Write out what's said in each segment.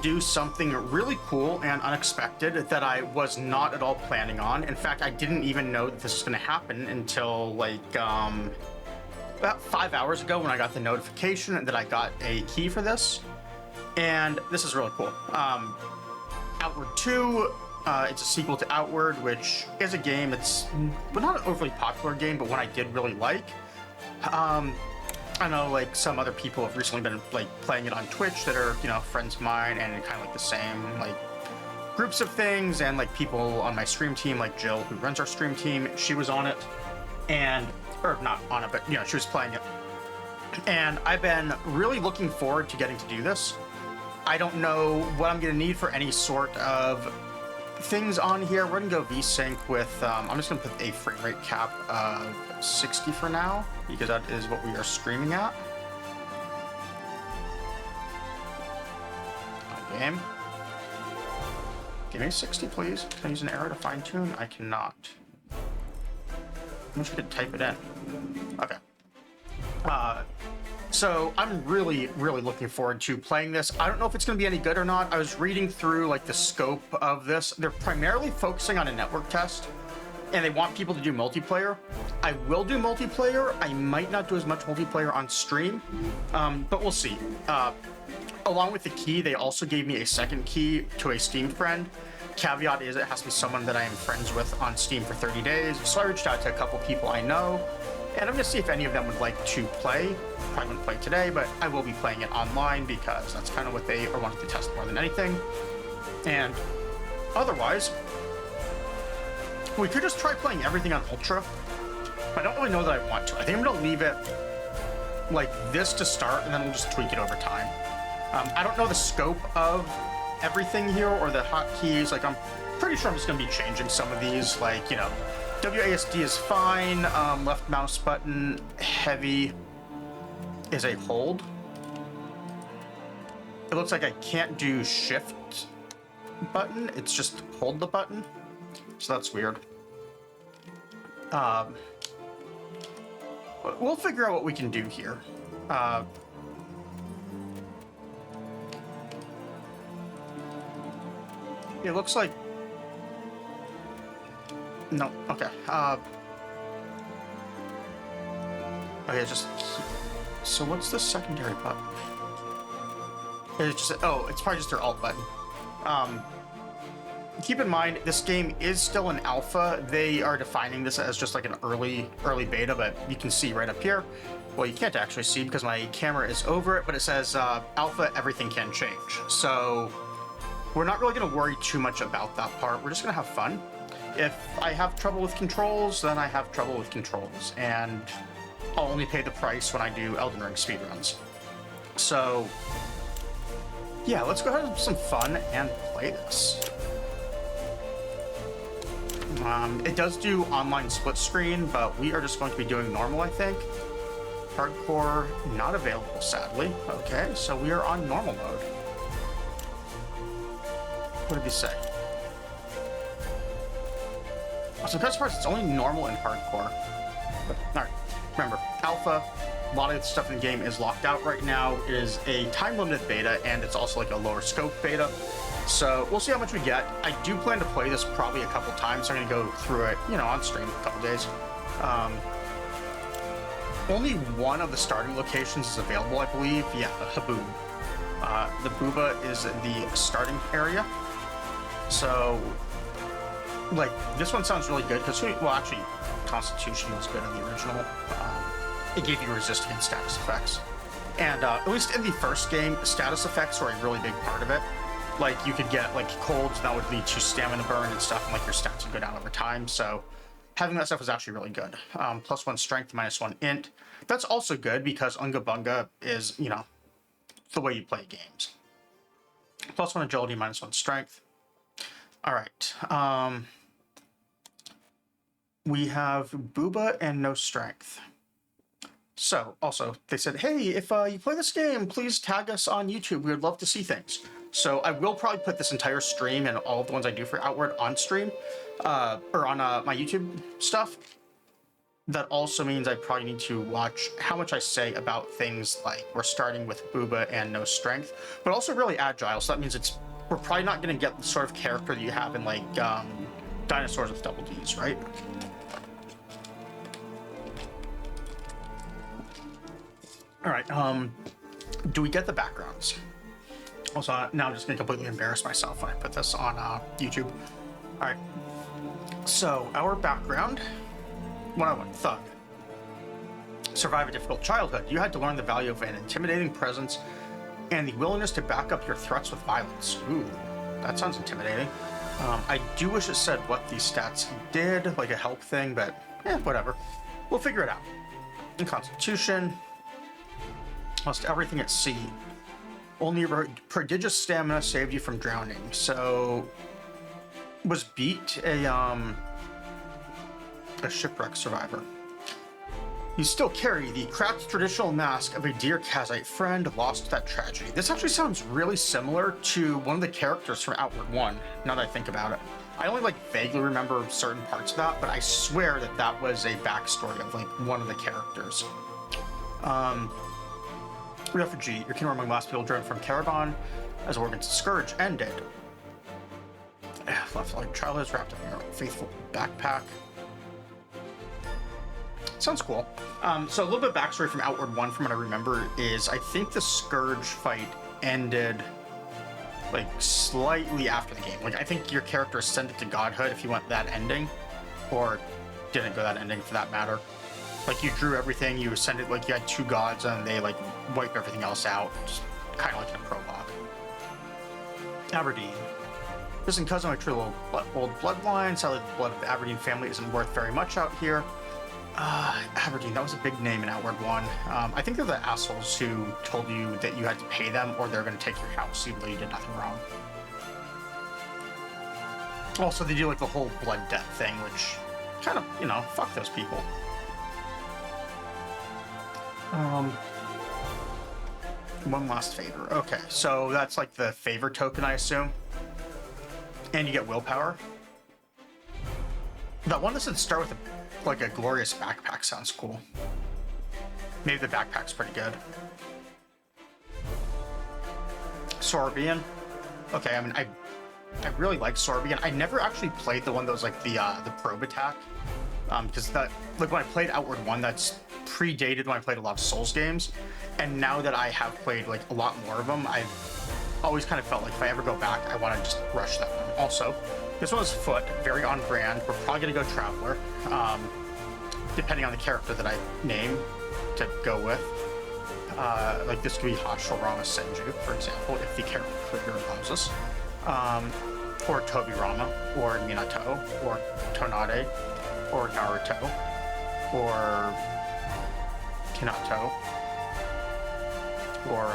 do something really cool and unexpected that I was not at all planning on. In fact, I didn't even know that this was going to happen until like about 5 hours ago when I got the notification that I got a key for this. And this is really cool. Outward 2, it's a sequel to Outward, which is a game. It's not an overly popular game, but one I did really like. I know like some other people have recently been like playing it on Twitch that are, you know, friends of mine, and kind of like the same like groups of things, and like people on my stream team, like Jill, who runs our stream team, she was on it, or not on it, but you know, she was playing it. And I've been really looking forward to getting to do this. I don't know what I'm gonna need for any sort of things on here. We're gonna go VSync with, I'm just gonna put a frame rate cap of 60 for now, because that is what we are streaming at. Game. Give me 60, please. Can I use an arrow to fine tune? I cannot. I wish I could type it in. Okay. So I'm really looking forward to playing this. I don't know if it's going to be any good or not. I was reading through like the scope of this. They're primarily focusing on a network test, and they want people to do multiplayer. I will do multiplayer. I might not do as much multiplayer on stream, but we'll see. Along with the key, they also gave me a second key to a Steam friend. Caveat is it has to be someone that I am friends with on Steam for 30 days. So I reached out to a couple people I know, and I'm going to see if any of them would like to play. Probably wouldn't play today, but I will be playing it online because that's kind of what they are wanting to test more than anything. And otherwise, we could just try playing everything on Ultra. I don't really know that I want to. I think I'm going to leave it like this to start, and then we'll just tweak it over time. I don't know the scope of everything here or the hotkeys. Like, I'm pretty sure I'm just going to be changing some of these. Like, you know, WASD is fine. Left mouse button, heavy is a hold. It looks like I can't do shift button. It's just hold the button. So that's weird. We'll figure out what we can do here. It looks like... No, okay. Okay, just... So what's the secondary button? It's just... Oh, it's probably just their alt button. Keep in mind, this game is still an alpha. They are defining this as just like an early beta, but you can see right up here. Well, you can't actually see because my camera is over it, but it says alpha, everything can change. So we're not really going to worry too much about that part. We're just going to have fun. If I have trouble with controls, then I have trouble with controls, and I'll only pay the price when I do Elden Ring speedruns. So yeah, let's go ahead and have some fun and play this. It does do online split screen, but we are just going to be doing normal, I think. Hardcore, not available, sadly. Okay, so we are on normal mode. What did he say? So the best part is it's only normal and hardcore. But, alright, remember, alpha, a lot of the stuff in the game is locked out right now. It is a time-limited beta, and it's also like a lower scope beta. So we'll see how much we get. I do plan to play this probably a couple times. I'm going to go through it, you know, on stream a couple days. Only one of the starting locations is available, I believe. Yeah, the Haboob. The Booba is the starting area. So, like, this one sounds really good because, well, actually, Constitution was good in the original. It gave you resist against status effects. And at least in the first game, status effects were a really big part of it. Like, you could get, like, colds that would lead to stamina burn and stuff, and, like, your stats would go down over time. So having that stuff was actually really good. +1 strength, -1 int. That's also good because Unga Bunga is, you know, the way you play games. +1 agility, -1 strength. All right. We have Booba and no strength. So, also, they said, hey, if you play this game, please tag us on YouTube. We would love to see things. So I will probably put this entire stream and all of the ones I do for Outward on stream, or on my YouTube stuff. that also means I probably need to watch how much I say about things like we're starting with Booba and no strength, but also really agile. So that means we're probably not going to get the sort of character that you have in like dinosaurs with double Ds, right? All right. Do we get the backgrounds? Also, now I'm just gonna completely embarrass myself when I put this on YouTube. All right. So our background: 101 Thug. Survive a difficult childhood. You had to learn the value of an intimidating presence and the willingness to back up your threats with violence. Ooh, that sounds intimidating. I do wish it said what these stats did, like a help thing, but whatever. We'll figure it out. In Constitution, lost everything at sea. Only your prodigious stamina saved you from drowning. So, was beat a shipwreck survivor. You still carry the cracked traditional mask of a dear Kazite friend lost to that tragedy. This actually sounds really similar to one of the characters from Outward One, now that I think about it. I only like vaguely remember certain parts of that, but I swear that that was a backstory of like one of the characters. Refugee, your kin were among the last people driven from Caravan as Oregon's scourge ended. Left like child is wrapped up in your faithful backpack. Sounds cool. So a little bit of backstory from Outward One, from what I remember, is I think the Scourge fight ended like slightly after the game. Like I think your character ascended to godhood if you went that ending, or didn't go that ending for that matter. Like you drew everything, you ascended, like you had two gods, and they like wipe everything else out, just kind of like in a prologue. Aberdeen. Distant cousin of my true old bloodline. Sadly, the blood of the Aberdeen family isn't worth very much out here. Aberdeen, that was a big name in Outward One. I think they're the assholes who told you that you had to pay them or they're going to take your house even though you did nothing wrong. Also, they do like the whole blood debt thing, which kind of, you know, fuck those people. One last favor. Okay, so that's like the favor token, I assume. And you get willpower. That one doesn't start with like a glorious backpack. Sounds cool. Maybe the backpack's pretty good. Sorbian. Okay, I mean, I really like Sorbian. I never actually played the one that was like the probe attack. Because that, like when I played Outward One, that's predated when I played a lot of Souls games. And now that I have played like a lot more of them, I've always kind of felt like if I ever go back, I want to just rush that one. Also, this one is Foot, very on brand. We're probably going to go Traveler, depending on the character that I name to go with. Like this could be Hashirama Senju, for example, if the character allows us. Or Tobirama, or Minato, or Tonade, or Naruto, or Kinato, or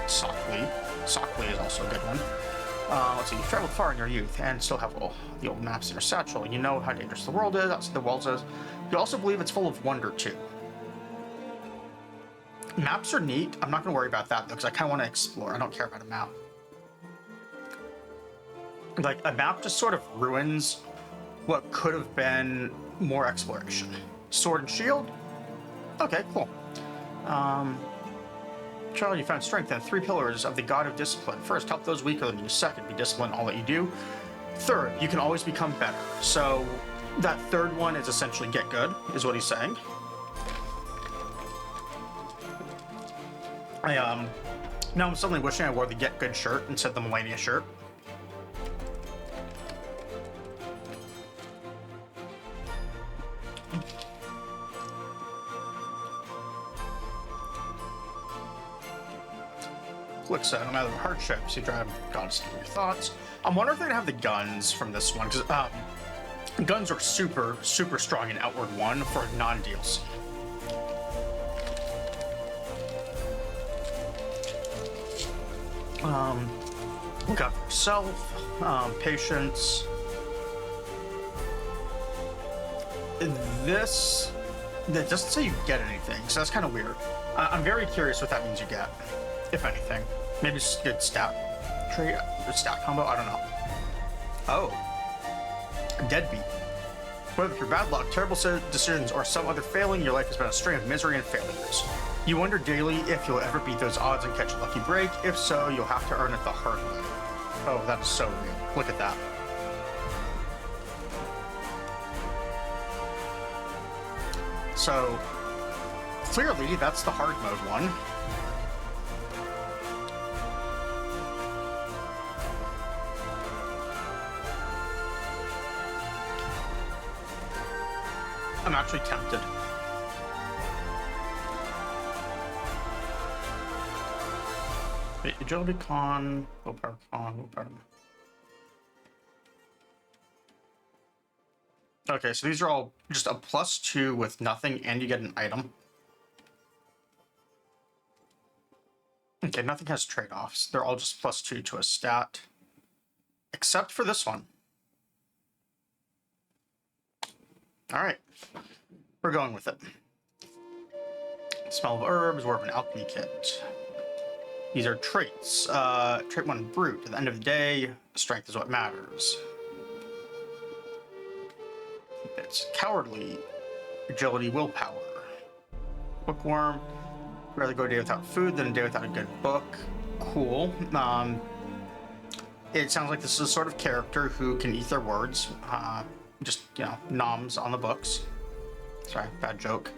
Sakli. Sakli is also a good one. Let's see, you've traveled far in your youth and still have the old maps in your satchel. You know how dangerous the world is, that's what the world says. You also believe it's full of wonder, too. Maps are neat. I'm not going to worry about that, though, because I kind of want to explore. I don't care about a map. Like, a map just sort of ruins what could have been more exploration. Sword and shield? Okay, cool. Child, you found strength in the 3 pillars of the god of discipline. First, help those weaker than you. Second, be disciplined in all that you do. Third, you can always become better. So that third one is essentially get good, is what he's saying. Now I'm suddenly wishing I wore the get good shirt instead of the Millennia shirt. Looks no matter the hardships, you drive gods to your thoughts. I'm wondering if they're gonna have the guns from this one, because guns are super strong in Outward One for non-DLC. Look out for yourself, patience. That doesn't say you get anything, so that's kind of weird. I'm very curious what that means you get, if anything. Maybe it's a good stat tree, or stat combo, I don't know. Oh, Deadbeat. Whether through bad luck, terrible decisions, or some other failing, your life has been a string of misery and failures. You wonder daily if you'll ever beat those odds and catch a lucky break. If so, you'll have to earn it the hard way. Oh, that is so real. Look at that. So, clearly, that's the hard mode one. I'm actually tempted. Wait, agility con, willpower con, willpower. Okay, so these are all just a +2 with nothing, and you get an item. Okay, nothing has trade-offs. They're all just +2 to a stat. Except for this one. Alright. We're going with it. Smell of herbs, wear of an alchemy kit. These are traits. Trait 1, brute. At the end of the day, strength is what matters. It's cowardly. Agility, willpower. Bookworm. Rather go a day without food than a day without a good book. Cool. It sounds like this is a sort of character who can eat their words. Just, you know, noms on the books. Sorry, bad joke.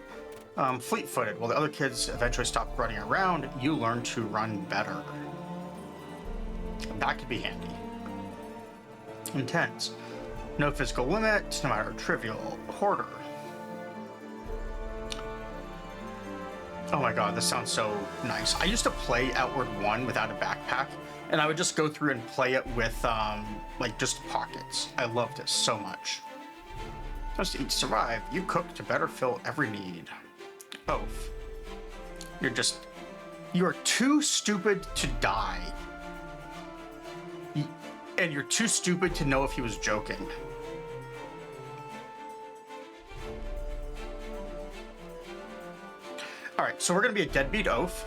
Fleet-footed. While the other kids eventually stop running around, you learn to run better. That could be handy. Intense. No physical limit, no matter how trivial. Hoarder. Oh my god, this sounds so nice. I used to play Outward 1 without a backpack, and I would just go through and play it with, like, just pockets. I loved it so much. Just to eat to survive, you cook to better fill every need. Oaf. You are too stupid to die. And you're too stupid to know if he was joking. Alright, so we're gonna be a deadbeat oaf.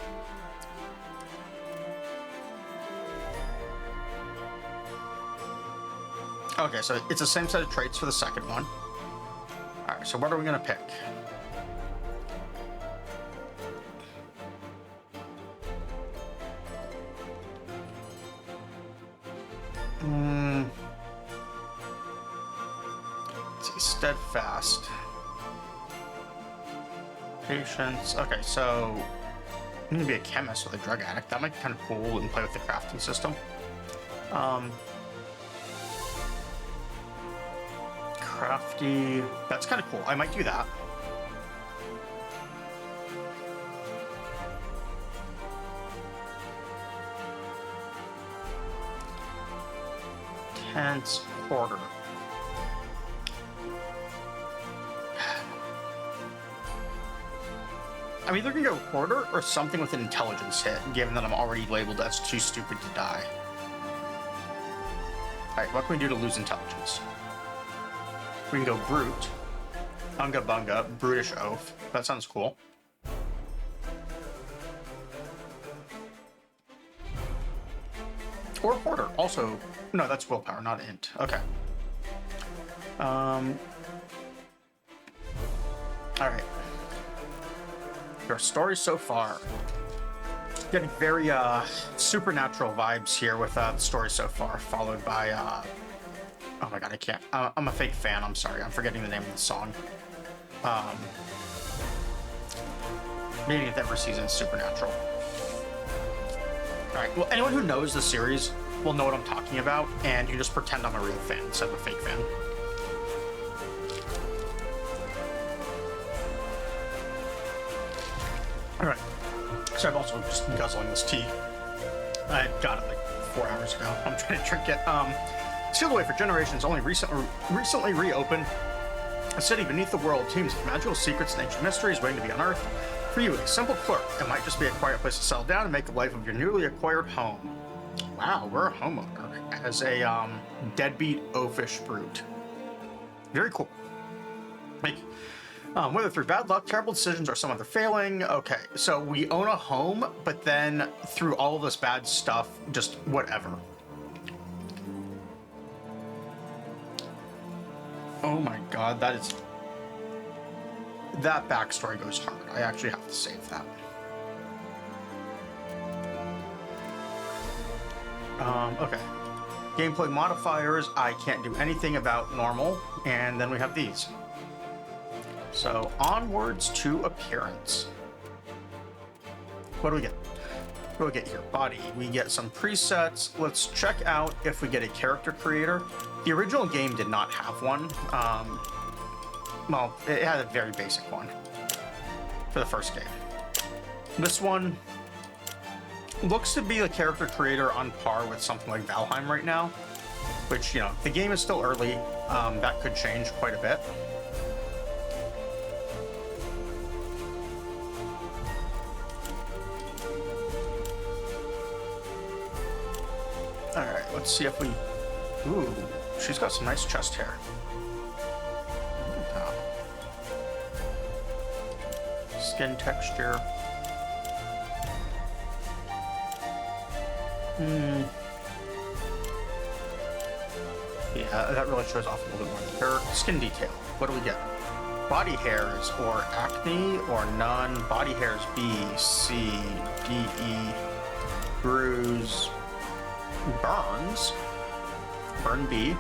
Okay, so it's the same set of traits for the second one. Alright, so what are we gonna pick? Let's see, steadfast. Patience. Okay, so I'm gonna be a chemist with a drug addict. That might be kind of cool and play with the crafting system. Crafty. That's kind of cool. I might do that. Tense. Hoarder. I'm either gonna go hoarder or something with an intelligence hit, given that I'm already labeled as too stupid to die. Alright, what can we do to lose intelligence? We can go brute. Unga bunga, brutish oaf. That sounds cool. Or hoarder. Also, no, that's willpower, not int. Okay. Alright. Your story so far. Getting very supernatural vibes here with the story so far, followed by oh my god, I can't. I'm a fake fan. I'm sorry. I'm forgetting the name of the song. Meaning at every season is supernatural. All right. Well, anyone who knows the series will know what I'm talking about, and you just pretend I'm a real fan instead of a fake fan. All right. So I'm also just guzzling this tea. I got it like 4 hours ago. I'm trying to drink it. Sealed away for generations, only recently reopened. A city beneath the world teems with magical secrets and ancient mysteries waiting to be unearthed. For you, a simple clerk, it might just be a quiet place to settle down and make the life of your newly acquired home. Wow, we're a homeowner as a deadbeat oafish brute. Very cool. Like, whether through bad luck, terrible decisions, or some other failing. Okay, so we own a home, but then through all of this bad stuff, just whatever. Oh my god, that is... That backstory goes hard. I actually have to save that. Okay. Gameplay modifiers, I can't do anything about normal, and then we have these. So, onwards to appearance. What do we get? What do we get here? Body. We get some presets. Let's check out if we get a character creator. The original game did not have one. Well, it had a very basic one for the first game. This one looks to be a character creator on par with something like Valheim right now, which, you know, the game is still early. That could change quite a bit. Alright, let's see if we... Ooh, she's got some nice chest hair. Skin texture. Yeah, that really shows off a little bit more. Her skin detail. What do we get? Body hairs or acne or none. Body hairs B, C, D, E. Bruise. Burns. Burn B.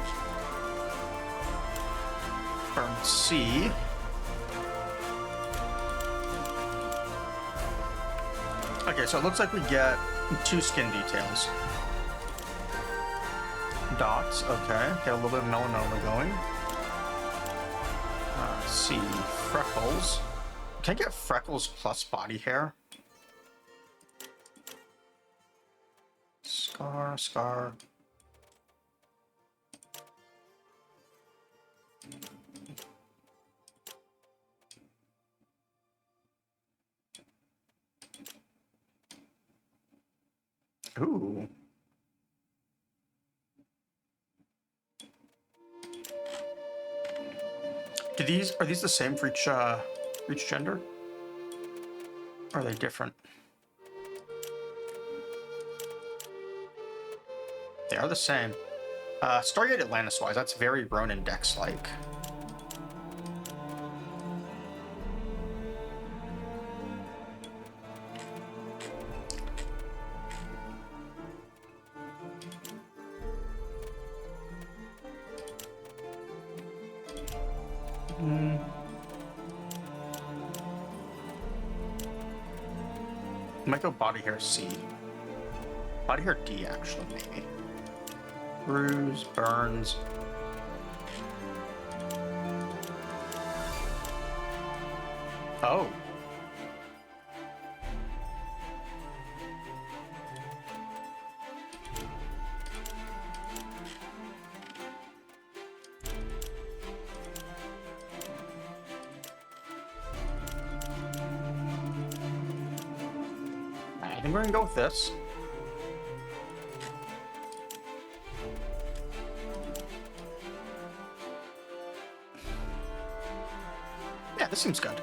Burn C. Okay, so it looks like we get 2 skin details. Dots, okay. Get a little bit of melanoma going. C, freckles. Can I get freckles plus body hair? Scar. Ooh. Are these the same for each gender? Or are they different? They are the same. Stargate Atlantis-wise, that's very Ronin Dex-like. Might go body hair C. Body hair D, actually, maybe. Bruise, burns. Oh. I think we're gonna go with this. Yeah, this seems good.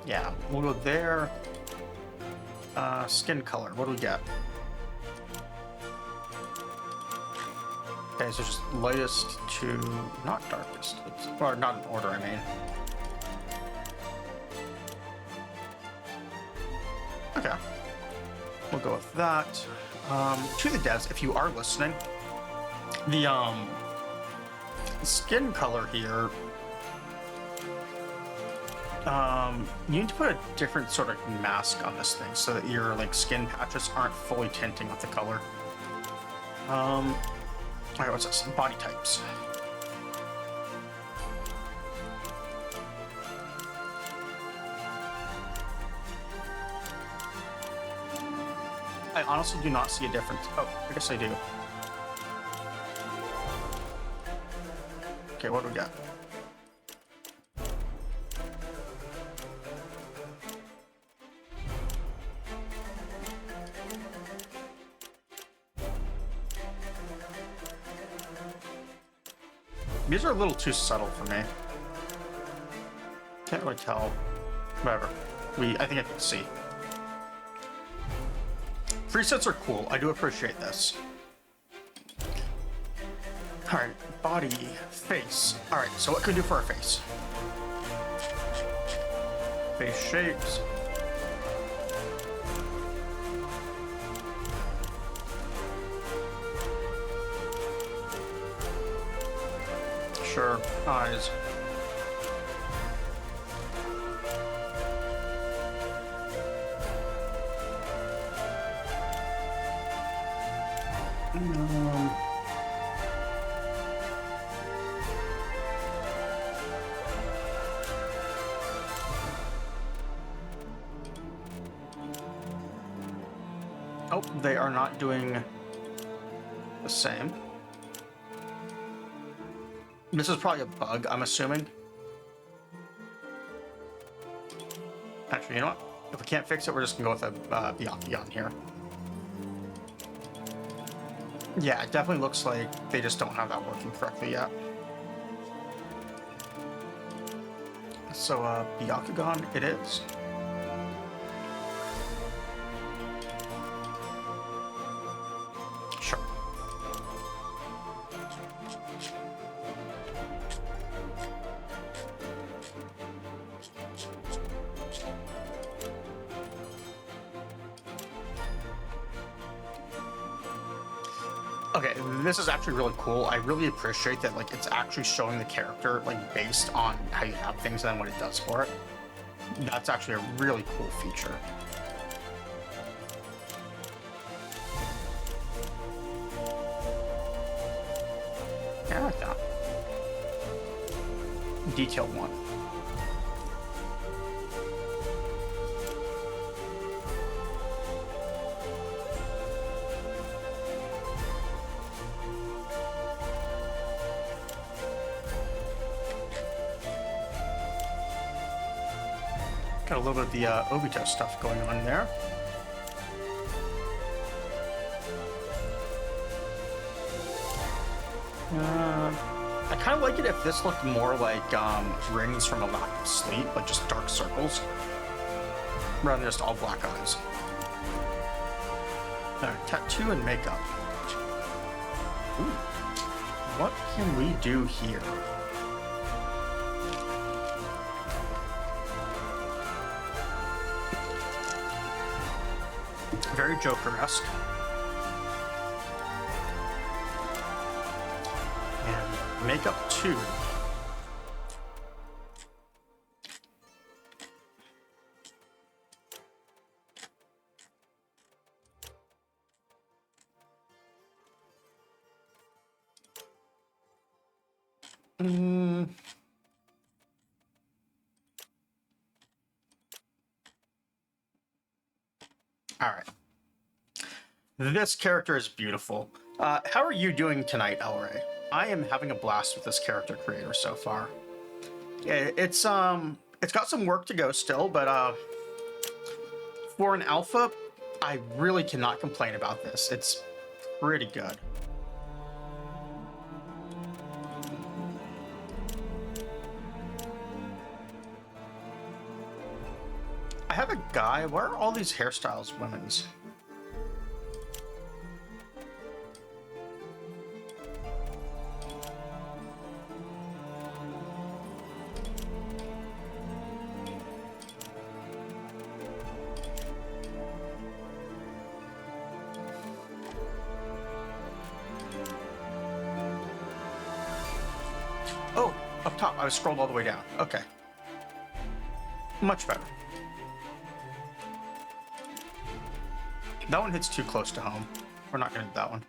Yeah, we'll go there. Skin color, what do we get? Okay, so just lightest to not darkest. Or not in order, I mean. Okay. We'll go with that. To the devs, if you are listening, the skin color here, you need to put a different sort of mask on this thing so that your like skin patches aren't fully tinting with the color. Alright, what's this? Body types. I honestly do not see a difference. Oh, I guess I do. Okay, what do we got? These are a little too subtle for me. Can't really tell. Whatever. I think I can see. Presets are cool. I do appreciate this. Alright, body, face. Alright, so what can we do for our face? Face shapes. Sure, eyes. Oh, they are not doing the same. This is probably a bug, I'm assuming. Actually, you know what? If we can't fix it, we're just gonna go with a Byakugan here. Yeah, it definitely looks like they just don't have that working correctly yet. So, Byakugan it is. Sure. Okay, this is actually really cool. I really appreciate that, like, it's actually showing the character, like, based on how you have things and then what it does for it. That's actually a really cool feature. Yeah, I like that. Detailed one. Got a little bit of the Obito stuff going on there. I kind of like it if this looked more like rings from a lack of sleep, like just dark circles, rather than just all black eyes. Tattoo and makeup. Ooh. What can we do here? Very Joker-esque. And makeup 2. All right. This character is beautiful. How are you doing tonight, Elray? I am having a blast with this character creator so far. It's got some work to go still, but for an alpha, I really cannot complain about this. It's pretty good. I have a guy. Where are all these hairstyles women's? Oh, up top. I was scrolled all the way down. Okay. Much better. That one hits too close to home. We're not gonna do that one.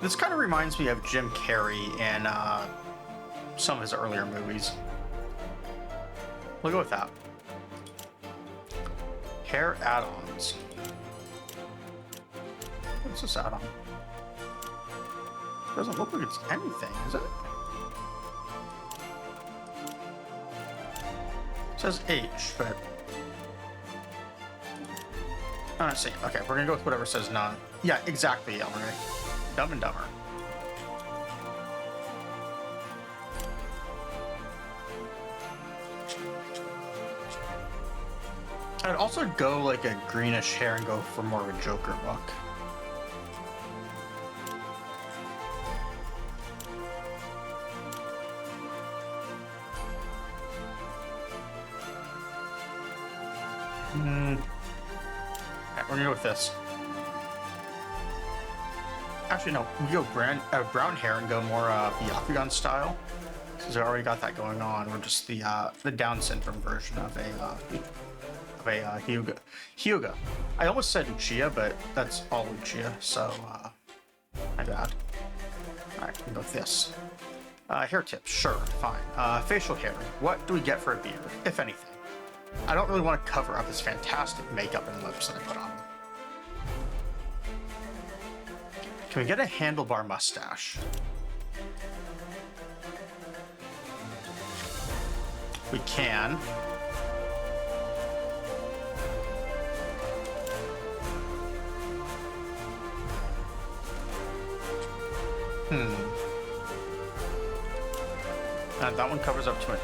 This kind of reminds me of Jim Carrey in some of his earlier movies. We'll go with that. Hair add-ons. What's this out on? Doesn't look like it's anything, is it? It says H, but... Oh, I see. Okay, we're gonna go with whatever says none. Yeah, exactly, Ellery. Dumb and Dumber. I'd also go like a greenish hair and go for more of a Joker look. Okay, we're gonna go with this. Actually, no, we go brown hair and go more Byakugan style, because I already got that going on. We're just the Down syndrome version of a Hyuga. I almost said Uchiha, but that's all Uchiha, so my bad. All right, we can go with this. Hair tips, sure, fine. Facial hair. What do we get for a beard, if anything? I don't really want to cover up this fantastic makeup and lips that I put on. Can we get a handlebar mustache? We can. That one covers up to it.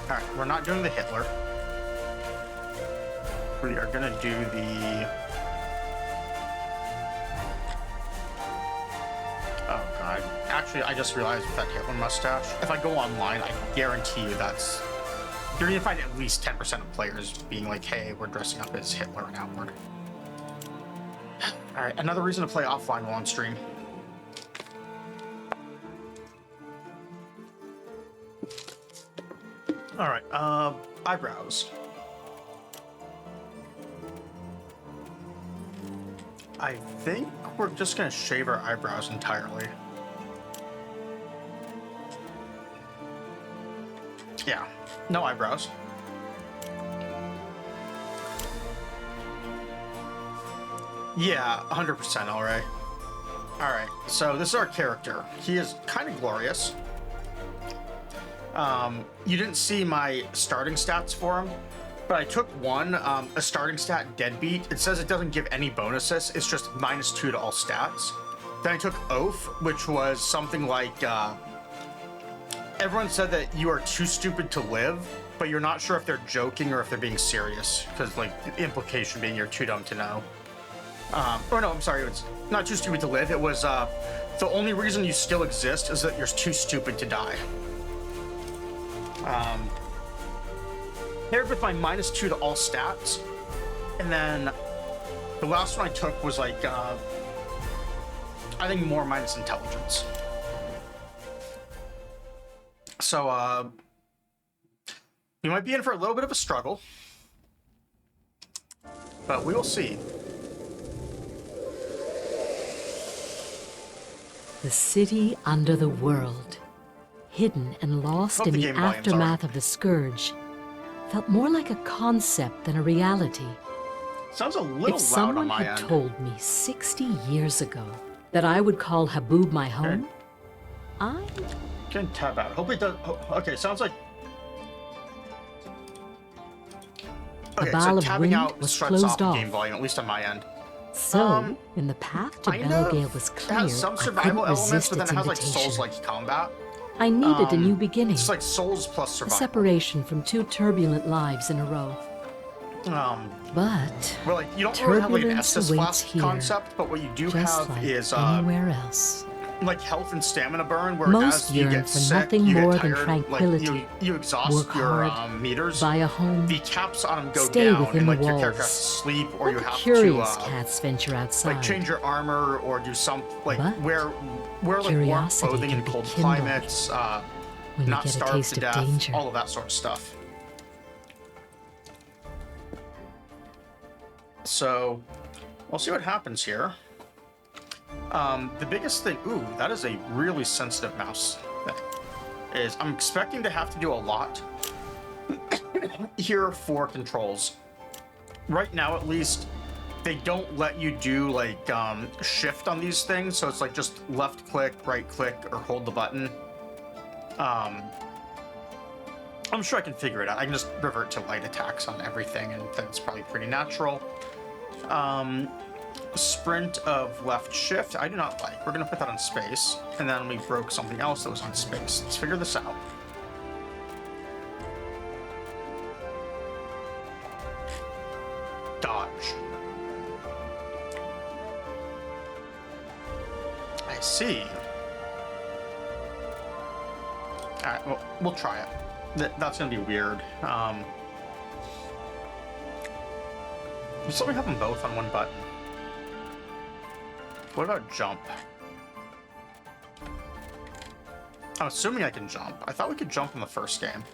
Alright, we're not doing the Hitler. We are gonna do the... Oh god. Actually, I just realized with that Hitler mustache, if I go online, I guarantee you that's... You're gonna find at least 10% of players being like, hey, we're dressing up as Hitler and Outward. Alright, another reason to play offline while on stream. Alright, eyebrows. I think we're just gonna shave our eyebrows entirely. Yeah, no eyebrows. Yeah, 100% alright. Alright, so this is our character. He is kind of glorious. You didn't see my starting stats for him, but I took one, a starting stat, Deadbeat. It says it doesn't give any bonuses, it's just -2 to all stats. Then I took Oath, which was something like, everyone said that you are too stupid to live, but you're not sure if they're joking or if they're being serious, because like the implication being you're too dumb to know. Or no, I'm sorry, it's not too stupid to live, it was, the only reason you still exist is that you're too stupid to die. Paired with my -2 to all stats, and then the last one I took was like, I think more minus intelligence. So, you might be in for a little bit of a struggle, but we will see. The city under the world, hidden and lost in the aftermath of the Scourge, felt more like a concept than a reality. Sounds a little loud on my end. If someone had told me 60 years ago that I would call Haboob my home, I... Can tab out. Hope it does. Okay, sounds like... Okay, so tabbing out shuts off the game volume, at least on my end. So, when the path to Bellgale was clear, it has some survival elements, but then it has like Souls-like combat. I needed a new beginning. It's like Souls plus survival. A separation from 2 turbulent lives in a row. But well, like, you don't really have like an Estus Flask concept, but what you do have like is anywhere else. Like health and stamina burn, where Most as you get for sick, nothing you more get than tired, tranquility. like you exhaust your meters. Buy a home, the caps on them go stay down, within and like the your character walls. has to sleep, or you have curious to cats venture outside. like change your armor or do some like But wear like warm clothing in cold climates, not starve to death, danger. all of that sort of stuff. So we'll see what happens here. The biggest thing, ooh, that is a really sensitive mouse thing, is I'm expecting to have to do a lot here for controls. Right now, at least, they don't let you do like shift on these things, so it's like just left click, right click, or hold the button. I'm sure I can figure it out. I can just revert to light attacks on everything, and that's probably pretty natural. Sprint of left shift, I do not like. We're gonna put that on space, and then we broke something else that was on space. Let's figure this out. Dodge. I see. Alright, well, we'll try it. That's gonna be weird. So we have them both on one button. What about jump? I'm assuming I can jump. I thought we could jump in the first game.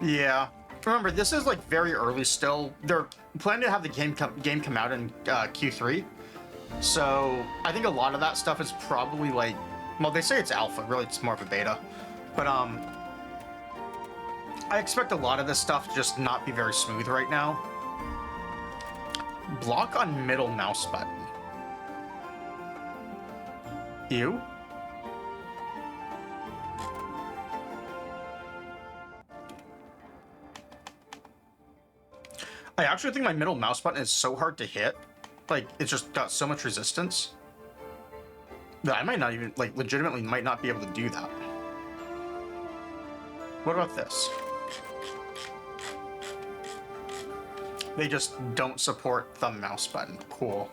Yeah. Remember, this is like very early still. They're planning to have the game come out in Q3. So I think a lot of that stuff is probably like, well, they say it's alpha. Really, it's more of a beta. But I expect a lot of this stuff to just not be very smooth right now. Block on middle mouse button. Ew. I actually think my middle mouse button is so hard to hit. Like, it's just got so much resistance that I might not even, like, legitimately might not be able to do that. What about this? They just don't support thumb mouse button. Cool.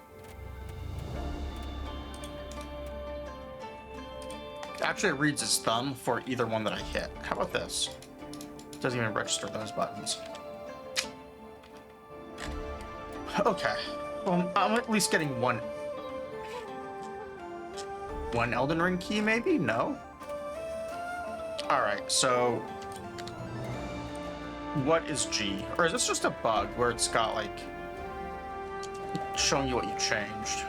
Actually, it reads as thumb for either one that I hit. How about this? Doesn't even register those buttons. Okay. Well, I'm at least getting one Elden Ring key, maybe? No? Alright, so what is G? Or is this just a bug where it's got, like, showing you what you changed?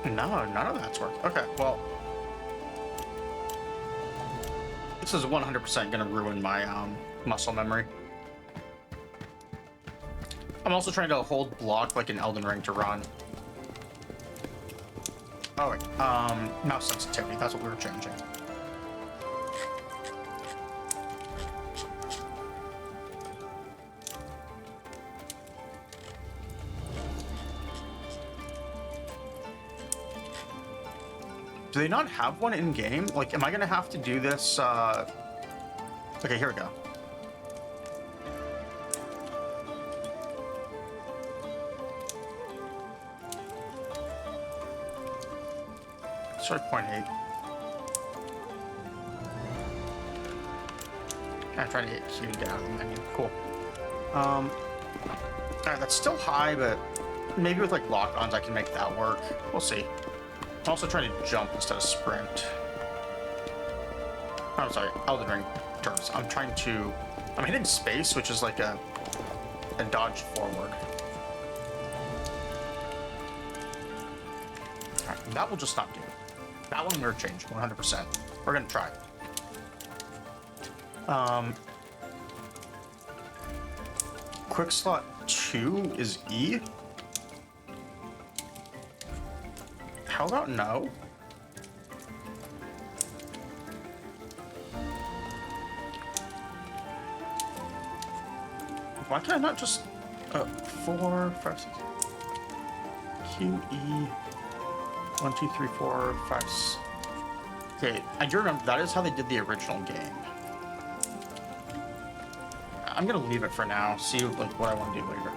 No, none of that's worked. Okay, well, this is 100% gonna ruin my muscle memory. I'm also trying to hold block like an Elden Ring to run. Oh wait, mouse sensitivity, that's what we were changing. Do they not have one in game? Like, am I gonna have to do this? Okay, here we go. Sorry, 0.8. I'm trying to hit Q to get out of the menu. Cool. Alright, that's still high, but maybe with like lock-ons I can make that work. We'll see. I'm also trying to jump instead of sprint. I'm sorry, Elden Ring terms. I'm hitting space, which is like a dodge forward. Alright, that will just not do. That one we're changing 100%. We're gonna try. Quick slot 2 is E. How about no? Why can I not just 4, 5, 6 Q E 1, 2, 3, 4, 5. Okay, I do remember that is how they did the original game. I'm gonna leave it for now. See like what I want to do later.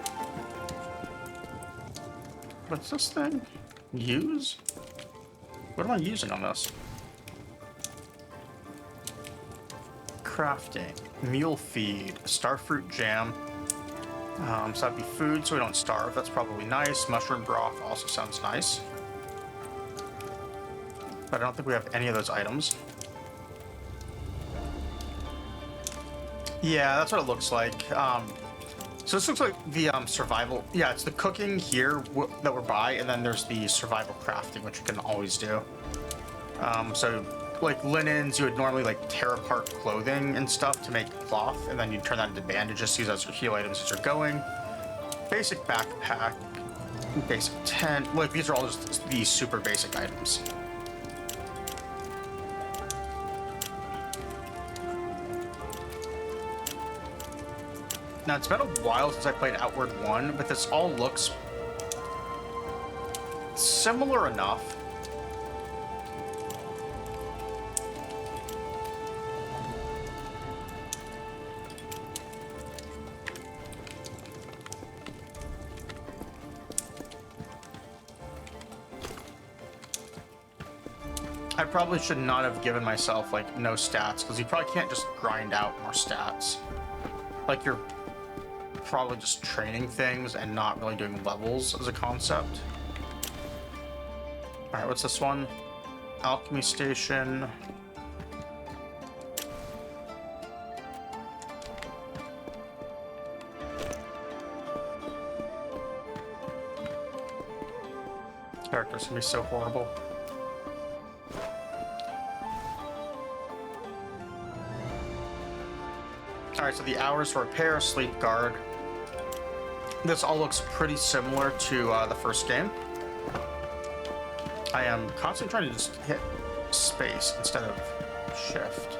What's this thing? Use? What am I using on this? Crafting, meal feed, starfruit jam. So that'd be food so we don't starve. That's probably nice. Mushroom broth also sounds nice. But I don't think we have any of those items. Yeah, that's what it looks like. So this looks like the survival. Yeah, it's the cooking here that we're by, and then there's the survival crafting, which you can always do. So like linens, you would normally like tear apart clothing and stuff to make cloth, and then you turn that into bandages to use as your heal items as you're going. Basic backpack, basic tent. Like these are all just the super basic items. Now, it's been a while since I played Outward 1, but this all looks similar enough. I probably should not have given myself, like, no stats, because you probably can't just grind out more stats. Like, you're probably just training things and not really doing levels as a concept. Alright, what's this one? Alchemy Station. Characters can be so horrible. Alright, so the hours for repair, sleep guard. This all looks pretty similar to the first game. I am constantly trying to just hit space instead of shift.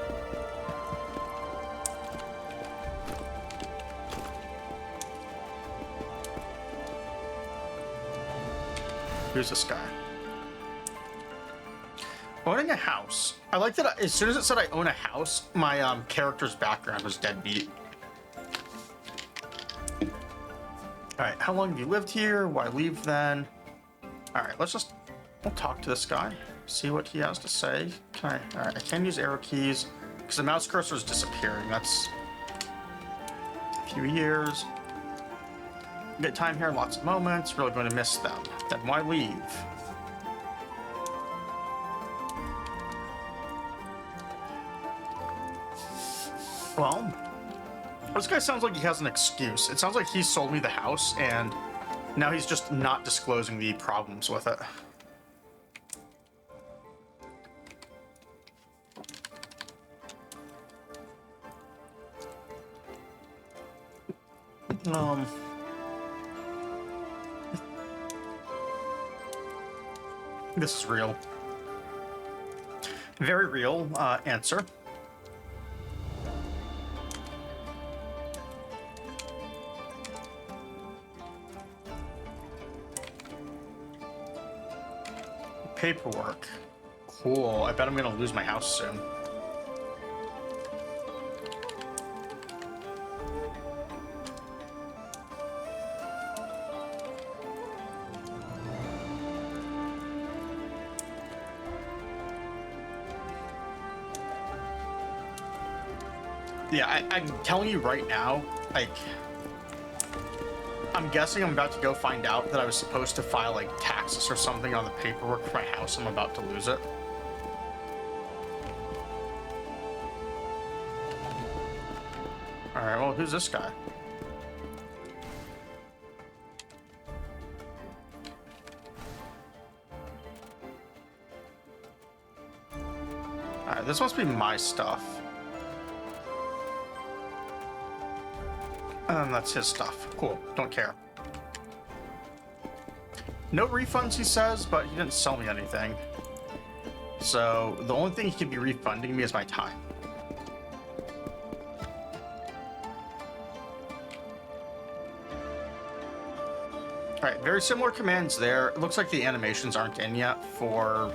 Who's this guy? Owning a house. I like that as soon as it said I own a house, my character's background was deadbeat. Alright, how long have you lived here? Why leave then? Alright, we'll talk to this guy. See what he has to say. Alright, I can use arrow keys because the mouse cursor is disappearing. That's a few years. Good time here, lots of moments. Really going to miss them. Then why leave? Well, this guy sounds like he has an excuse. It sounds like he sold me the house, and now he's just not disclosing the problems with it. This is real. Very real answer. Paperwork. Cool. I bet I'm gonna lose my house soon. Yeah, I'm telling you right now, like, I'm guessing I'm about to go find out that I was supposed to file, like, taxes or something on the paperwork for my house. I'm about to lose it. Alright, well, who's this guy? Alright, this must be my stuff. And that's his stuff. Cool. Don't care. No refunds, he says, but he didn't sell me anything. So the only thing he could be refunding me is my time. Alright, very similar commands there. It looks like the animations aren't in yet for...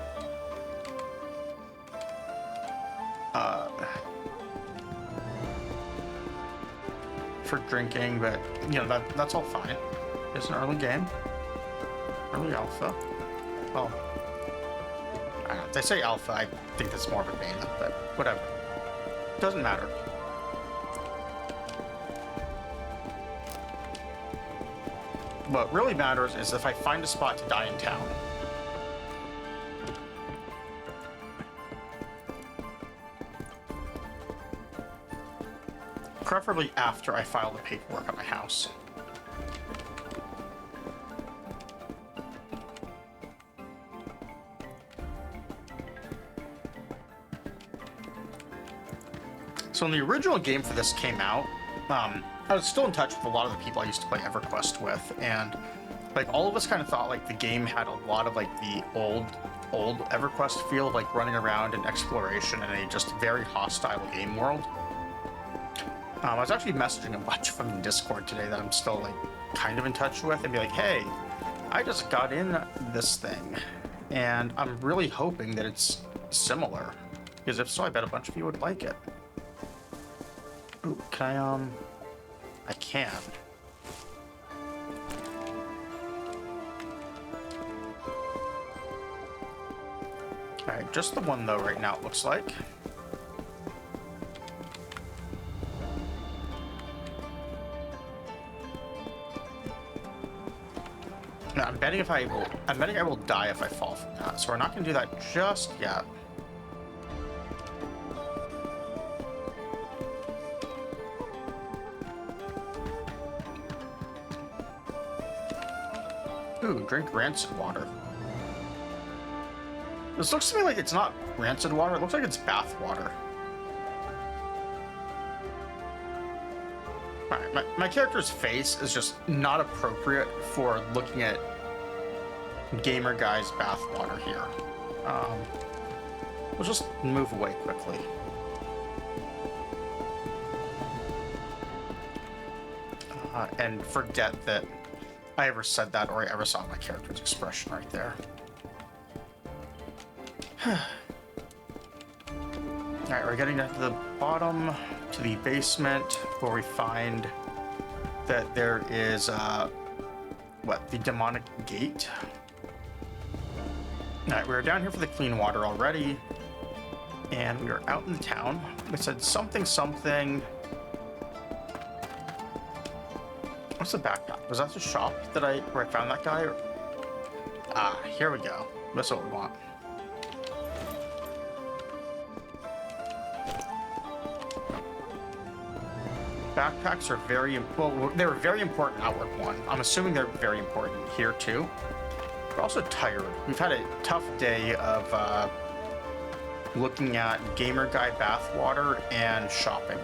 for drinking, but you know that's all fine. It's an early game, early alpha. Well, I don't know, they say alpha. I think that's more of a beta, but whatever. Doesn't matter. What really matters is if I find a spot to die in town. preferably after I file the paperwork on my house. So when the original game for this came out, I was still in touch with a lot of the people I used to play EverQuest with, and like all of us kind of thought like the game had a lot of like the old EverQuest feel, like running around in exploration in a just very hostile game world. I was actually messaging a bunch from the Discord today that I'm still like kind of in touch with, and be like, hey, I just got in this thing, and I'm really hoping that it's similar, because if so, I bet a bunch of you would like it. Ooh, can I can. Alright, just the one though right now, it looks like. Now, I'm betting I will die if I fall from that, so we're not gonna do that just yet. Ooh, drink rancid water. This looks to me like it's not rancid water, it looks like it's bath water. Alright, my character's face is just not appropriate for looking at gamer guy's bath water here. We'll just move away quickly. And forget that I ever said that or I ever saw my character's expression right there. Alright, we're getting down to the bottom, to the basement, where we find that there is, what, the demonic gate? Alright, we were down here for the clean water already, and we were out in the town. It said something. What's the backpack? Was that the shop that where I found that guy? Ah, here we go. That's what we want. Backpacks are well, they were very important in Outward 1. I'm assuming they're very important here too. We're also tired. We've had a tough day of looking at gamer guy bathwater and shopping.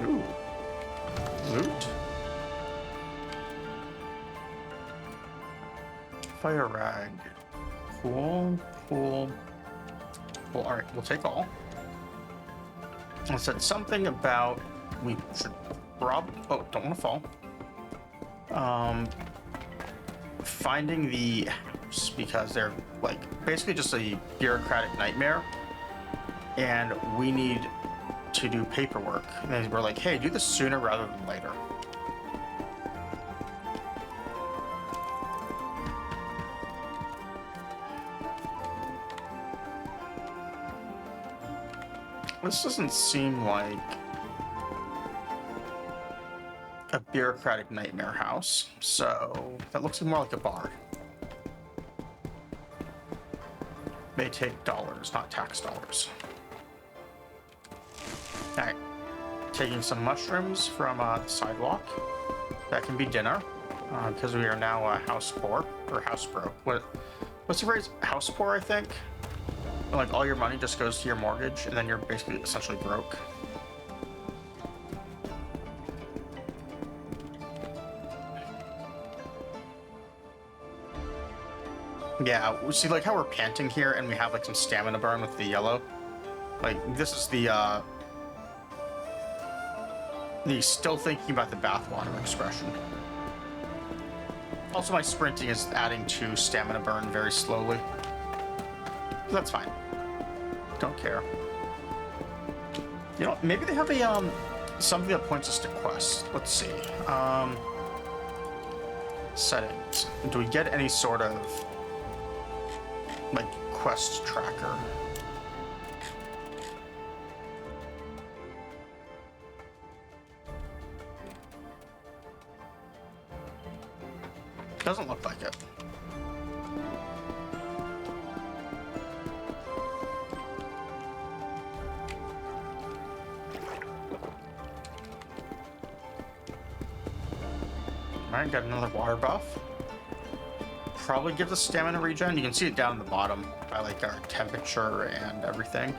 Ooh. Loot. Fire rag. Cool. Well, alright, we'll take all. I said something about we should rob. Oh, don't want to fall. Finding the house, because they're like basically just a bureaucratic nightmare, and we need to do paperwork. And we're like, hey, do this sooner rather than later. This doesn't seem like a bureaucratic nightmare house, so that looks more like a bar. They take dollars, not tax dollars. Alright, taking some mushrooms from the sidewalk. That can be dinner, because we are now house poor, or house broke. What's the phrase? House poor, I think? Like all your money just goes to your mortgage, and then you're basically essentially broke. Yeah, we see like how we're panting here, and we have like some stamina burn with the yellow. Like this is the still thinking about the bathwater expression. Also, my sprinting is adding to stamina burn very slowly. That's fine. Don't care. You know, maybe they have a something that points us to quests. Let's see. Settings. Do we get any sort of like quest tracker? Doesn't look like it. Alright, got another water buff. Probably gives us stamina regen. You can see it down the bottom by like our temperature and everything.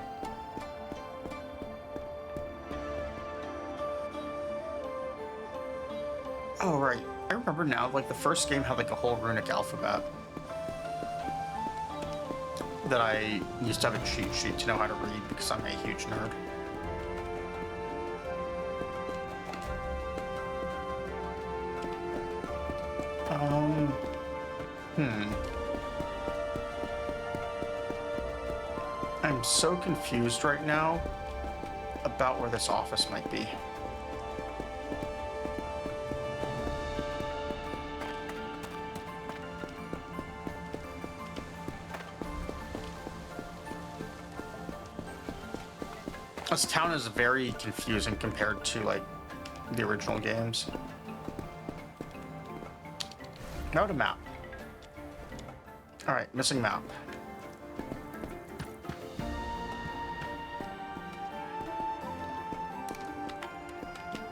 Oh, right. I remember now, like the first game had like a whole runic alphabet that I used to have a cheat sheet to know how to read because I'm a huge nerd. I'm so confused right now about where this office might be. This town is very confusing compared to like the original games. Now to map. All right, missing map.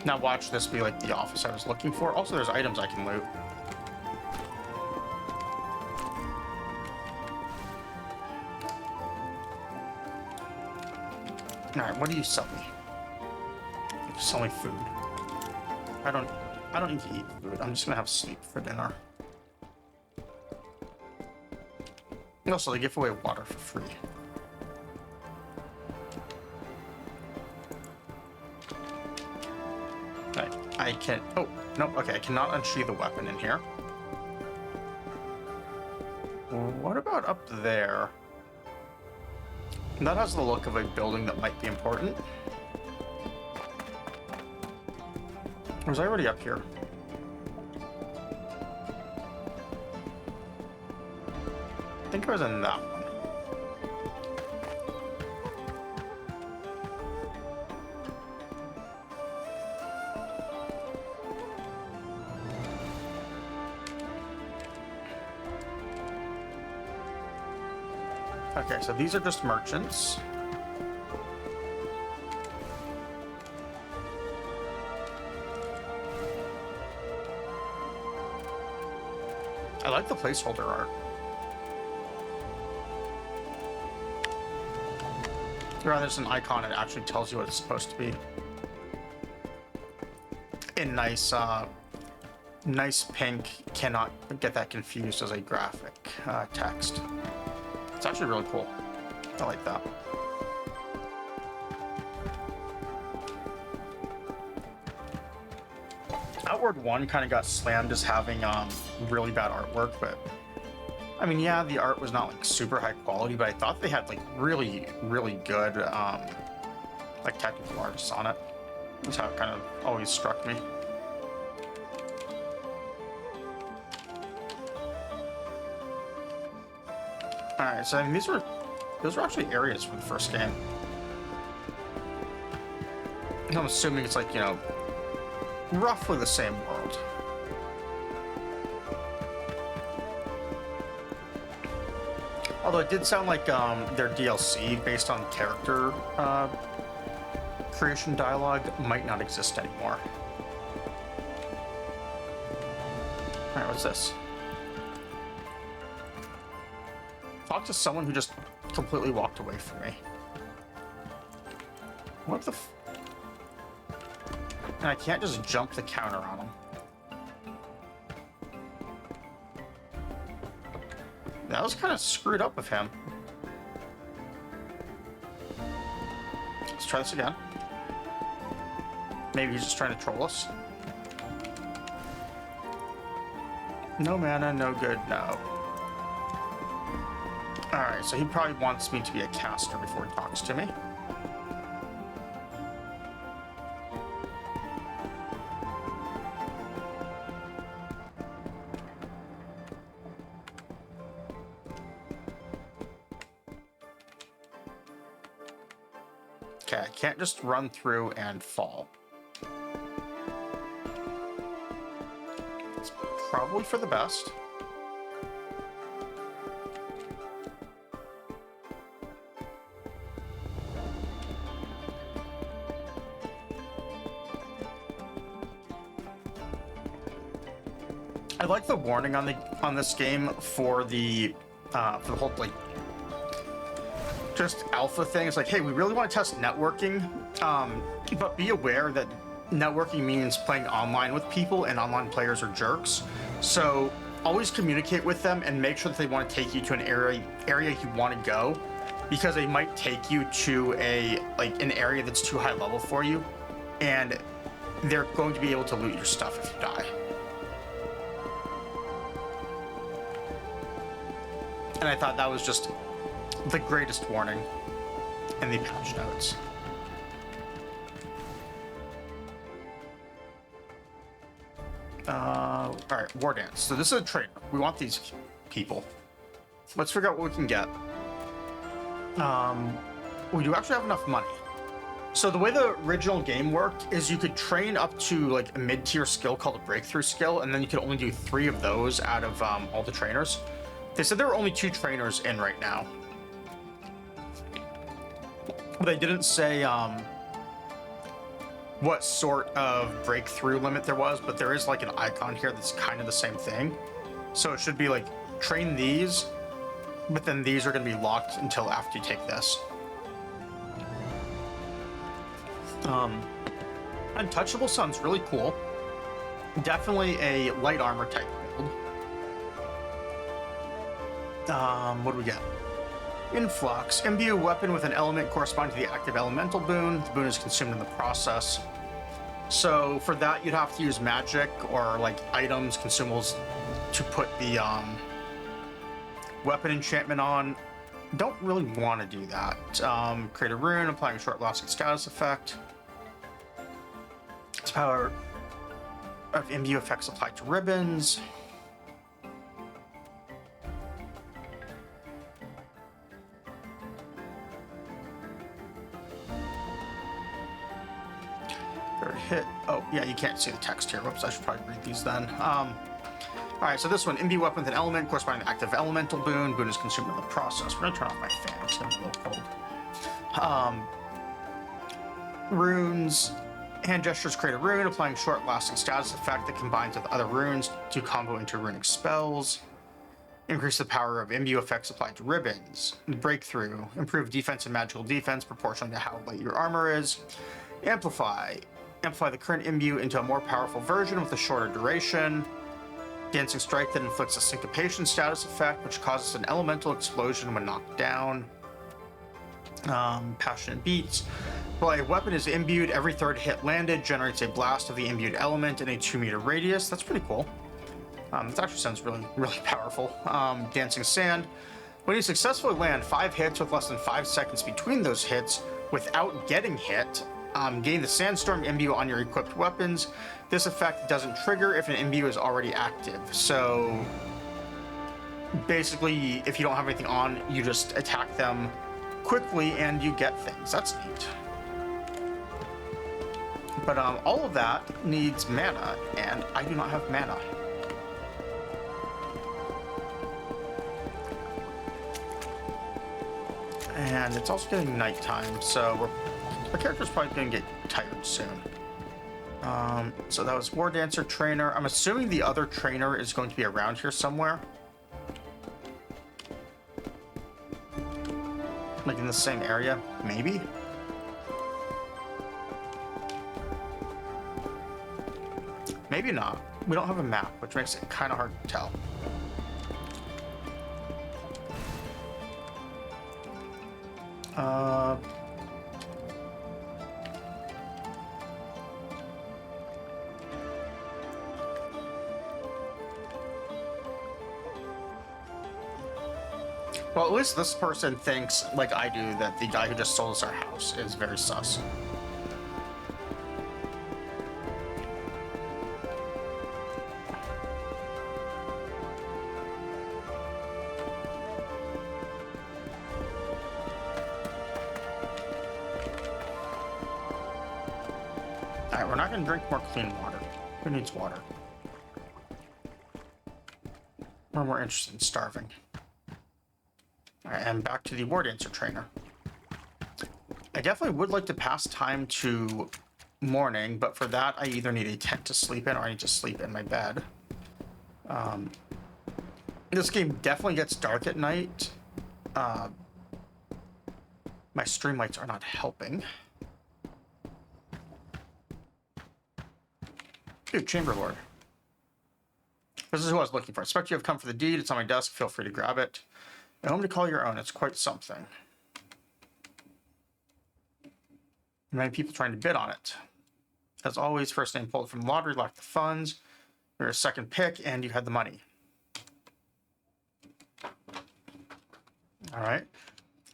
Now watch this be like the office I was looking for. Also, there's items I can loot. Alright, what do you sell me? You sell me food. I don't need to eat food. I'm just gonna have sleep for dinner. Also, they give away water for free. Right, I can... Oh, no, okay, I cannot unsheath the weapon in here. What about up there? That has the look of a building that might be important. Or was I already up here? I think I was in that one. Okay, so these are just merchants. I like the placeholder art. Rather, there's an icon that actually tells you what it's supposed to be. In nice, nice pink, cannot get that confused as a graphic text. It's actually really cool. I like that. Outward 1 kind of got slammed as having really bad artwork, but I mean, yeah, the art was not like super high quality, but I thought they had like really, really good like technical artists on it. That's how it kind of always struck me. Alright, so I mean, those were actually areas from the first game. I'm assuming it's like, you know, roughly the same world. Although it did sound like their DLC based on character creation dialogue might not exist anymore. Alright, what's this? Talk to someone who just completely walked away from me. What the f... And I can't just jump the counter on him. That was kind of screwed up of him. Let's try this again. Maybe he's just trying to troll us. No mana, no good, no. Alright, so he probably wants me to be a caster before he talks to me. Okay, I can't just run through and fall. It's probably for the best. I like the warning on this game for the whole like just alpha thing. It's like, hey, we really want to test networking, but be aware that networking means playing online with people, and online players are jerks. So always communicate with them and make sure that they want to take you to an area you want to go, because they might take you to an area that's too high level for you, and they're going to be able to loot your stuff if you die. And I thought that was just the greatest warning in the patch notes. Alright, War Dance. So this is a trainer. We want these people. Let's figure out what we can get. We do actually have enough money. So the way the original game worked is you could train up to like a mid-tier skill called a breakthrough skill, and then you could only do 3 of those out of all the trainers. They said there were only 2 trainers in right now. They didn't say what sort of breakthrough limit there was, but there is like an icon here that's kind of the same thing. So it should be like train these, but then these are going to be locked until after you take this. Untouchable sounds really cool. Definitely a light armor type build. What do we get? Influx. Imbue a weapon with an element corresponding to the active elemental boon. The boon is consumed in the process. So for that, you'd have to use magic or like items, consumables to put the weapon enchantment on. Don't really want to do that. Create a rune, applying a short-lasting status effect. Its power of imbue effects applied to ribbons. Hit. Oh, yeah, you can't see the text here. Whoops, I should probably read these then. Alright, so this one, imbue weapon with an element corresponding to active elemental boon. Boon is consumed in the process. We're gonna turn off my fan. It's gonna be a little cold. Runes. Hand gestures create a rune, applying short-lasting status effect that combines with other runes to combo into runic spells. Increase the power of imbue effects applied to ribbons. Breakthrough. Improve defense and magical defense proportional to how light your armor is. Amplify. Amplify the current imbue into a more powerful version with a shorter duration. Dancing Strike that inflicts a syncopation status effect, which causes an elemental explosion when knocked down. Passionate Beats. While a weapon is imbued, every third hit landed generates a blast of the imbued element in a 2-meter radius. That's pretty cool. This actually sounds really, really powerful. Dancing Sand. When you successfully land 5 hits with less than 5 seconds between those hits without getting hit, gain the Sandstorm imbue on your equipped weapons. This effect doesn't trigger if an imbue is already active. So basically, if you don't have anything on, you just attack them quickly and you get things. That's neat. But all of that needs mana, and I do not have mana. And it's also getting nighttime, so our character's probably going to get tired soon. So that was War Dancer Trainer. I'm assuming the other trainer is going to be around here somewhere. Like in the same area, maybe? Maybe not. We don't have a map, which makes it kind of hard to tell. Well, at least this person thinks, like I do, that the guy who just sold us our house is very sus. Alright, we're not going to drink more clean water. Who needs water? We're more interested in starving. Alright, and back to the War Dancer Trainer. I definitely would like to pass time to morning, but for that I either need a tent to sleep in or I need to sleep in my bed. This game definitely gets dark at night. My stream lights are not helping. Dude, Chamber Lord. This is who I was looking for. I expect you have come for the deed. It's on my desk. Feel free to grab it. A home to call your own. It's quite something. Many people trying to bid on it. As always, first name pulled from the lottery, lacked the funds. You're a second pick, and you had the money. All right.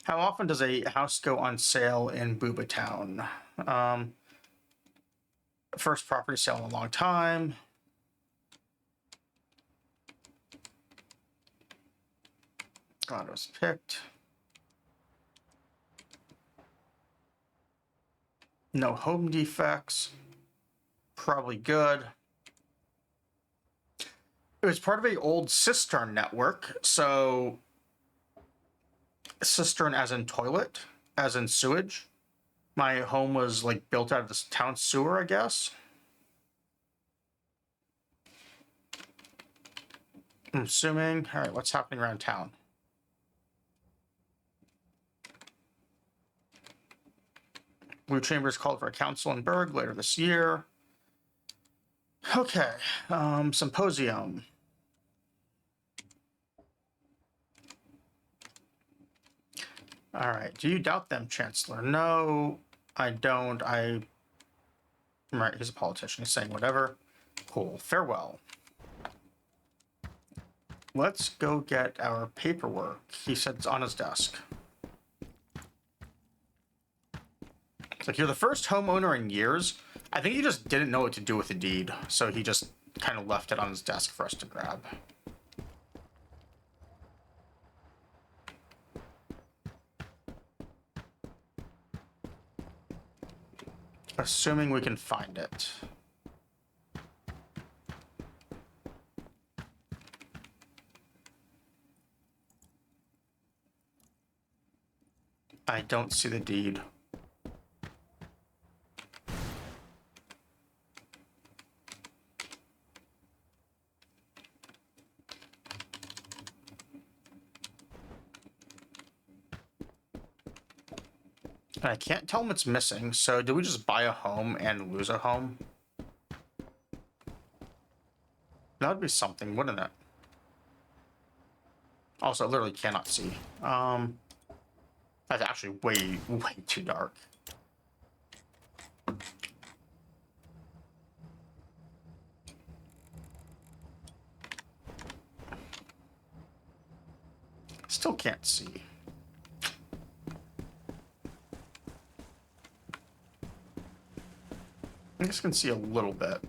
How often does a house go on sale in Booba Town? First property sale in a long time. Glad it was picked. No home defects. Probably good. It was part of an old cistern network, so cistern as in toilet, as in sewage. My home was like built out of this town sewer, I guess. I'm assuming. All right, what's happening around town? Blue Chambers called for a council in Berg later this year. Okay, symposium. All right, do you doubt them, Chancellor? No, I don't. Right, he's a politician. He's saying whatever. Cool, farewell. Let's go get our paperwork. He said it's on his desk. It's like, you're the first homeowner in years. I think he just didn't know what to do with the deed, so he just kind of left it on his desk for us to grab. Assuming we can find it. I don't see the deed. I can't tell him it's missing, so do we just buy a home and lose a home? That would be something, wouldn't it? Also, I literally cannot see. That's actually way, way too dark. Still can't see. I just can see a little bit.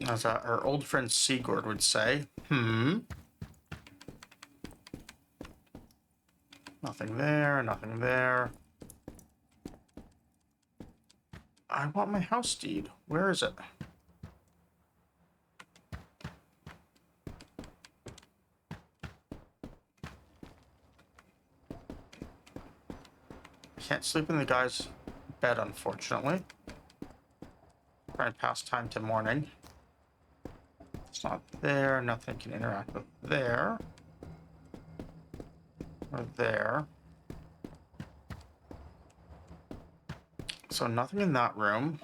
As our old friend Sigurd would say, Nothing there, nothing there. I want my house deed. Where is it? Can't sleep in the guy's bed, unfortunately. Try and pass time to morning. It's not there. Nothing can interact with there. Or there. So nothing in that room.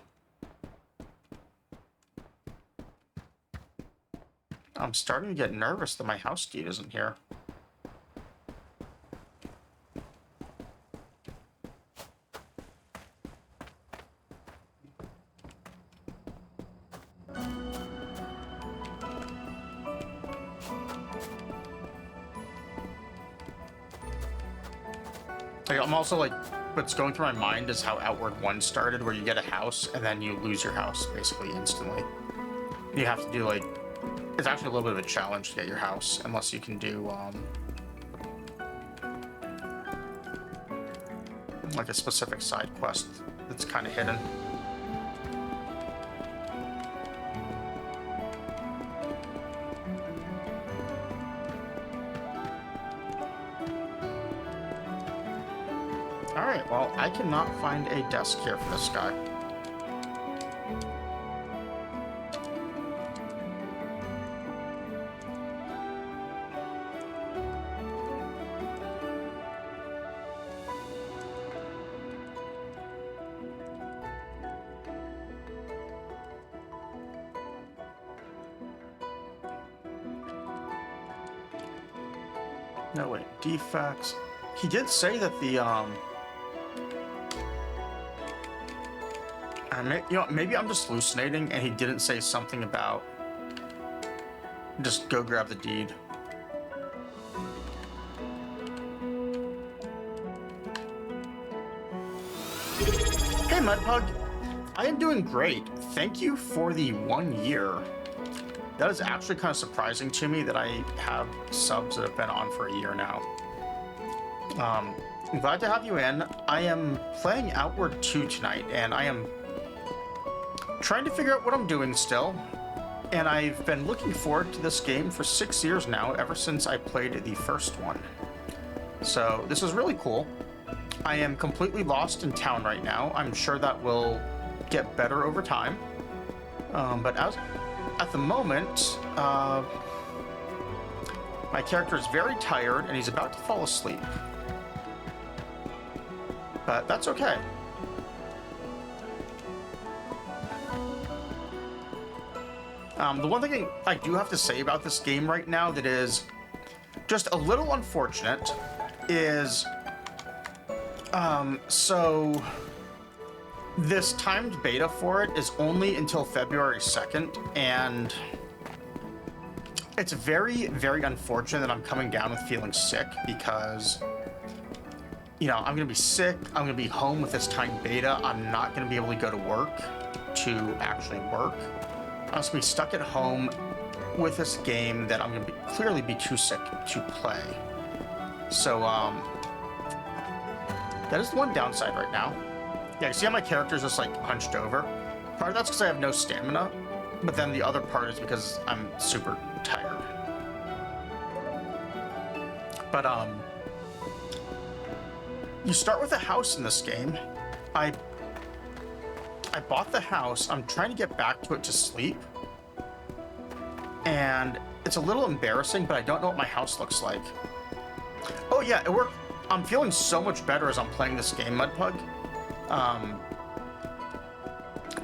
I'm starting to get nervous that my house deed isn't here. I'm also like, what's going through my mind is how Outward 1 started, where you get a house and then you lose your house basically instantly. You have to do, like... It's actually a little bit of a challenge to get your house, unless you can do, like a specific side quest that's kind of hidden. Alright, well, I cannot find a desk here for this guy. No, wait, defects. He did say that the, you know, maybe I'm just hallucinating, and he didn't say something about just go grab the deed. Hey, Mudpug. I am doing great. Thank you for the 1 year. That is actually kind of surprising to me that I have subs that have been on for a year now. I'm glad to have you in. I am playing Outward 2 tonight, and I am trying to figure out what I'm doing still. And I've been looking forward to this game for 6 years now, ever since I played the first one. So this is really cool. I am completely lost in town right now. I'm sure that will get better over time. But at the moment, my character is very tired and he's about to fall asleep. But that's okay. The one thing I do have to say about this game right now that is just a little unfortunate is, so this timed beta for it is only until February 2nd, and it's very, very unfortunate that I'm coming down with feeling sick because, you know, I'm going to be sick, I'm going to be home with this timed beta, I'm not going to be able to go to work to actually work. I'm just going to be stuck at home with this game that I'm going to clearly be too sick to play. So, that is the one downside right now. Yeah, you see how my character's just, like, hunched over? Part of that's because I have no stamina, but then the other part is because I'm super tired. But, you start with a house in this game. I bought the house. I'm trying to get back to it to sleep. And it's a little embarrassing, but I don't know what my house looks like. Oh yeah, it worked. I'm feeling so much better as I'm playing this game, Mudpug.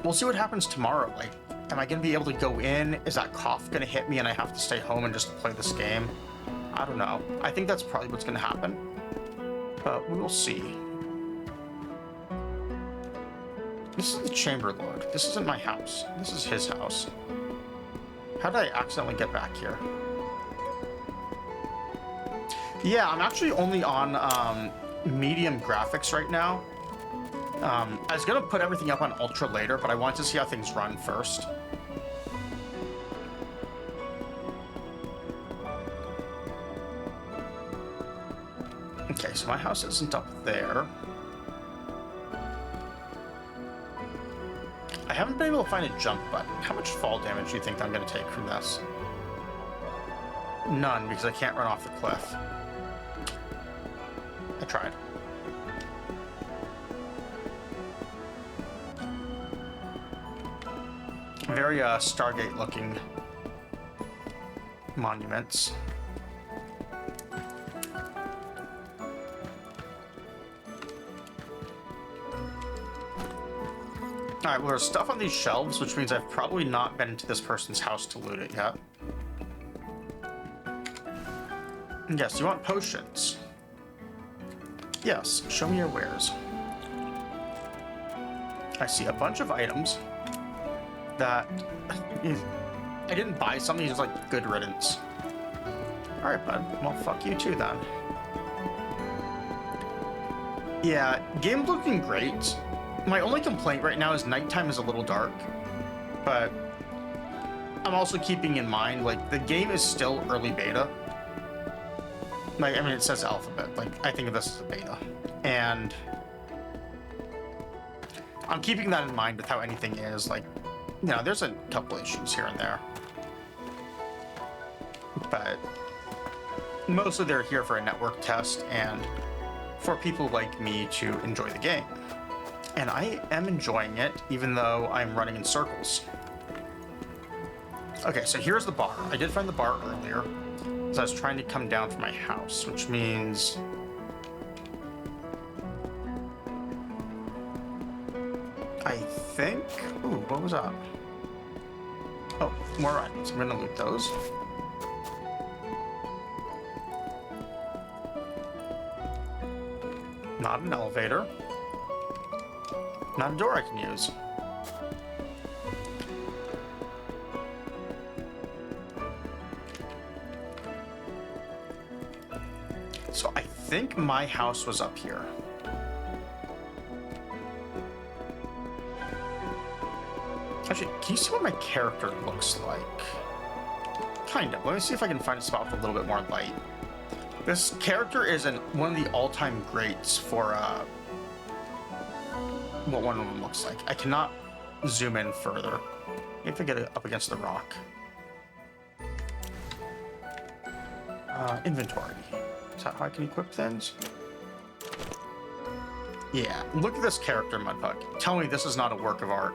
We'll see what happens tomorrow. Like, am I going to be able to go in? Is that cough going to hit me and I have to stay home and just play this game? I don't know. I think that's probably what's going to happen. But we will see. This is the Chamber Lord. This isn't my house. This is his house. How did I accidentally get back here? Yeah, I'm actually only on medium graphics right now. I was going to put everything up on ultra later, but I wanted to see how things run first. Okay, so my house isn't up there. I haven't been able to find a jump button. How much fall damage do you think I'm going to take from this? None, because I can't run off the cliff. I tried. Very Stargate-looking monuments. Alright, well, there's stuff on these shelves, which means I've probably not been into this person's house to loot it yet. Yes, you want potions. Yes, show me your wares. I see a bunch of items that I didn't buy something, just like good riddance. Alright, bud. Well, fuck you too then. Yeah, game's looking great. My only complaint right now is nighttime is a little dark, but I'm also keeping in mind, like, the game is still early beta. Like, I mean, it says alphabet. Like, I think of this as a beta. And I'm keeping that in mind with how anything is. Like, you know, there's a couple issues here and there. But mostly they're here for a network test and for people like me to enjoy the game. And I am enjoying it, even though I'm running in circles. Okay, so here's the bar. I did find the bar earlier, so I was trying to come down from my house, which means... I think... Ooh, what was that? Oh, more items. I'm gonna loot those. Not an elevator. Not a door I can use. So I think my house was up here. Actually, can you see what my character looks like? Kind of. Let me see if I can find a spot with a little bit more light. This character is one of the all-time greats for what one of them looks like. I cannot zoom in further. Maybe if I get it up against the rock. Inventory. Is that how I can equip things? Yeah, look at this character, Mudbug. Tell me this is not a work of art.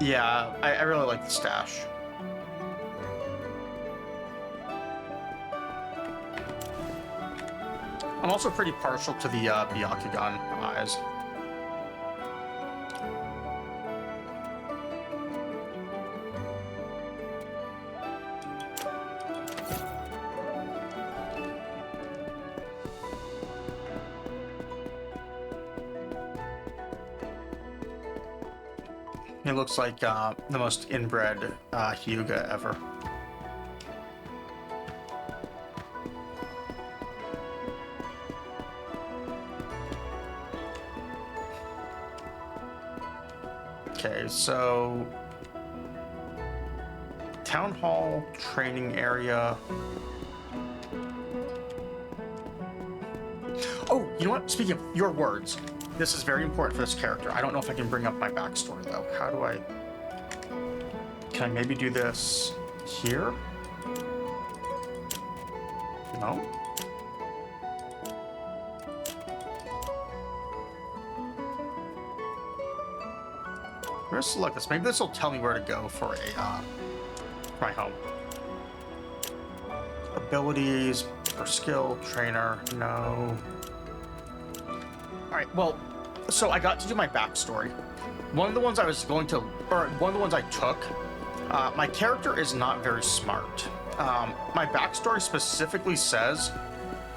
Yeah, I really like the stash. I'm also pretty partial to the Byakugan eyes. It looks like the most inbred Hyuga ever. Okay, so town hall, training area. Oh, you know what? Speaking of your words, this is very important for this character. I don't know if I can bring up my backstory though. How do I? Can I maybe do this here? No. We're gonna select this. Maybe this will tell me where to go for my home. Abilities for skill, trainer, no. Alright, well, so I got to do my backstory. One of the ones I was going to, or one of the ones I took, my character is not very smart. My backstory specifically says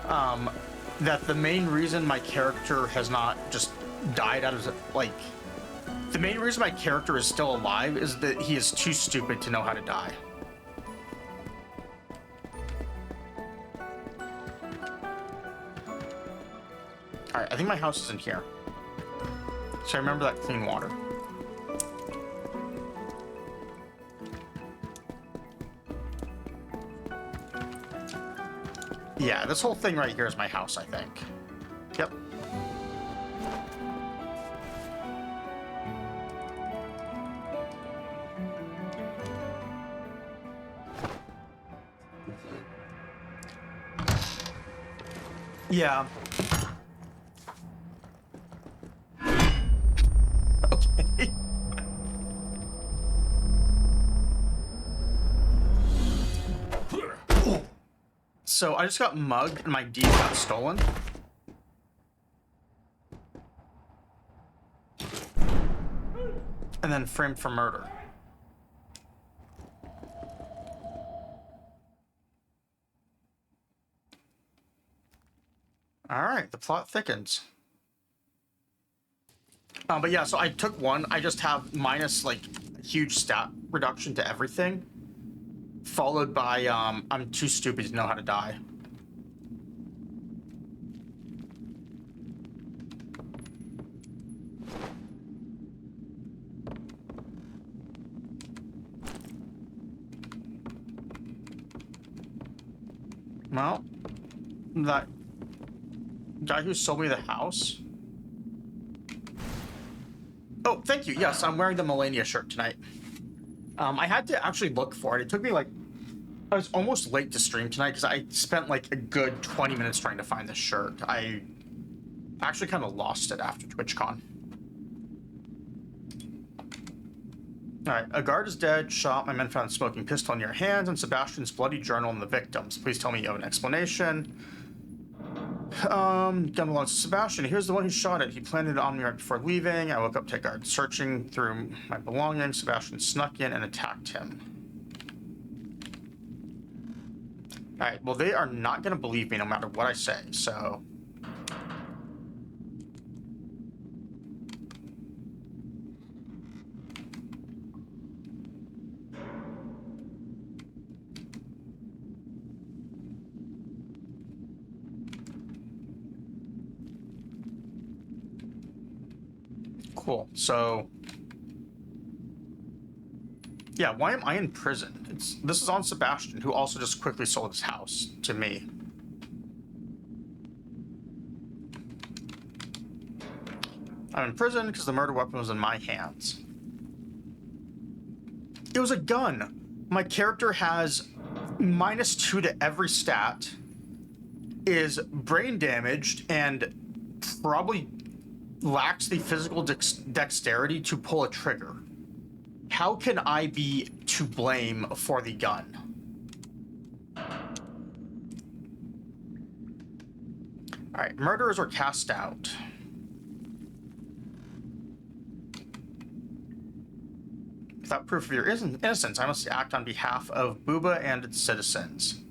that the main reason my character has not just died out of, like, the main reason my character is still alive is that he is too stupid to know how to die. Alright, I think my house is in here. So I remember that clean water. Yeah, this whole thing right here is my house, I think. Yep. Yeah. Okay. So I just got mugged and my deed got stolen. And then framed for murder. All right, the plot thickens. But yeah, so I took one. I just have minus, like, huge stat reduction to everything. followed by, I'm too stupid to know how to die. Well, that guy who sold me the house. Oh, thank you. Yes, I'm wearing the Melania shirt tonight. I had to actually look for it. It took me like, I was almost late to stream tonight because I spent like a good 20 minutes trying to find this shirt. I actually kind of lost it after TwitchCon. Alright, a guard is dead, shot. My men found a smoking pistol in your hands and Sebastian's bloody journal and the victims. Please tell me you have an explanation. Gun belongs to Sebastian. Here's the one who shot it. He planted it on me right before leaving. I woke up to a guard searching through my belongings. Sebastian snuck in and attacked him. Alright, well, they are not going to believe me no matter what I say, so... Cool. So, yeah, why am I in prison? This is on Sebastian, who also just quickly sold his house to me. I'm in prison because the murder weapon was in my hands. It was a gun. My character has -2 to every stat, is brain damaged, and probably lacks the physical dexterity to pull a trigger. How can I be to blame for the gun? Alright, murderers were cast out. Without proof of your innocence, I must act on behalf of Booba and its citizens.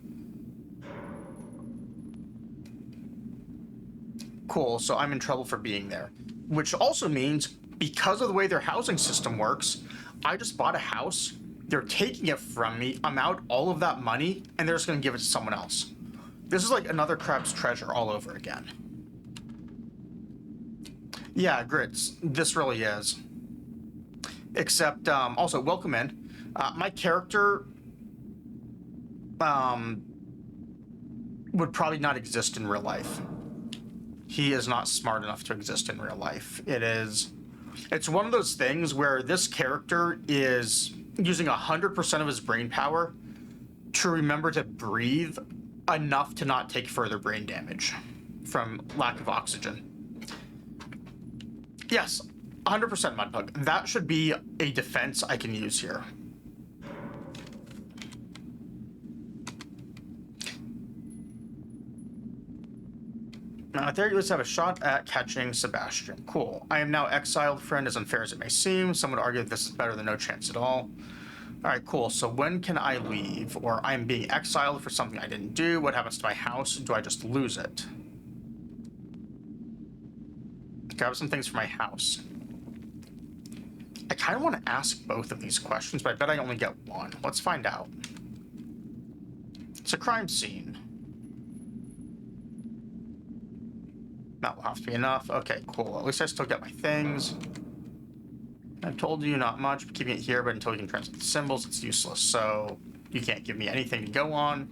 Cool, so I'm in trouble for being there. Which also means, because of the way their housing system works, I just bought a house, they're taking it from me, I'm out all of that money, and they're just gonna give it to someone else. This is like another Crab's Treasure all over again. Yeah, Grits, this really is. Except, also, welcome in. My character, would probably not exist in real life. He is not smart enough to exist in real life. It's one of those things where this character is using 100% of his brain power to remember to breathe enough to not take further brain damage from lack of oxygen. Yes, 100% Mudbug. That should be a defense I can use here. Now, there you let's have a shot at catching Sebastian. Cool. I am now exiled, friend, as unfair as it may seem. Some would argue that this is better than no chance at all. Alright, cool. So when can I leave? Or I'm being exiled for something I didn't do. What happens to my house? Do I just lose it? Grab some things for my house. I kind of want to ask both of these questions, but I bet I only get one. Let's find out. It's a crime scene. That will have to be enough. Okay, cool. At least I still get my things. I've told you not much, but keeping it here, but until we can translate the symbols, it's useless. So you can't give me anything to go on.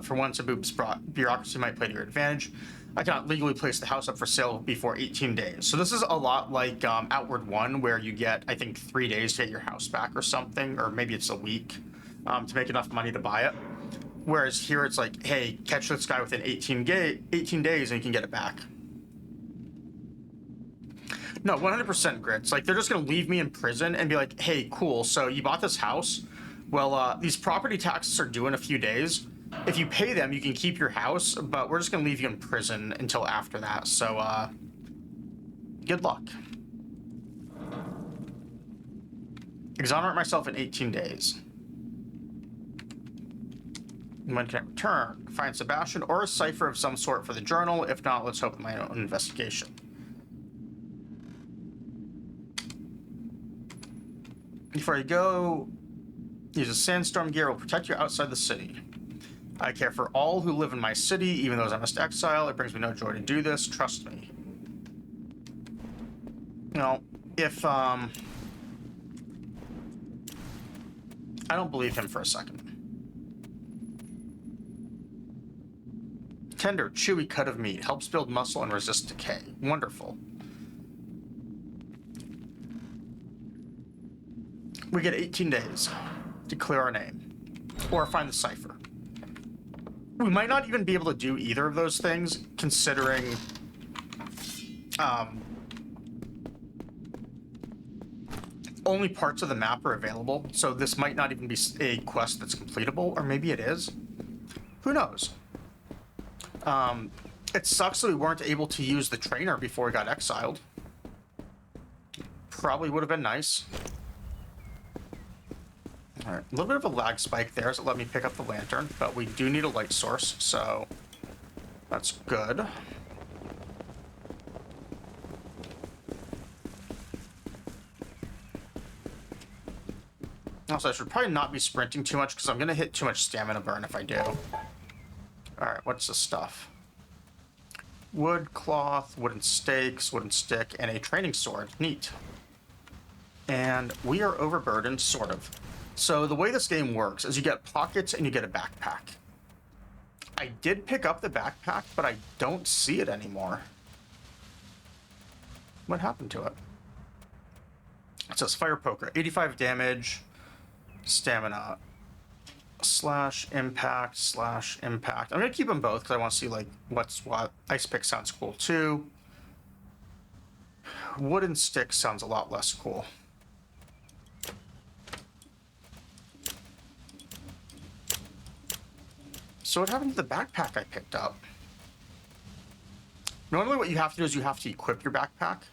For once, a boob's bureaucracy might play to your advantage. I cannot legally place the house up for sale before 18 days. So this is a lot like Outward 1, where you get, I think, 3 days to get your house back or something, or maybe it's a week to make enough money to buy it. Whereas here it's like, hey, catch this guy within 18 days and you can get it back. No, 100% Grits. Like, they're just going to leave me in prison and be like, hey, cool, so you bought this house? Well, these property taxes are due in a few days. If you pay them, you can keep your house, but we're just going to leave you in prison until after that. So, good luck. Exonerate myself in 18 days. When can I return? Find Sebastian or a cipher of some sort for the journal. If not, let's hope my own investigation. Before you go, Use a sandstorm gear will protect you outside the city. I care for all who live in my city, even those I must exile. It brings me no joy to do this. Trust me. You know, if, I don't believe him for a second. Tender, chewy cut of meat. Helps build muscle and resist decay. Wonderful. We get 18 days to clear our name. Or find the cipher. We might not even be able to do either of those things, considering... only parts of the map are available, so this might not even be a quest that's completable, or maybe it is. Who knows? It sucks that we weren't able to use the trainer before we got exiled. Probably would have been nice. Alright, a little bit of a lag spike there, so let me pick up the lantern, but we do need a light source, so that's good. Also, I should probably not be sprinting too much because I'm going to hit too much stamina burn if I do. Alright, what's this stuff? Wood, cloth, wooden stakes, wooden stick, and a training sword. Neat. And we are overburdened, sort of. So the way this game works is you get pockets and you get a backpack. I did pick up the backpack, but I don't see it anymore. What happened to it? It says fire poker, 85 damage, stamina, slash impact, slash impact. I'm gonna keep them both because I want to see like what's what. Ice pick sounds cool too. Wooden stick sounds a lot less cool. So what happened to the backpack I picked up? Normally what you have to do is you have to equip your backpack.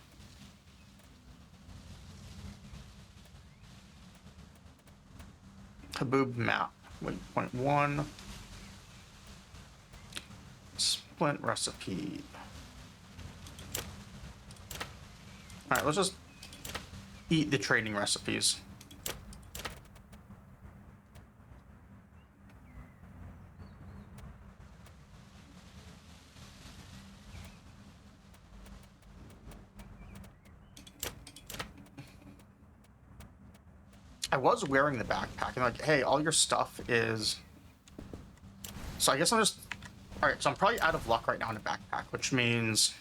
Haboob map. Waypoint 1. Splint recipe. Alright, let's just eat the trading recipes. I was wearing the backpack and like, hey, all your stuff is... So I guess I'm just... Alright, so I'm probably out of luck right now in the backpack, which means...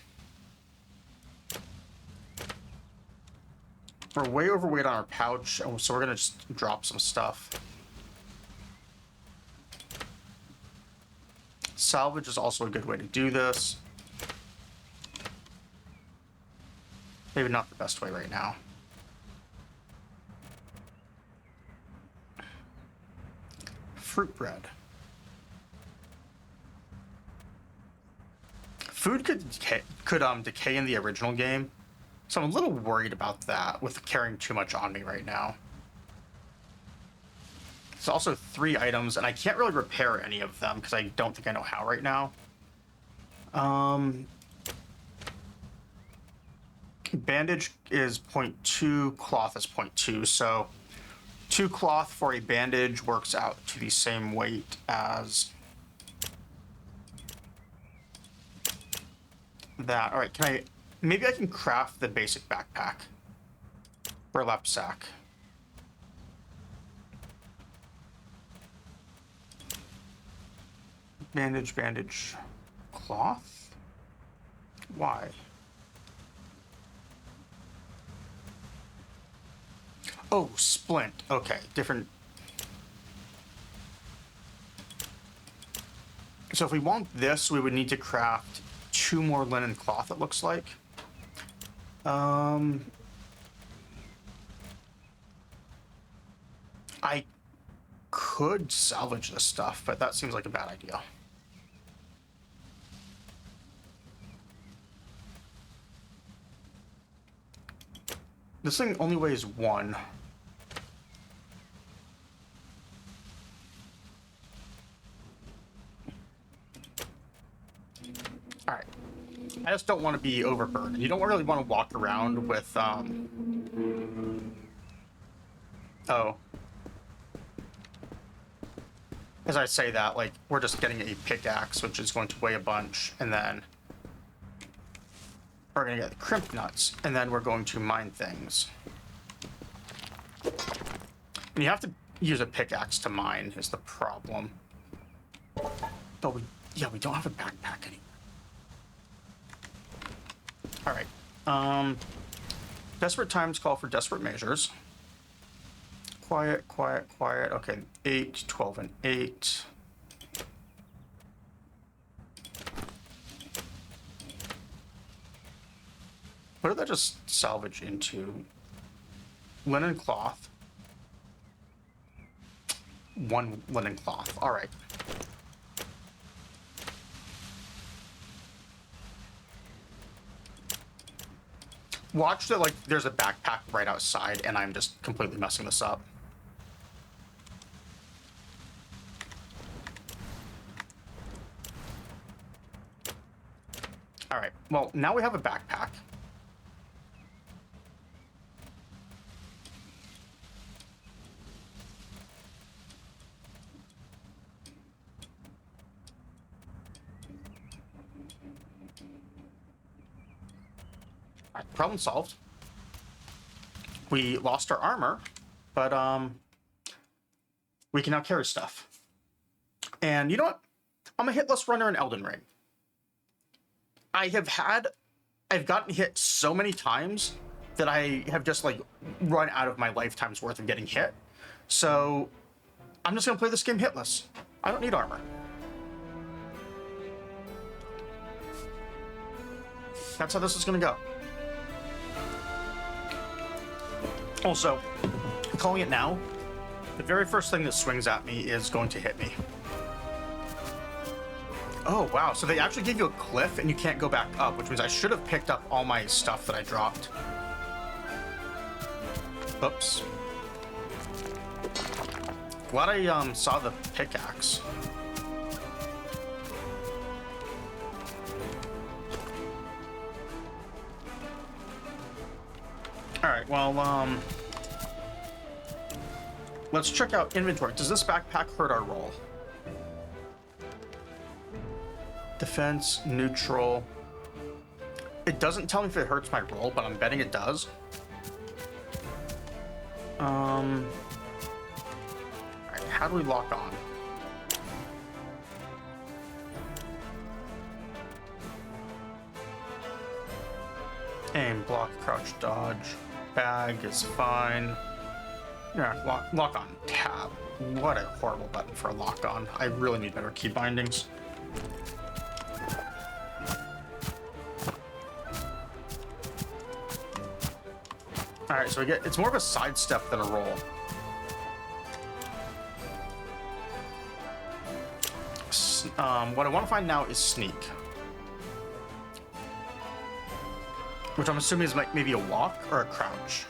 We're way overweight on our pouch, so we're gonna just drop some stuff. Salvage is also a good way to do this. Maybe not the best way right now. Fruit bread. Food could decay in the original game, so I'm a little worried about that with carrying too much on me right now. It's also 3 items, and I can't really repair any of them because I don't think I know how right now. Bandage is 0.2, cloth is 0.2, so 2 cloth for a bandage works out to the same weight as that. All right, maybe I can craft the basic backpack. Burlap sack. Bandage, cloth? Why? Oh, splint. Okay, different. So if we want this, we would need to craft 2 more linen cloth, it looks like. I could salvage this stuff, but that seems like a bad idea. This thing only weighs 1. Alright. I just don't want to be overburdened. You don't really want to walk around with, Oh. as I say that, like, we're just getting a pickaxe, which is going to weigh a bunch, and then we're going to get the crimp nuts, and then we're going to mine things. And you have to use a pickaxe to mine is the problem. But we don't have a backpack anymore. All right. Desperate times call for desperate measures. Quiet, quiet, quiet. Okay, 8, 12, and 8. What did that just salvage into? Linen cloth. 1 linen cloth. All right. Watch that, like, there's a backpack right outside, and I'm just completely messing this up. All right, well, now we have a backpack. All right, problem solved. We lost our armor, but we can now carry stuff. And you know what? I'm a hitless runner in Elden Ring. I've gotten hit so many times that I have just, like, run out of my lifetime's worth of getting hit. So I'm just gonna play this game hitless. I don't need armor. That's how this is gonna go. Also, calling it now, the very first thing that swings at me is going to hit me. Oh, wow. So they actually give you a cliff and you can't go back up, which means I should have picked up all my stuff that I dropped. Oops. Glad I saw the pickaxe. Alright, well, let's check out inventory. Does this backpack hurt our roll? Defense, neutral. It doesn't tell me if it hurts my roll, but I'm betting it does. Alright, how do we lock on? Aim, block, crouch, dodge. Bag is fine. Yeah, lock on tab. What a horrible button for a lock on. I really need better key bindings. Alright, so it's more of a sidestep than a roll. What I want to find now is sneak. Which I'm assuming is like maybe a walk or a crouch.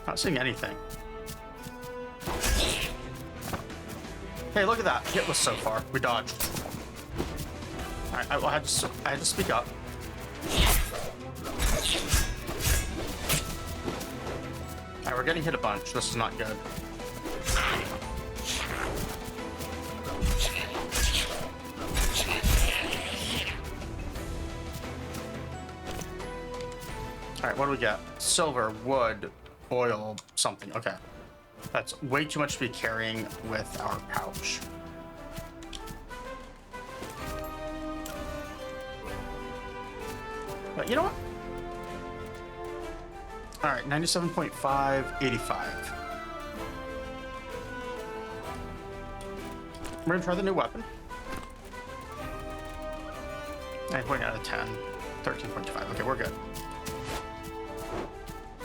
Not seeing anything. Hey, look at that. Hitless so far. We dodged. Alright, I had to speak up. Alright, we're getting hit a bunch. This is not good. Alright, what do we get? Silver, wood, oil, something. Okay. That's way too much to be carrying with our pouch. But you know what? Alright, 97.5, 85. We're gonna try the new weapon. 9 out of 10, 13.5. Okay, we're good.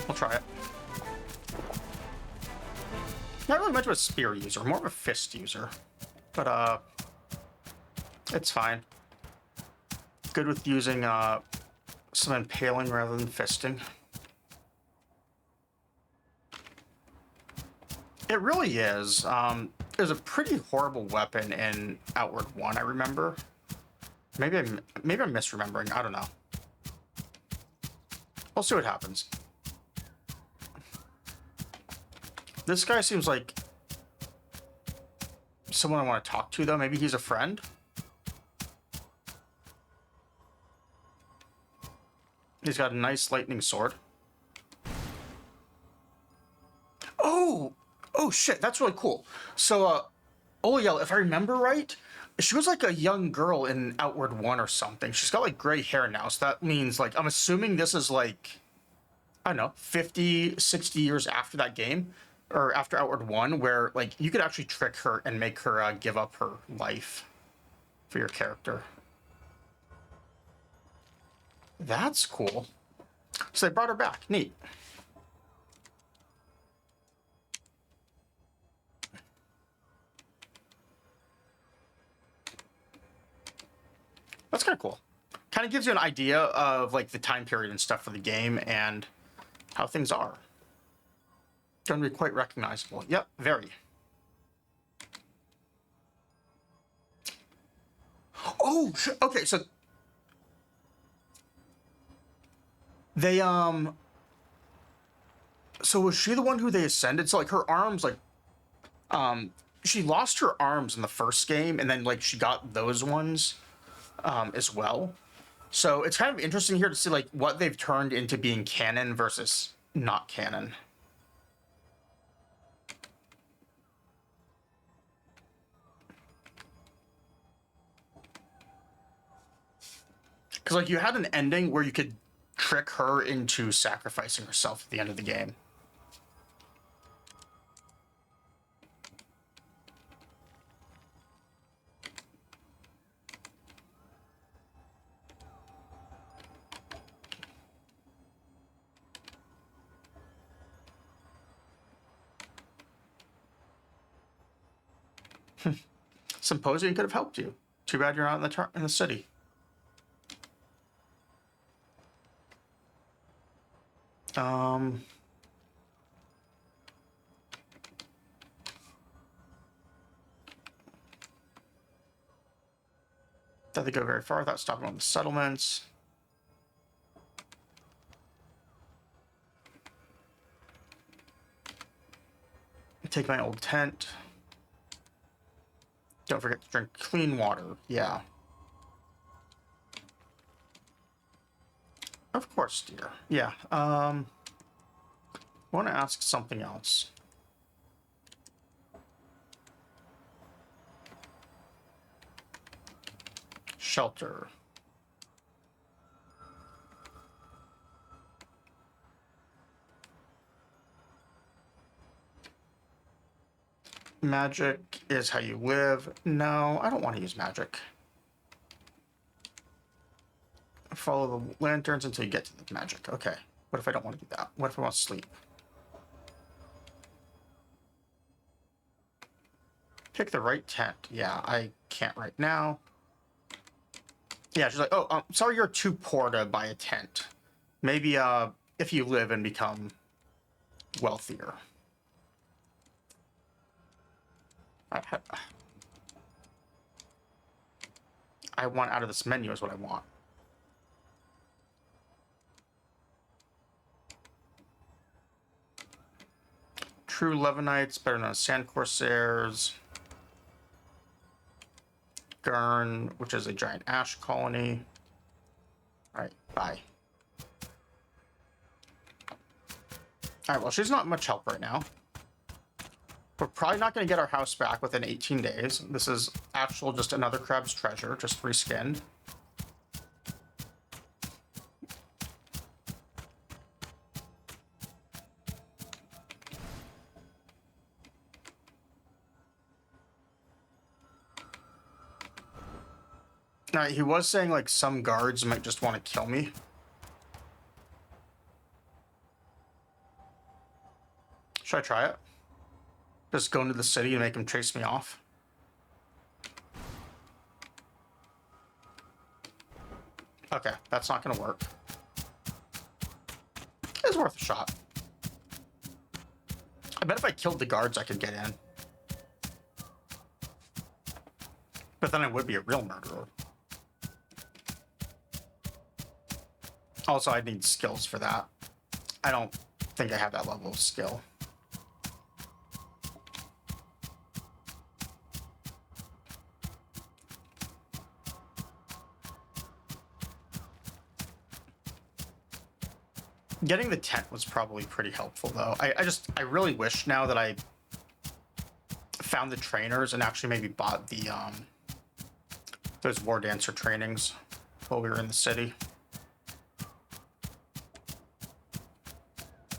We'll try it. Not really much of a spear user, more of a fist user. But, it's fine. Good with using, some impaling rather than fisting. It really is. It was a pretty horrible weapon in Outward 1, I remember. Maybe I'm misremembering. I don't know. We'll see what happens. This guy seems like someone I want to talk to, though. Maybe he's a friend. He's got a nice lightning sword. Oh shit, that's really cool. So, Oliel, if I remember right, she was like a young girl in Outward 1 or something. She's got like gray hair now, so that means like, I'm assuming this is like, I don't know, 50, 60 years after that game, or after Outward 1, where like you could actually trick her and make her give up her life for your character. That's cool. So they brought her back. Neat. That's kind of cool. Kind of gives you an idea of like the time period and stuff for the game and how things are. Going to be quite recognizable. Yep, very. Oh, okay, so they so was she the one who they ascended? So like her arms, like she lost her arms in the first game, and then like she got those ones as well. So it's kind of interesting here to see like what they've turned into being canon versus not canon. Because like you had an ending where you could trick her into sacrificing herself at the end of the game. Symposium could have helped you. Too bad you're not in the city. Did they go very far without stopping on the settlements? Take my old tent. Don't forget to drink clean water. Yeah. Of course, dear. Yeah. I want to ask something else. Shelter. Magic is how you live. No, I don't want to use magic. Follow the lanterns until you get to the magic. Okay. What if I don't want to do that? What if I want to sleep? Pick the right tent. Yeah, I can't right now. Yeah, she's like, oh, sorry you're too poor to buy a tent. Maybe if you live and become wealthier. I want out of this menu is what I want. True Levenites, better known as Sand Corsairs. Gurn, which is a giant ash colony. Alright, bye. Alright, well, she's not much help right now. We're probably not going to get our house back within 18 days. This is actual just another crab's treasure, just reskinned. Now, he was saying, like, some guards might just want to kill me. Should I try it? Just go into the city and make him chase me off? Okay, that's not gonna work. It's worth a shot. I bet if I killed the guards, I could get in. But then I would be a real murderer. Also, I need skills for that. I don't think I have that level of skill. Getting the tent was probably pretty helpful, though. I really wish now that I found the trainers and actually maybe bought the those war dancer trainings while we were in the city.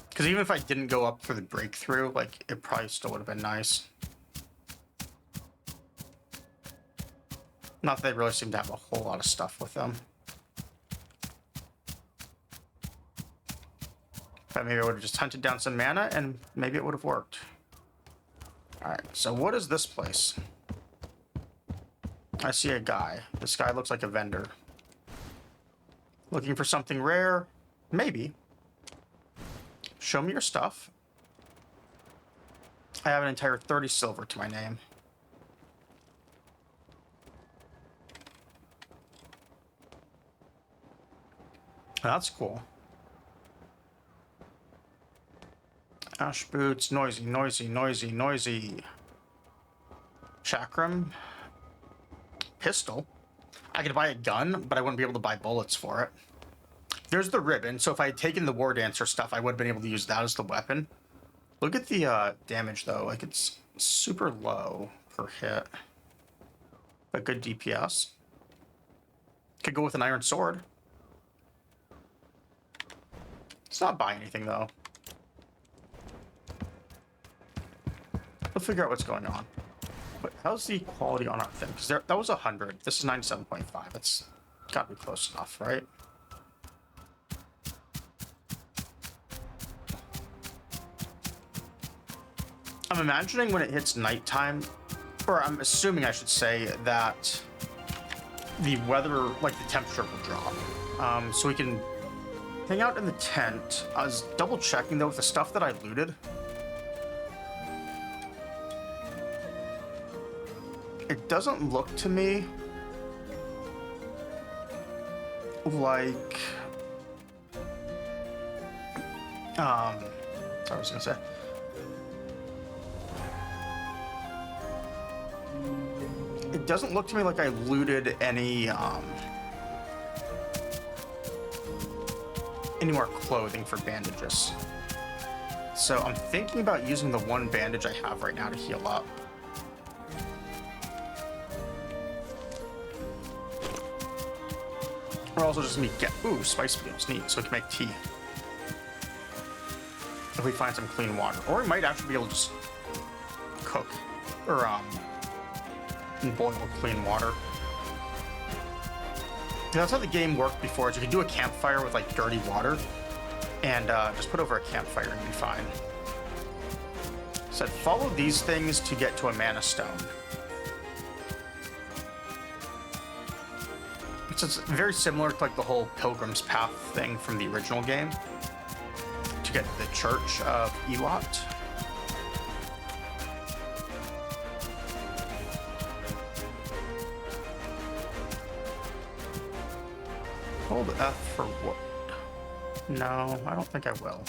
Because even if I didn't go up for the breakthrough, like, it probably still would have been nice. Not that they really seem to have a whole lot of stuff with them. But maybe I would have just hunted down some mana and maybe it would have worked. Alright, so what is this place? I see a guy. This guy looks like a vendor. Looking for something rare? Maybe. Show me your stuff. I have an entire 30 silver to my name. That's cool. Ash boots, noisy, noisy, noisy, noisy. Chakram. Pistol. I could buy a gun, but I wouldn't be able to buy bullets for it. There's the ribbon, so if I had taken the war dancer stuff, I would have been able to use that as the weapon. Look at the damage, though. Like, it's super low per hit. But good DPS. Could go with an iron sword. Let's not buy anything, though. We'll figure out what's going on. But how's the quality on our thing? Because that was 100. This is 97.5. It's got to be close enough, right? I'm imagining when it hits nighttime, or I'm assuming I should say that the weather, like the temperature will drop. So we can hang out in the tent. I was double checking though with the stuff that I looted. It doesn't look to me like, sorry, I was gonna say. It doesn't look to me like I looted any more clothing for bandages. So I'm thinking about using the one bandage I have right now to heal up. We're also just gonna get, ooh, spice meals, neat, so we can make tea. If we find some clean water. Or we might actually be able to just cook, or boil clean water. That's how the game worked before, is you could do a campfire with like dirty water and just put over a campfire and be fine. So follow these things to get to a mana stone. It's very similar to like the whole Pilgrim's Path thing from the original game to get to the Church of Elot. Hold F for what? No, I don't think I will.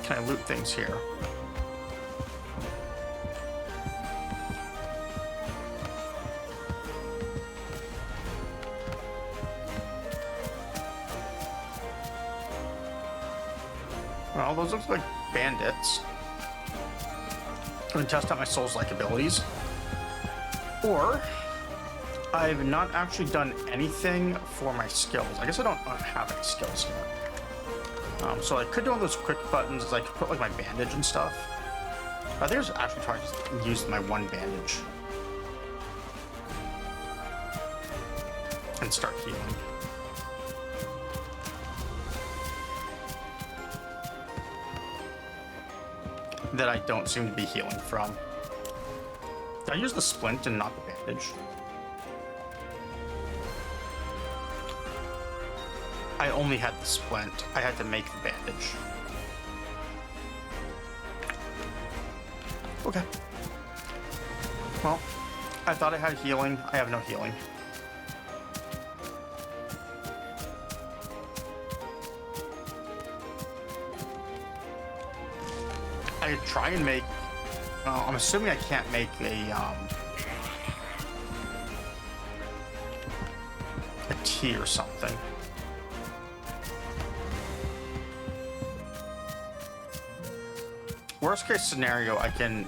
Can I loot things here? Well, those look like bandits. I'm gonna test out my Souls-like abilities. Or, I've not actually done anything for my skills. I guess I don't have any skills yet. So I could do all those quick buttons, I could put like my bandage and stuff. I think I was actually trying to use my one bandage. And start healing. That I don't seem to be healing from. Did I use the splint and not the bandage? I only had the splint. I had to make the bandage. Okay. Well, I thought I had healing. I have no healing. I could try and make... I'm assuming I can't make a tea or something. Worst case scenario, I can...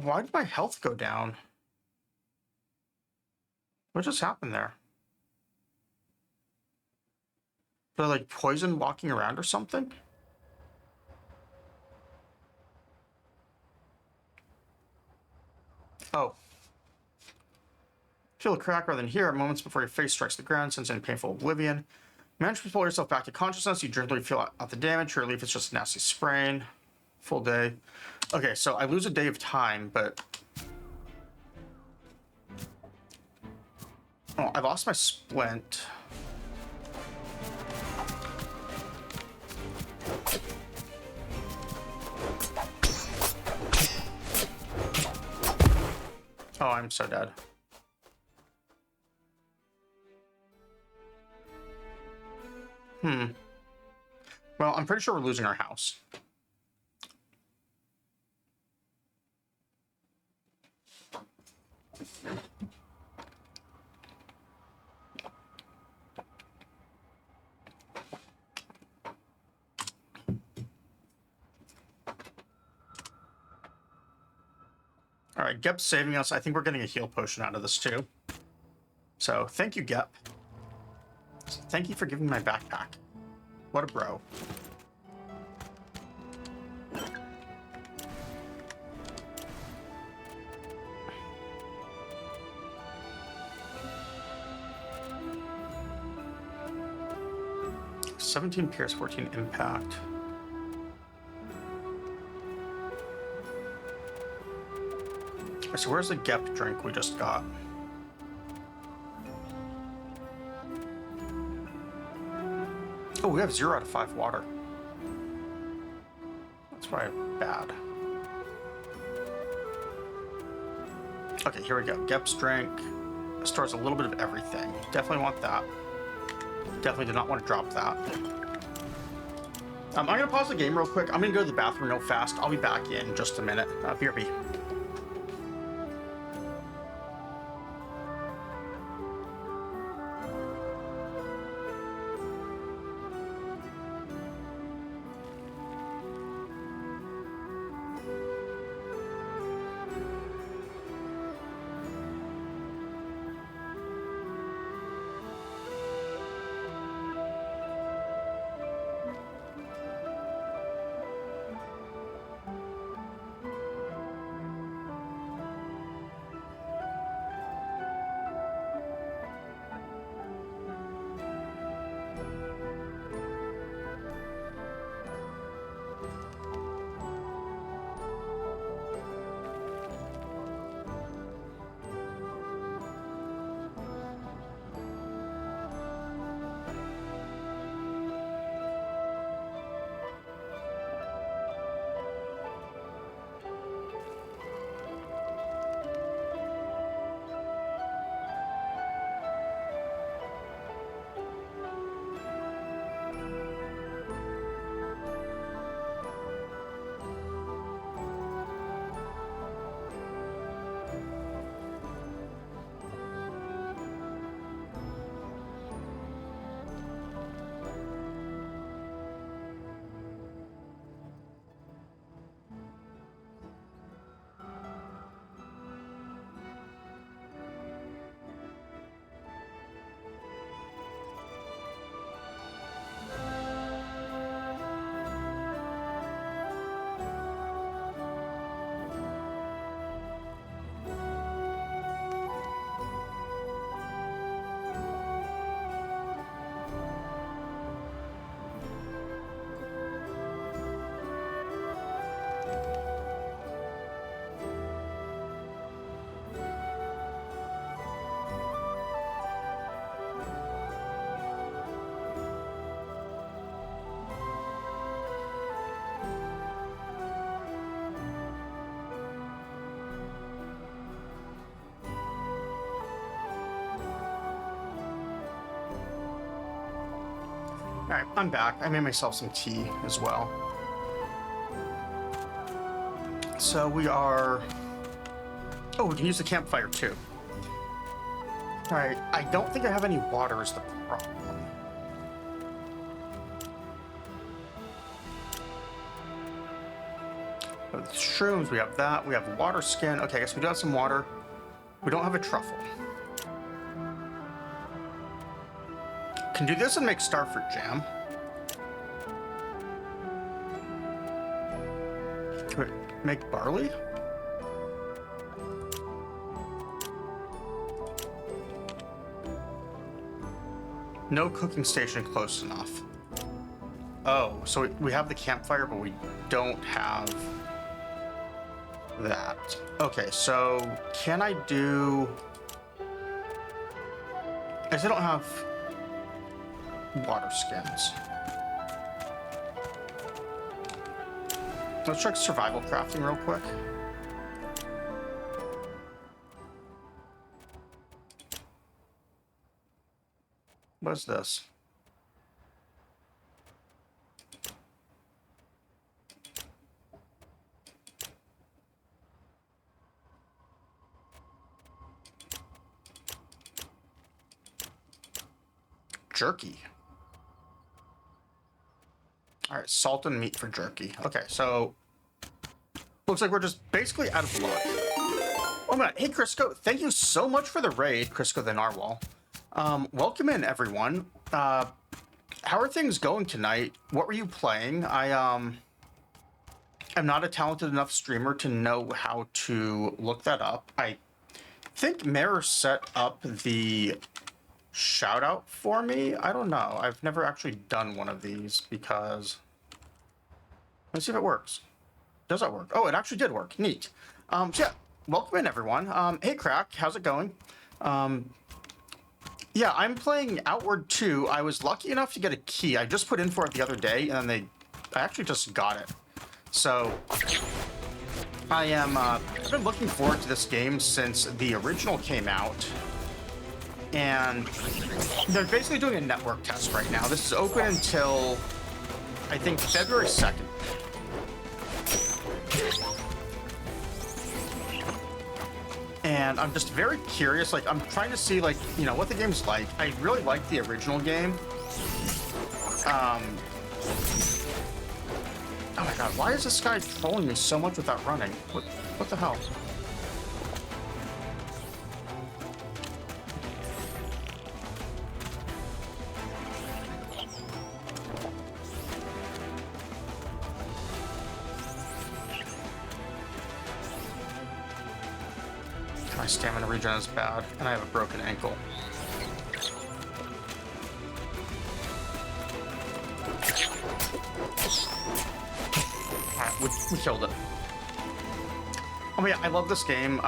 Why did my health go down? What just happened there? They're like poison walking around or something? Oh. Feel a crack rather than hear moments before your face strikes the ground, sense in painful oblivion. Manage to pull yourself back to consciousness. You gently feel out the damage. Your relief is just a nasty sprain. Full day. Okay, so I lose a day of time, but... Oh, I lost my splint. Oh, I'm so dead. Well, I'm pretty sure we're losing our house. All right, Gep's saving us. I think we're getting a heal potion out of this too. So thank you, Gep. Thank you for giving me my backpack. What a bro. $17 Pierce, 14 Impact. So where's the Gep drink we just got? Oh, we have 0 out of 5 water. That's probably bad. Okay, here we go. Gep's drink stores a little bit of everything. Definitely want that. Definitely did not want to drop that. I'm gonna pause the game real quick. I'm gonna go to the bathroom real fast. I'll be back in just a minute. BRB. Alright, I'm back. I made myself some tea as well. So we are... Oh, we can use the campfire too. Alright, I don't think I have any water is the problem. With shrooms, we have that. We have water skin. Okay, I guess we do have some water. We don't have a truffle. Can do this and make starfruit jam. Can we make barley? No cooking station close enough. Oh, so we have the campfire, but we don't have that. Okay, so can I do... I guess I don't have water skins. Let's check survival crafting real quick. What is this? Jerky. All right, salt and meat for jerky. Okay, so looks like we're just basically out of luck. Oh my god, hey Crisco, thank you so much for the raid, Crisco the Narwhal. Welcome in everyone. How are things going tonight? What were you playing? I'm not a talented enough streamer to know how to look that up. I think Mirror set up the shout out for me. I don't know. I've never actually done one of these because let's see if it works. Does that work? Oh, it actually did work. Neat. So yeah, welcome in everyone. Hey Crack, how's it going? Yeah, I'm playing Outward 2. I was lucky enough to get a key. I just put in for it the other day and I actually just got it. So I've been looking forward to this game since the original came out. And they're basically doing a network test right now. This is open until, I think, February 2nd. And I'm just very curious, like, I'm trying to see, like, you know, what the game's like. I really like the original game. Oh my god, why is this guy trolling me so much without running? What the hell? My stamina regen is bad, and I have a broken ankle. Alright, we killed it. Oh yeah, I love this game.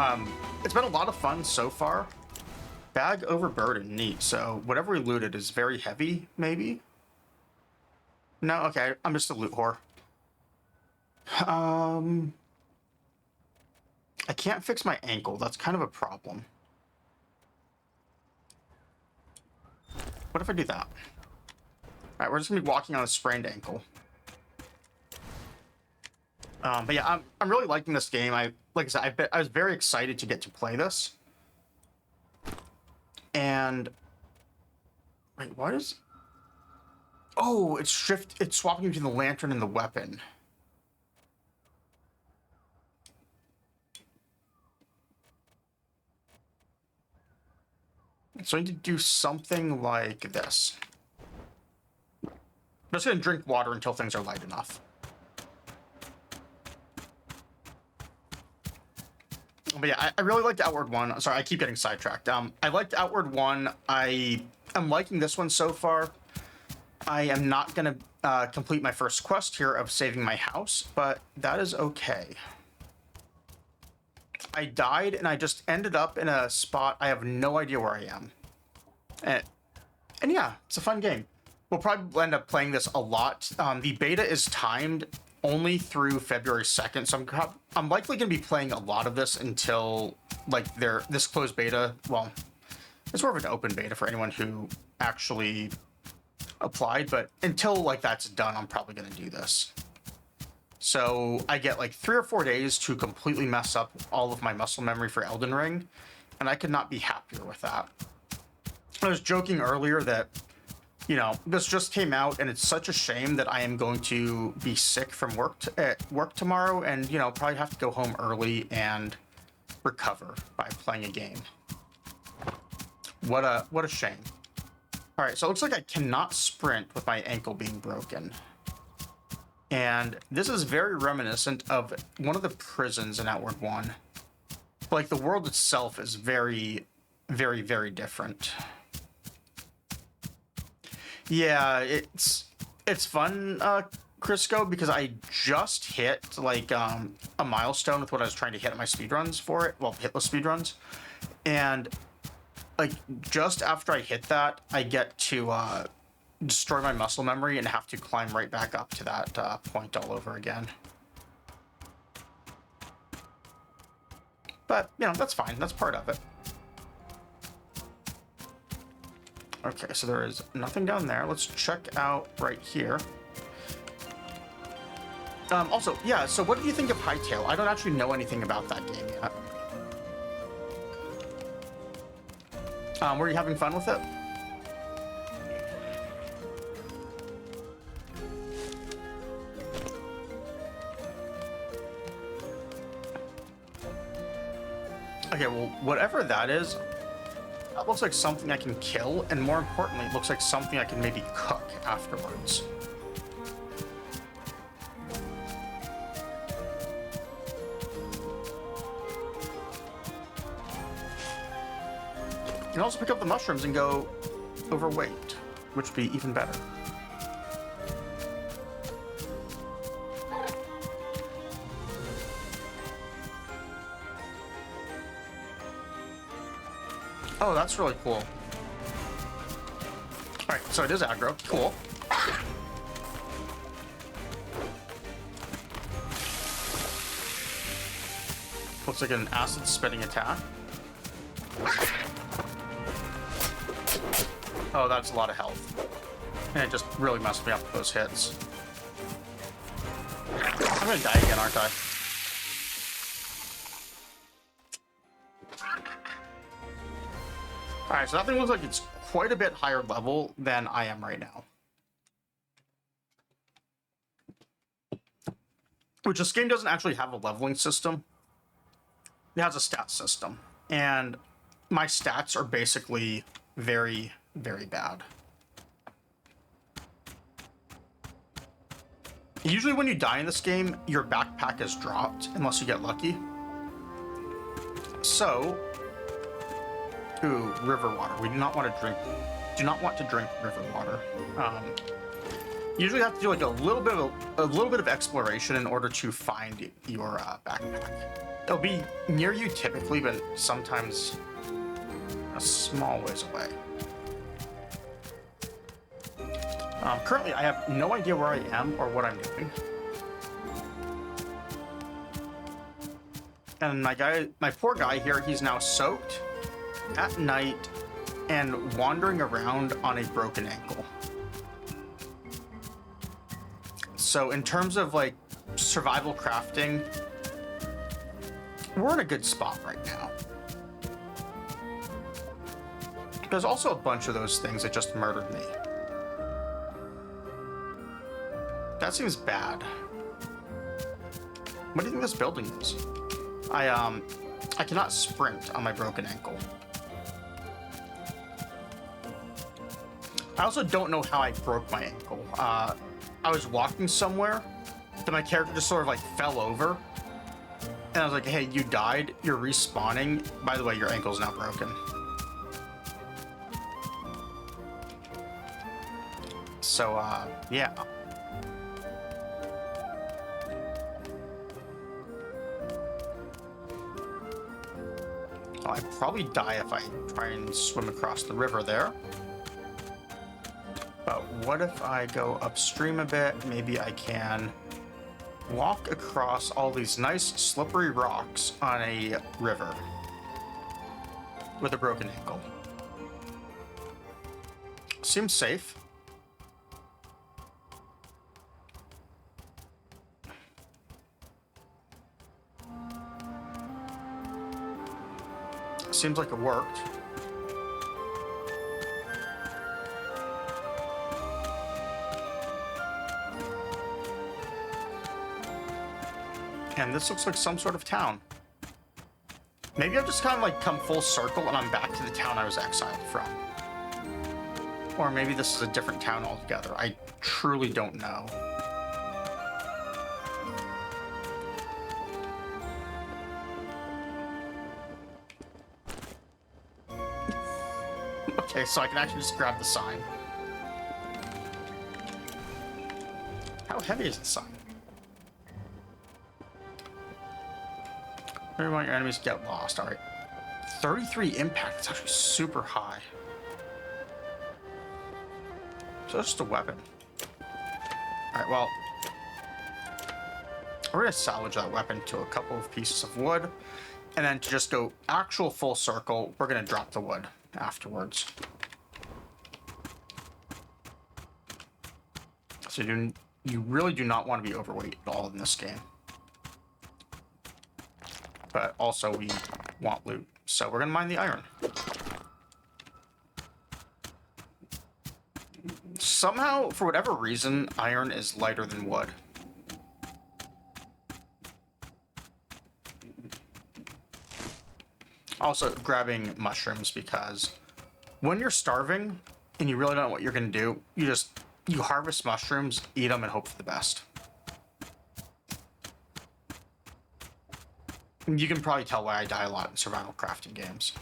It's been a lot of fun so far. Bag overburden, neat. So whatever we looted is very heavy, maybe? No, okay, I'm just a loot whore. I can't fix my ankle. That's kind of a problem. What if I do that? All right, we're just gonna be walking on a sprained ankle. But yeah, I'm really liking this game. Like I said, I was very excited to get to play this. And wait, what is? Oh, it's swapping between the lantern and the weapon. So I need to do something like this. I'm just gonna drink water until things are light enough. But yeah, I really liked Outward 1. Sorry, I keep getting sidetracked. I liked Outward 1. I am liking this one so far. I am not gonna complete my first quest here of saving my house, but that is okay. I died and I just ended up in a spot I have no idea where I am. And yeah, it's a fun game. We'll probably end up playing this a lot. The beta is timed only through February 2nd, so I'm likely going to be playing a lot of this until like this closed beta. Well, it's more of an open beta for anyone who actually applied, but until like that's done, I'm probably going to do this. So I get like 3 or 4 days to completely mess up all of my muscle memory for Elden Ring, and I could not be happier with that. I was joking earlier that, you know, this just came out, and it's such a shame that I am going to be sick from work tomorrow, and, you know, probably have to go home early and recover by playing a game. What a shame. All right, so it looks like I cannot sprint with my ankle being broken. And this is very reminiscent of one of the prisons in Outward 1. Like, the world itself is very, very, very different. Yeah, it's fun, Crisco, because I just hit, like, a milestone with what I was trying to hit at my speedruns for it. Well, hitless speedruns. And, like, just after I hit that, I get to, destroy my muscle memory and have to climb right back up to that point all over again. But, you know, that's fine. That's part of it. Okay, so there is nothing down there. Let's check out right here. Also, yeah, so what did you think of Hytale? I don't actually know anything about that game yet. Were you having fun with it? Okay, well, whatever that is, that looks like something I can kill, and more importantly, it looks like something I can maybe cook afterwards. You can also pick up the mushrooms and go overweight, which would be even better. Oh, that's really cool. Alright, so it is aggro. Cool. Looks like an acid spitting attack. Oh, that's a lot of health. And it just really messed me up with those hits. I'm gonna die again, aren't I? Alright, so that thing looks like it's quite a bit higher level than I am right now. Which this game doesn't actually have a leveling system. It has a stat system. And my stats are basically very, very bad. Usually when you die in this game, your backpack is dropped, unless you get lucky. So... Ooh, river water. We do not want to drink river water. Usually have to do like a little bit of exploration in order to find your backpack. It'll be near you typically, but sometimes a small ways away. Currently, I have no idea where I am or what I'm doing. And my poor guy here, he's now soaked at night and wandering around on a broken ankle. So in terms of like survival crafting, we're in a good spot right now. There's also a bunch of those things that just murdered me. That seems bad. What do you think this building is? I cannot sprint on my broken ankle. I also don't know how I broke my ankle. I was walking somewhere, then my character just sort of like fell over. And I was like, hey, you died, you're respawning. By the way, your ankle's now broken. So, yeah. I'd probably die if I try and swim across the river there. But what if I go upstream a bit? Maybe I can walk across all these nice slippery rocks on a river with a broken ankle. Seems safe. seems like it worked. And this looks like some sort of town. Maybe I've just kind of like come full circle and I'm back to the town I was exiled from. Or maybe this is a different town altogether. I truly don't know. Okay, so I can actually just grab the sign. How heavy is the sign? Maybe want your enemies to get lost. Alright. 33 impact. It's actually super high. So it's just a weapon. Alright, well. We're going to salvage that weapon to a couple of pieces of wood. And then to just go actual full circle, we're going to drop the wood afterwards. So you really do not want to be overweight at all in this game. But also we want loot. So we're going to mine the iron. Somehow, for whatever reason, iron is lighter than wood. Also, grabbing mushrooms, because when you're starving and you really don't know what you're going to do, you harvest mushrooms, eat them, and hope for the best. You can probably tell why I die a lot in survival crafting games.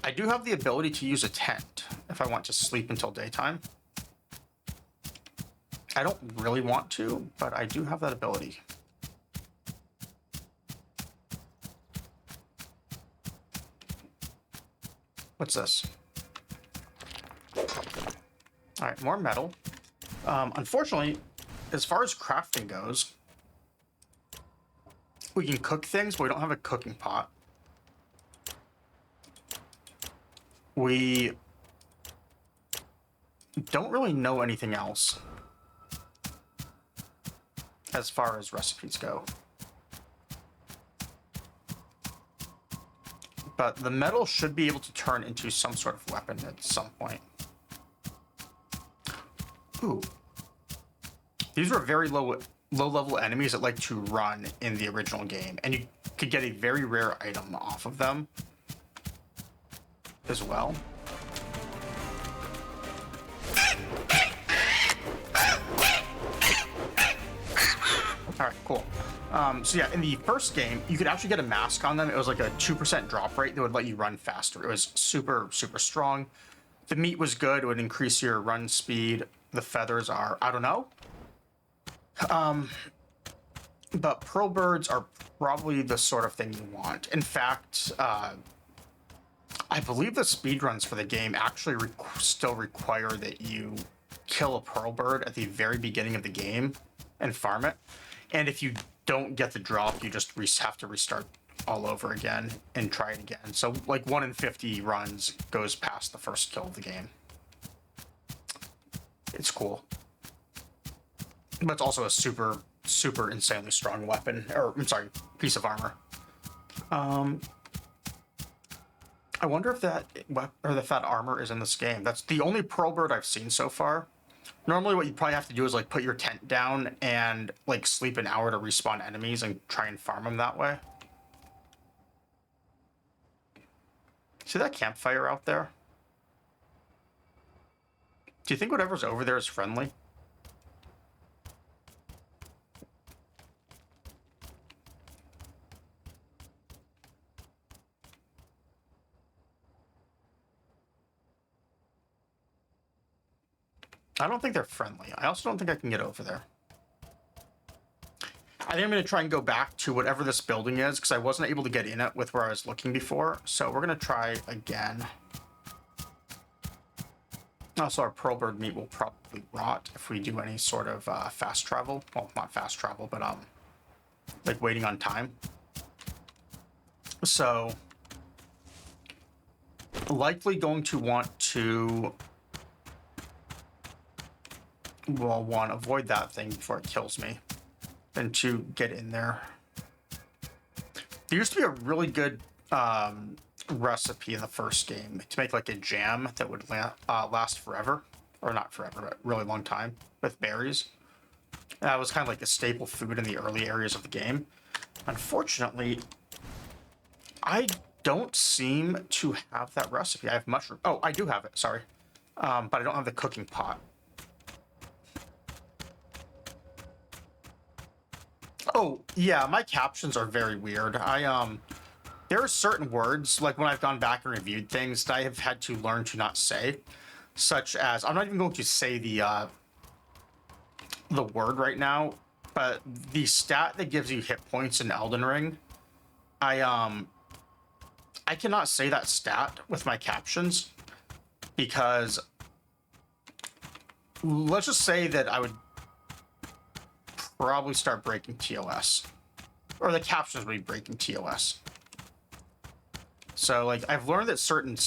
I do have the ability to use a tent if I want to sleep until daytime. I don't really want to, but I do have that ability. What's this? All right, more metal. Unfortunately, as far as crafting goes, we can cook things, but we don't have a cooking pot. We don't really know anything else as far as recipes go. But the metal should be able to turn into some sort of weapon at some point. Ooh. These were very low level enemies that like to run in the original game, and you could get a very rare item off of them as well. All right, cool. So yeah, in the first game, you could actually get a mask on them. It was like a 2% drop rate that would let you run faster. It was super, super strong. The meat was good. It would increase your run speed. The feathers are, I don't know. But pearl birds are probably the sort of thing you want. In fact, I believe the speedruns for the game actually still require that you kill a pearl bird at the very beginning of the game and farm it. And if you don't get the drop, you just have to restart all over again and try it again. So like 1 in 50 runs goes past the first kill of the game. It's cool. But it's also a super, super insanely strong weapon, or I'm sorry, piece of armor. I wonder if that armor is in this game. That's the only pearl bird I've seen so far. Normally what you probably have to do is like put your tent down and like sleep an hour to respawn enemies and try and farm them that way. See that campfire out there? Do you think whatever's over there is friendly? I don't think they're friendly. I also don't think I can get over there. I think I'm going to try and go back to whatever this building is, because I wasn't able to get in it with where I was looking before. So we're going to try again. Also, our pearl bird meat will probably rot if we do any sort of fast travel. Well, not fast travel, but like waiting on time. So likely going to want to well, one, avoid that thing before it kills me, and two, get in there. There used to be a really good recipe in the first game to make like a jam that would last forever, or not forever, but really long time, with berries. That was kind of like a staple food in the early areas of the game. Unfortunately, I don't seem to have that recipe. I have mushroom. Oh, I do have it. Sorry. But I don't have the cooking pot. Oh, yeah, my captions are very weird. There are certain words, like when I've gone back and reviewed things, that I have had to learn to not say, such as, I'm not even going to say the word right now, but the stat that gives you hit points in Elden Ring, I cannot say that stat with my captions, because let's just say that I would probably start breaking TOS, or the captions would be breaking TOS. So, like, I've learned that certain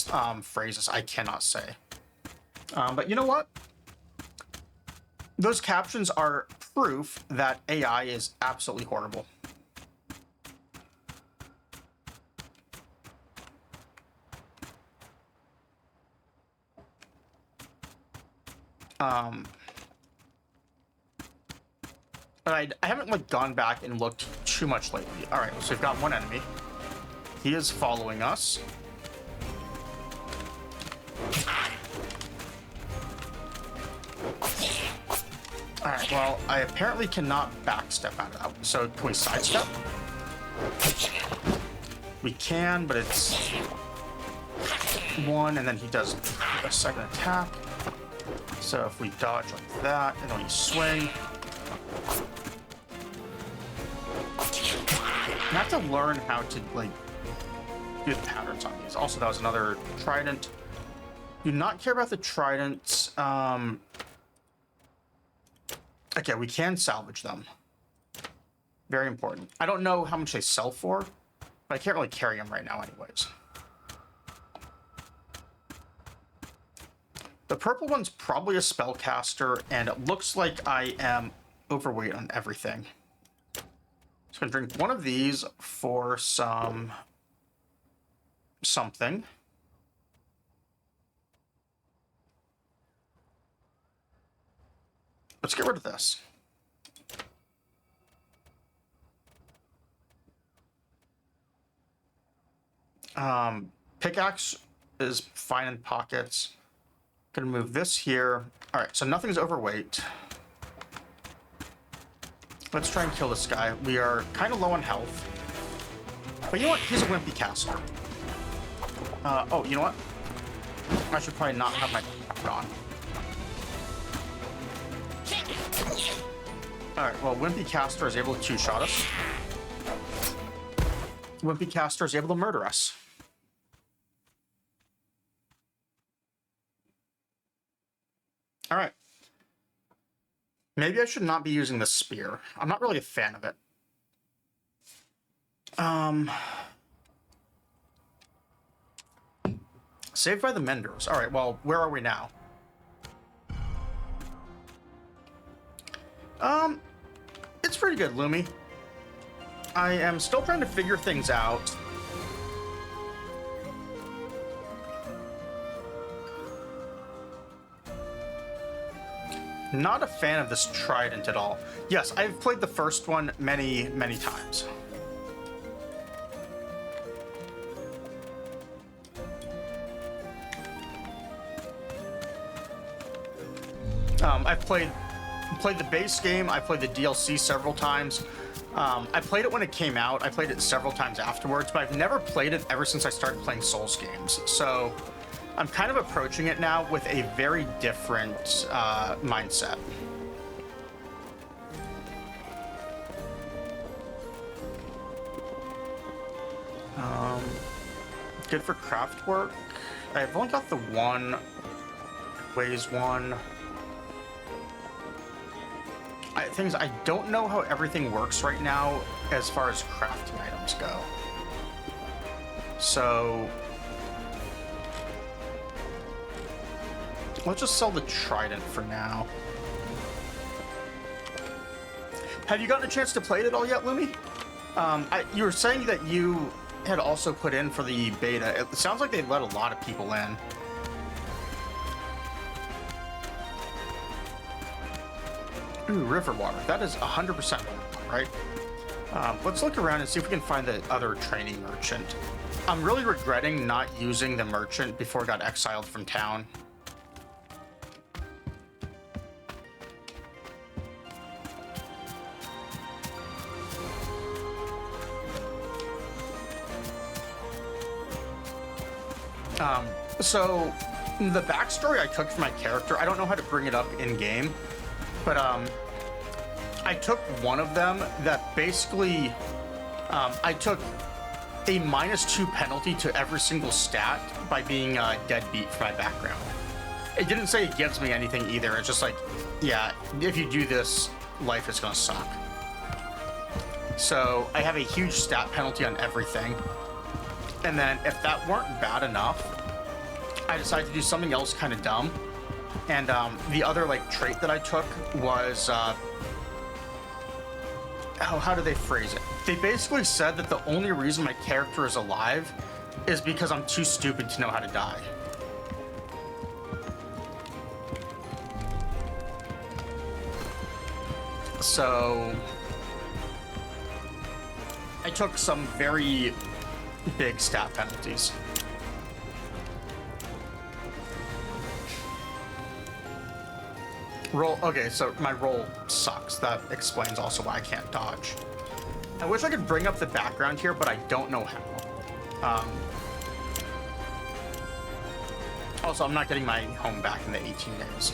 phrases I cannot say. But you know what? Those captions are proof that AI is absolutely horrible. But I haven't, like, gone back and looked too much lately. All right, so we've got one enemy. He is following us. All right, well, I apparently cannot backstep out of that. So can we sidestep? We can, but it's one, and then he does a second attack. So if we dodge like that, and then we swing. I have to learn how to, like, do the patterns on these. Also, that was another trident. Do not care about the tridents. Okay, we can salvage them. Very important. I don't know how much they sell for, but I can't really carry them right now anyways. The purple one's probably a spellcaster, and it looks like I am overweight on everything. So I'm gonna drink one of these for something. Let's get rid of this. Pickaxe is fine in pockets. Gonna move this here. All right, so nothing's overweight. Let's try and kill this guy. We are kind of low on health. But you know what? He's a wimpy caster. Oh, you know what? I should probably not have my on. Alright, well, Wimpy Caster is able to two-shot us. Wimpy Caster is able to murder us. Alright. Maybe I should not be using the spear. I'm not really a fan of it. Saved by the Menders. Alright, well, where are we now? It's pretty good, Lumi. I am still trying to figure things out. Not a fan of this trident at all. Yes, I've played the first one many, many times. I've played the base game. I played the DLC several times. I played it when it came out. I played it several times afterwards, but I've never played it ever since I started playing Souls games. So I'm kind of approaching it now with a very different mindset. Good for craft work. I've only got the one. Weighs one. I don't know how everything works right now as far as crafting items go. So let's just sell the trident for now. Have you gotten a chance to play it at all yet, Lumi? You were saying that you had also put in for the beta. It sounds like they let a lot of people in. Ooh, river water. That is 100% right? Let's look around and see if we can find the other training merchant. I'm really regretting not using the merchant before I got exiled from town. So the backstory I took for my character, I don't know how to bring it up in game, but I took one of them that basically I took a -2 penalty to every single stat by being deadbeat for my background. It didn't say it gives me anything either. It's just like, yeah, if you do this, life is gonna suck. So I have a huge stat penalty on everything. And then if that weren't bad enough, I decided to do something else kind of dumb. And the other like trait that I took was, how do they phrase it? They basically said that the only reason my character is alive is because I'm too stupid to know how to die. So I took some very big stat penalties. Roll, okay, so my roll sucks. That explains also why I can't dodge. I wish I could bring up the background here, but I don't know how. Also, I'm not getting my home back in the 18 days.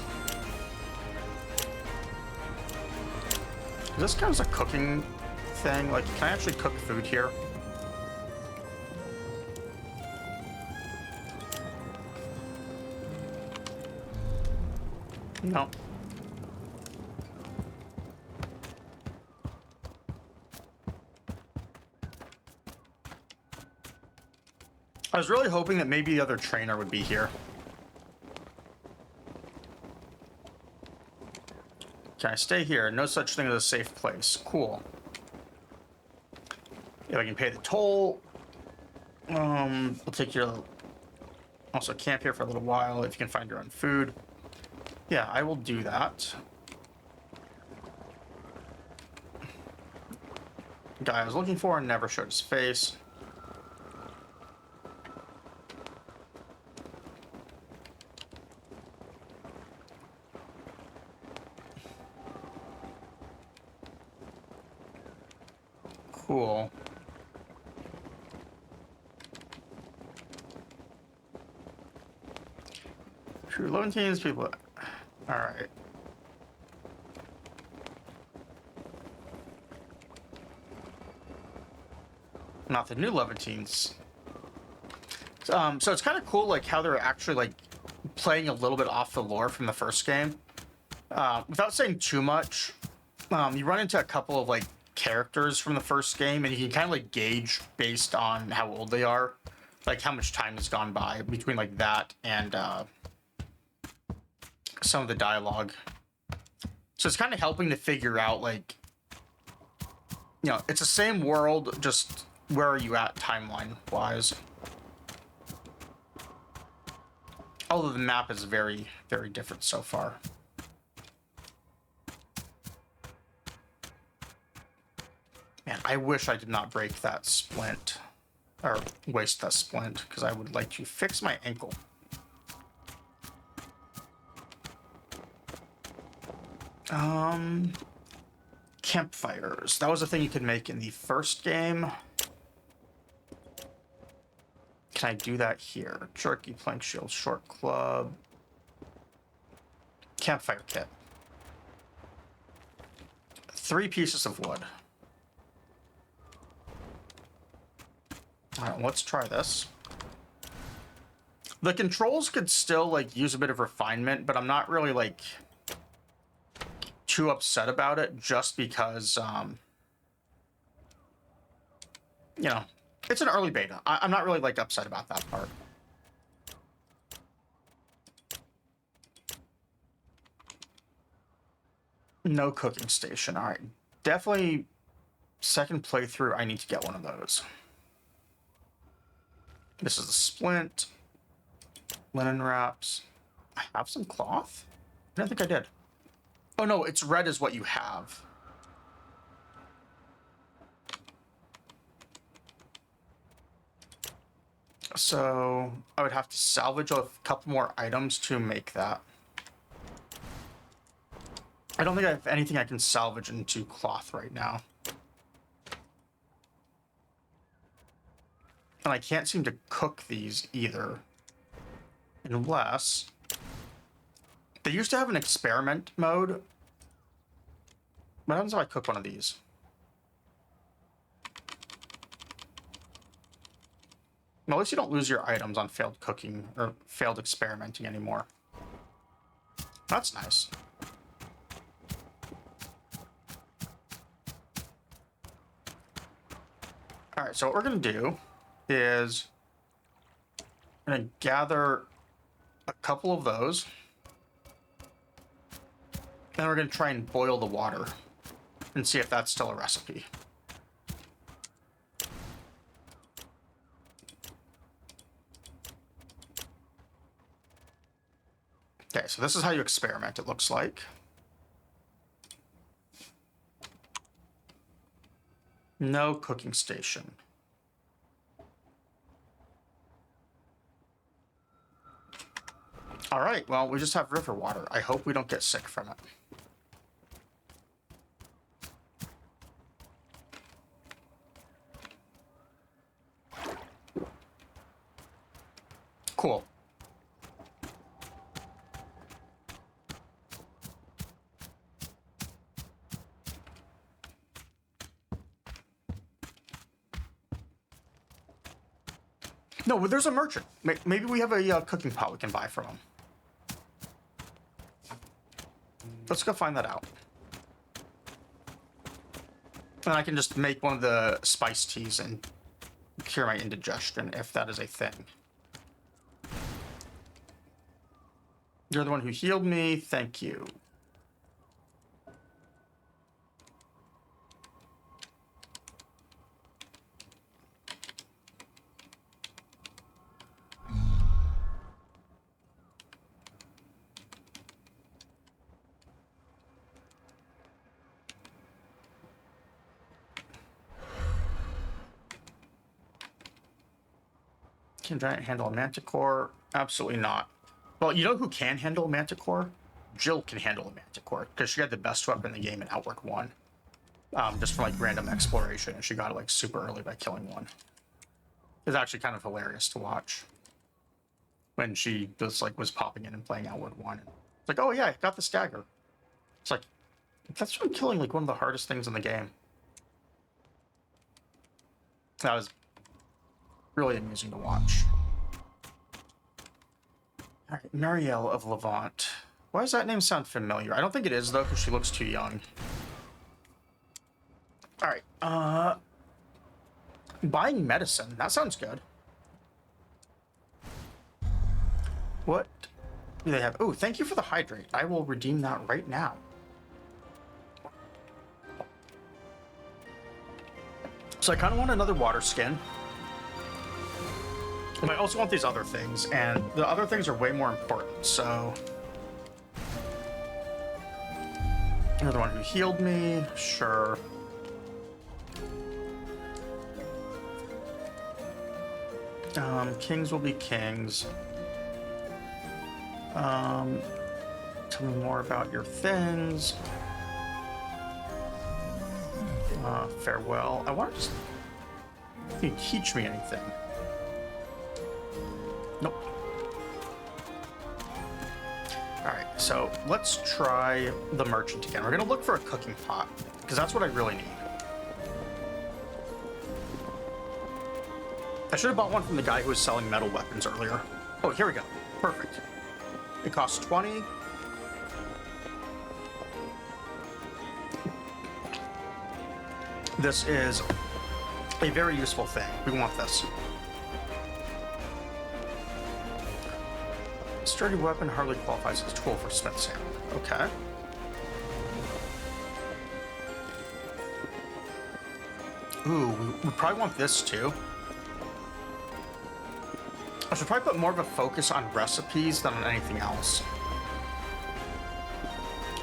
Does this count as a cooking thing? Like, can I actually cook food here? No. I was really hoping that maybe the other trainer would be here. Can I stay here? No such thing as a safe place. Cool. If I can pay the toll, we'll take your... Also camp here for a little while if you can find your own food. Yeah, I will do that. Guy I was looking for never showed his face. Cool. True, 11 teams, people. All right. Not the new 11 teams. So it's kind of cool, like how they're actually like playing a little bit off the lore from the first game. Without saying too much, you run into a couple of like characters from the first game, and you can kind of like gauge based on how old they are, like how much time has gone by between like that and some of the dialogue. So it's kind of helping to figure out, like, you know, it's the same world, just where are you at timeline wise. Although the map is very, very different so far. Man, I wish I did not break that splint, or waste that splint, because I would like to fix my ankle. Campfires. That was a thing you could make in the first game. Can I do that here? Jerky, plank shield, short club. Campfire kit. 3 pieces of wood. All right, let's try this. The controls could still like use a bit of refinement, but I'm not really like too upset about it, just because you know, it's an early beta. I'm not really like upset about that part. No cooking station. All right, definitely second playthrough, I need to get one of those. This is the splint. Linen wraps. I have some cloth? I don't think I did. Oh no, it's red is what you have. So I would have to salvage a couple more items to make that. I don't think I have anything I can salvage into cloth right now. And I can't seem to cook these either. Unless... They used to have an experiment mode. What happens if I cook one of these? Well, at least you don't lose your items on failed cooking or failed experimenting anymore. That's nice. All right, so what we're going to do is I'm going to gather a couple of those. And we're going to try and boil the water and see if that's still a recipe. Okay, so this is how you experiment, it looks like. No cooking station. All right, well, we just have river water. I hope we don't get sick from it. Cool. No, but there's a merchant. Maybe we have a cooking pot we can buy from him. Let's go find that out. And I can just make one of the spice teas and cure my indigestion, if that is a thing. You're the one who healed me. Thank you. Can Giant handle a manticore? Absolutely not. Well, you know who can handle a manticore? Jill can handle a manticore, because she had the best weapon in the game in Outwork 1. Just for like random exploration, and she got it like super early by killing one. It's actually kind of hilarious to watch. When she just like was popping in and playing Outwork 1. It's like, oh yeah, I got this dagger. It's like, that's from killing like one of the hardest things in the game. That was really amusing to watch. All right, Marielle of Levant. Why does that name sound familiar? I don't think it is, though, because she looks too young. All right, buying medicine. That sounds good. What do they have? Oh, thank you for the hydrate. I will redeem that right now. So I kind of want another water skin. But I also want these other things, and the other things are way more important, so... You're the one who healed me, sure. Kings will be kings. Tell me more about your things. Farewell. I want to just... Can you teach me anything? Nope. Alright, so let's try the merchant again. We're gonna look for a cooking pot, because that's what I really need. I should have bought one from the guy who was selling metal weapons earlier. Oh, here we go. Perfect. It costs 20. This is a very useful thing. We want this. Sturdy weapon hardly qualifies as a tool for smith's hammer. Okay. Ooh, we probably want this too. I should probably put more of a focus on recipes than on anything else.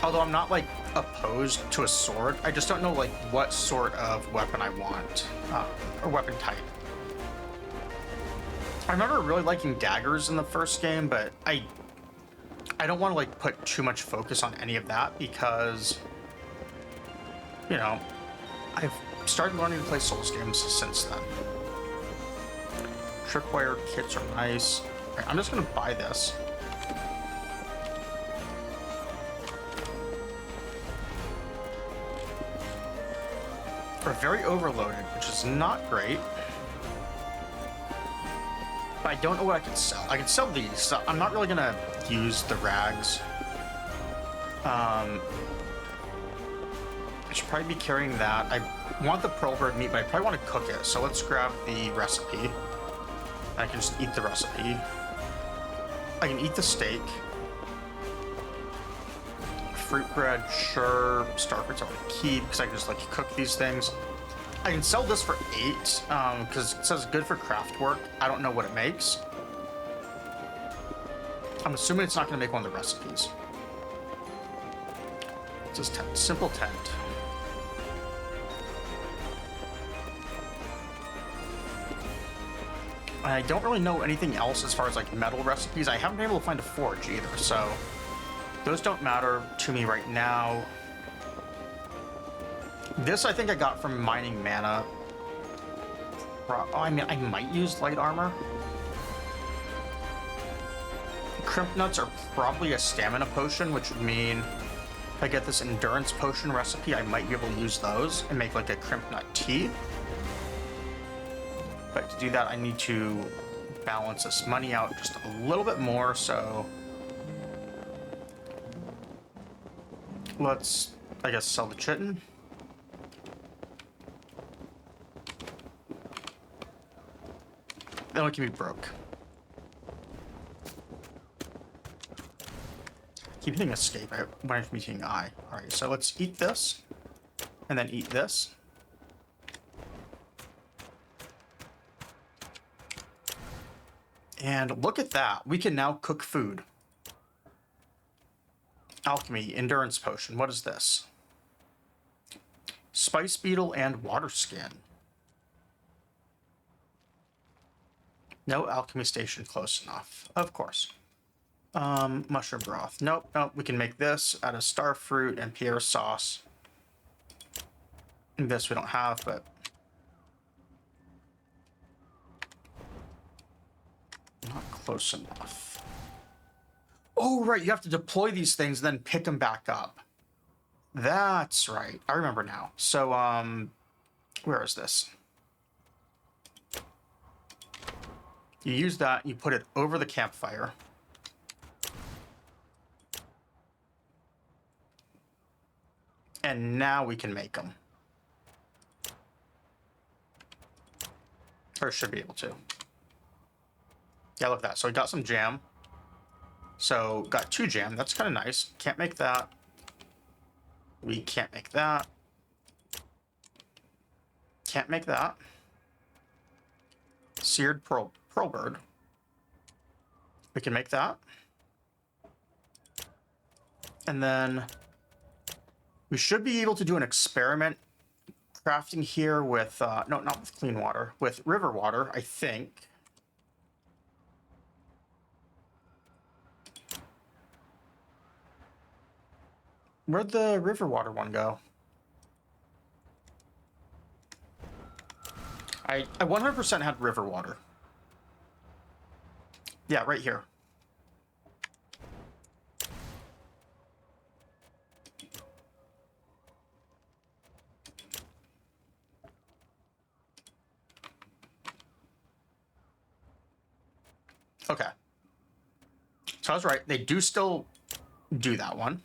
Although I'm not, like, opposed to a sword. I just don't know, like, what sort of weapon I want. Or weapon type. I remember really liking daggers in the first game, but I don't want to, like, put too much focus on any of that because, you know, I've started learning to play Souls games since then. Tripwire kits are nice. Right, I'm just going to buy this. We're very overloaded, which is not great. But I don't know what I can sell. I can sell these. So I'm not really going to use the rags. I should probably be carrying that. I want the pearlbird meat, but I probably want to cook it. So let's grab the recipe. I can just eat the recipe. I can eat the steak. Fruit bread, sure. Starfruits I want to keep because I can just like cook these things. I can sell this for 8 because it says good for craft work. I don't know what it makes. I'm assuming it's not going to make one of the recipes. It's just tent. Simple tent. I don't really know anything else as far as like metal recipes. I haven't been able to find a forge either, so those don't matter to me right now. This I think I got from mining mana. I mean, I might use light armor. Crimp nuts are probably a stamina potion, which would mean if I get this endurance potion recipe, I might be able to use those and make like a crimp nut tea. But to do that, I need to balance this money out just a little bit more, so let's, I guess, sell the chitin. Then we can be broke. Keep hitting escape when I'm meeting I. Alright, so let's eat this, and then eat this. And look at that. We can now cook food. Alchemy, endurance potion. What is this? Spice beetle and water skin. No alchemy station close enough. Of course. Mushroom broth. Nope, nope. We can make this out of star fruit and Pierre sauce. And this we don't have, but not close enough. Oh, right. You have to deploy these things, then pick them back up. That's right. I remember now. So, where is this? You use that, you put it over the campfire. And now we can make them. Or should be able to. Yeah, look at that. So we got some jam. So got 2 jam. That's kind of nice. Can't make that. We can't make that. Can't make that. Seared pearl bird. We can make that. And then we should be able to do an experiment crafting here with, no, not with clean water, with river water, I think. Where'd the river water one go? I 100% had river water. Yeah, right here. Okay. So I was right. They do still do that one.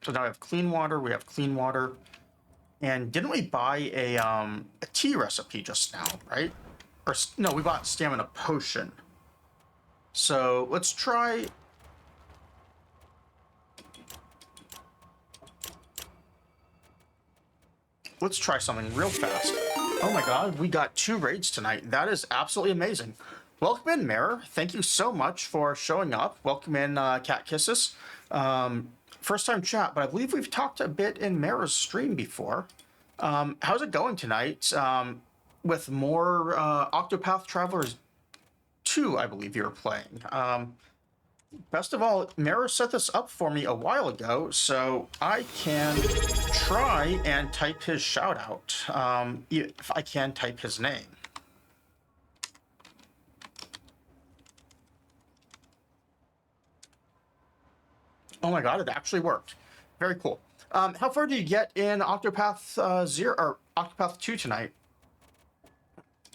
So now we have clean water. We have clean water. And didn't we buy a tea recipe just now, right? Or no, we bought stamina potion. So let's try. let's try something real fast. Oh my god, we got 2 raids tonight. That is absolutely amazing. Welcome in, Mirror. Thank you so much for showing up. Welcome in, Cat Kisses. First time chat, but I believe we've talked a bit in Mirror's stream before. How's it going tonight? With more Octopath Travelers 2, I believe you're playing. Best of all, Mirror set this up for me a while ago, so I can try and type his shout out, if I can type his name. Oh my god, it actually worked. Very cool. How far did you get in Octopath 0 or Octopath 2 tonight?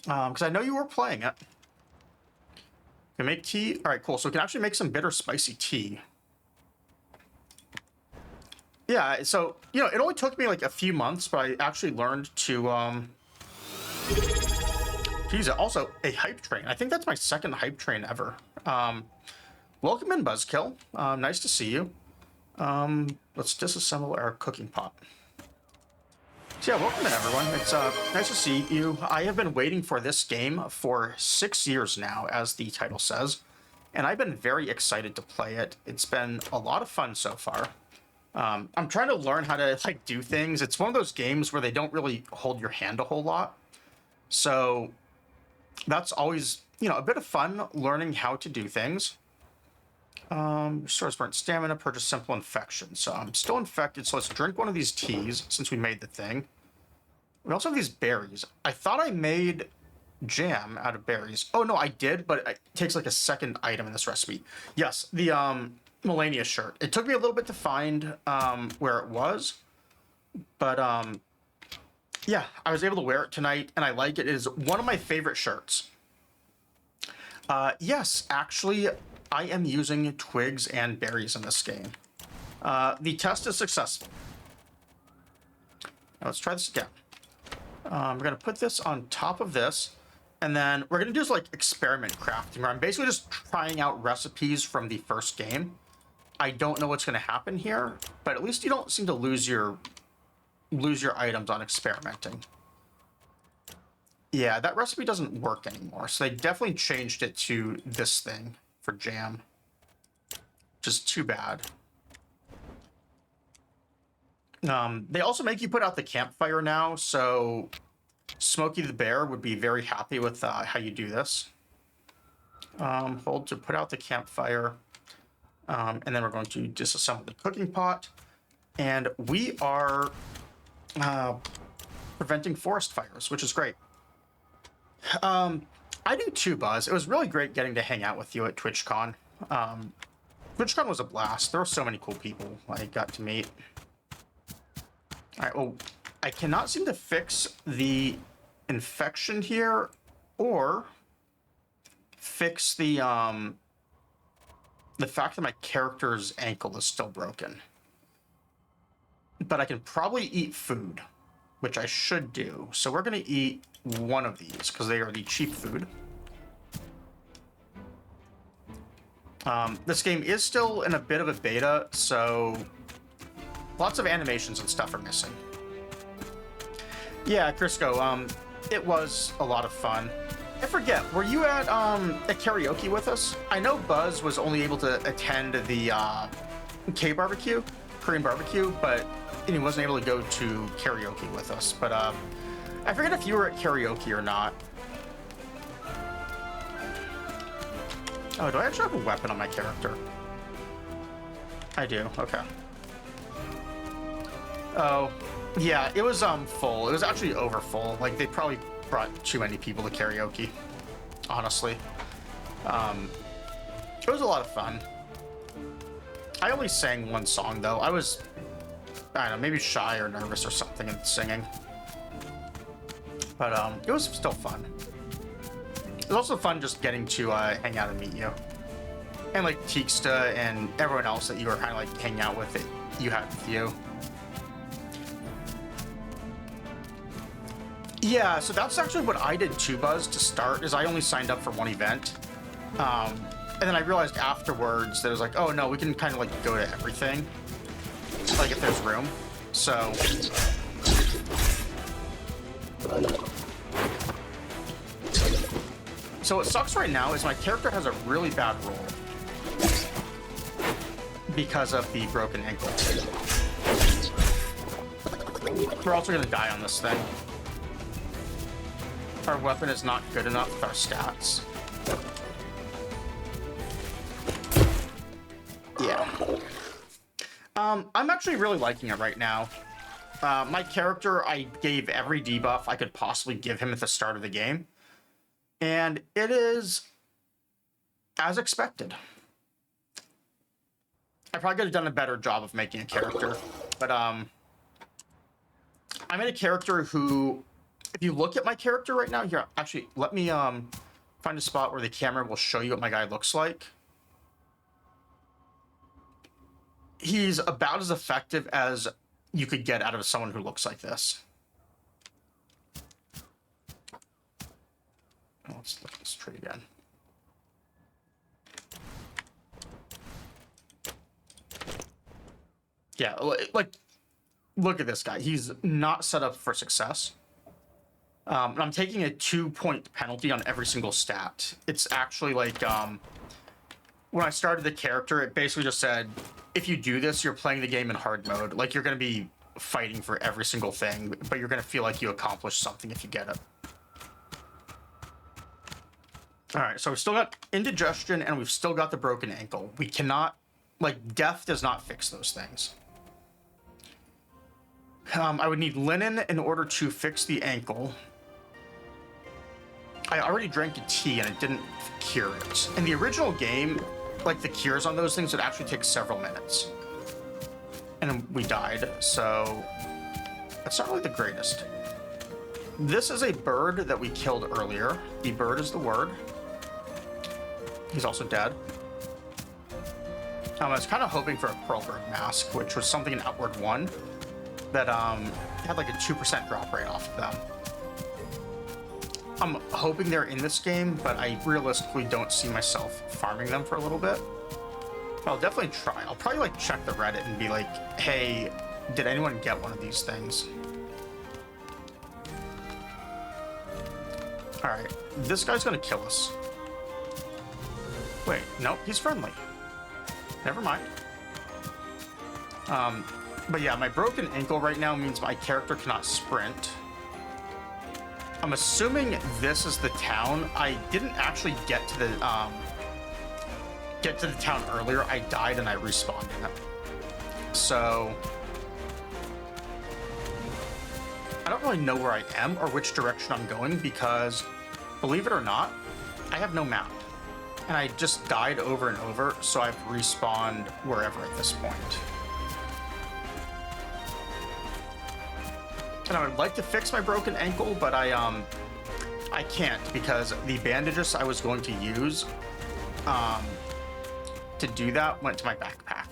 Because I know you were playing it. Can make tea. All right, cool. So we can actually make some bitter spicy tea. Yeah. So it only took me like a few months, but I actually learned to use it. Also, a hype train. I think that's my second hype train ever. Welcome in, Buzzkill. Nice to see you. Let's disassemble our cooking pot. So yeah, welcome in, everyone. It's nice to see you. I have been waiting for this game for 6 years now, as the title says, and I've been very excited to play it. It's been a lot of fun so far. I'm trying to learn how to do things. It's one of those games where they don't really hold your hand a whole lot, so that's always a bit of fun, learning how to do things. Restores burnt stamina, purchase simple infection. So I'm still infected, so let's drink one of these teas since we made the thing. We also have these berries. I thought I made jam out of berries. Oh no, I did, but it takes like a second item in this recipe. Yes, the Melania shirt. It took me a little bit to find where it was, but yeah, I was able to wear it tonight, and I like it. It is one of my favorite shirts. Yes, actually, I am using twigs and berries in this game. The test is successful. Now let's try this again. We're going to put this on top of this, and then we're going to do like experiment crafting, where I'm basically just trying out recipes from the first game. I don't know what's going to happen here, but at least you don't seem to lose your items on experimenting. Yeah, that recipe doesn't work anymore, so they definitely changed it to this thing for jam. Just too bad. They also make you put out the campfire now, so Smokey the Bear would be very happy with how you do this. Hold to put out the campfire, and then we're going to disassemble the cooking pot, and we are preventing forest fires, which is great. I do too, Buzz. It was really great getting to hang out with you at TwitchCon. TwitchCon was a blast. There were so many cool people I got to meet. All right, well, I cannot seem to fix the infection here or fix the fact that my character's ankle is still broken. But I can probably eat food, which I should do. So we're going to eat one of these because they are the cheap food. This game is still in a bit of a beta, so lots of animations and stuff are missing. Yeah, Crisco, it was a lot of fun. I forget, were you at karaoke with us? I know Buzz was only able to attend the K-barbecue, Korean barbecue, but he wasn't able to go to karaoke with us. But I forget if you were at karaoke or not. Oh, do I actually have a weapon on my character? I do, okay. Oh, yeah, it was full. It was actually over full. Like, they probably brought too many people to karaoke, honestly. It was a lot of fun. I only sang one song, though. I was, I don't know, maybe shy or nervous or something in singing. But it was still fun. It was also fun just getting to hang out and meet you. And like Teeksta and everyone else that you were kind of like hanging out with that you had with you. Yeah, so that's actually what I did too, Buzz, to start, is I only signed up for one event. And then I realized afterwards that it was like, oh no, we can kind of like go to everything, like if there's room. So So what sucks right now is my character has a really bad roll because of the broken ankle. We're also gonna die on this thing. Our weapon is not good enough with our stats. Yeah. I'm actually really liking it right now. My character, I gave every debuff I could possibly give him at the start of the game. And it is as expected. I probably could have done a better job of making a character, but I made a character who, if you look at my character right now, here, actually, let me find a spot where the camera will show you what my guy looks like. He's about as effective as you could get out of someone who looks like this. Let's look at this tree again. Yeah, like, look at this guy. He's not set up for success. I'm taking a 2-point penalty on every single stat. It's actually like, when I started the character, it basically just said, if you do this, you're playing the game in hard mode. Like, you're going to be fighting for every single thing, but you're going to feel like you accomplished something if you get it. All right, so we've still got indigestion and we've still got the broken ankle. We cannot, like, death does not fix those things. I would need linen in order to fix the ankle. I already drank a tea and it didn't cure it. In the original game, like, the cures on those things would actually take several minutes. And we died, so that's not really the greatest. This is a bird that we killed earlier. The bird is the word. He's also dead. I was kind of hoping for a Pearlbird mask, which was something in Outward 1 that had like a 2% drop rate off of them. I'm hoping they're in this game, but I realistically don't see myself farming them for a little bit. But I'll definitely try. I'll probably like check the Reddit and be like, hey, did anyone get one of these things? All right, this guy's gonna kill us. Wait, nope, he's friendly. Never mind. But yeah, my broken ankle right now means my character cannot sprint. I'm assuming this is the town. I didn't actually get to the town earlier. I died and I respawned in it. So I don't really know where I am or which direction I'm going because, believe it or not, I have no map. And I just died over and over, so I've respawned wherever at this point. And I would like to fix my broken ankle, but I can't because the bandages I was going to use to do that went to my backpack.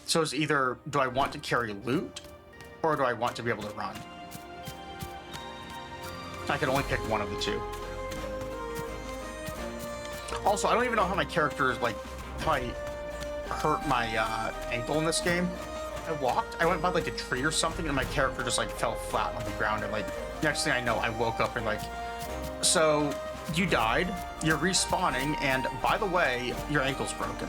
So it's either, do I want to carry loot or do I want to be able to run? I can only pick one of the two. Also, I don't even know how my character is, like, how I hurt my ankle in this game. I went by like a tree or something, and my character just like fell flat on the ground, and like next thing I know, I woke up and like, so you died, you're respawning, and by the way, your ankle's broken.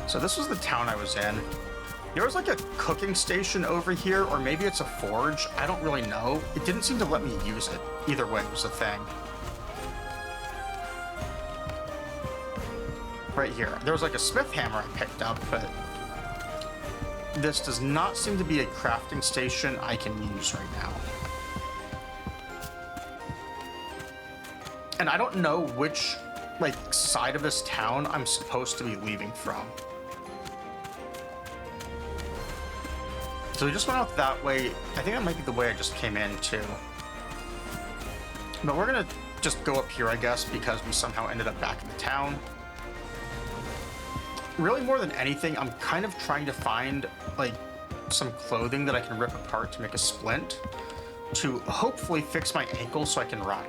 So this was the town I was in. There was like a cooking station over here, or maybe it's a forge. I don't really know. It didn't seem to let me use it. Either way, it was a thing. Right here. There was like a smith hammer I picked up, but this does not seem to be a crafting station I can use right now. And I don't know which like side of this town I'm supposed to be leaving from. So we just went out that way. I think that might be the way I just came in too. But we're gonna just go up here, I guess, because we somehow ended up back in the town. Really, more than anything, I'm kind of trying to find like some clothing that I can rip apart to make a splint to hopefully fix my ankle so I can run.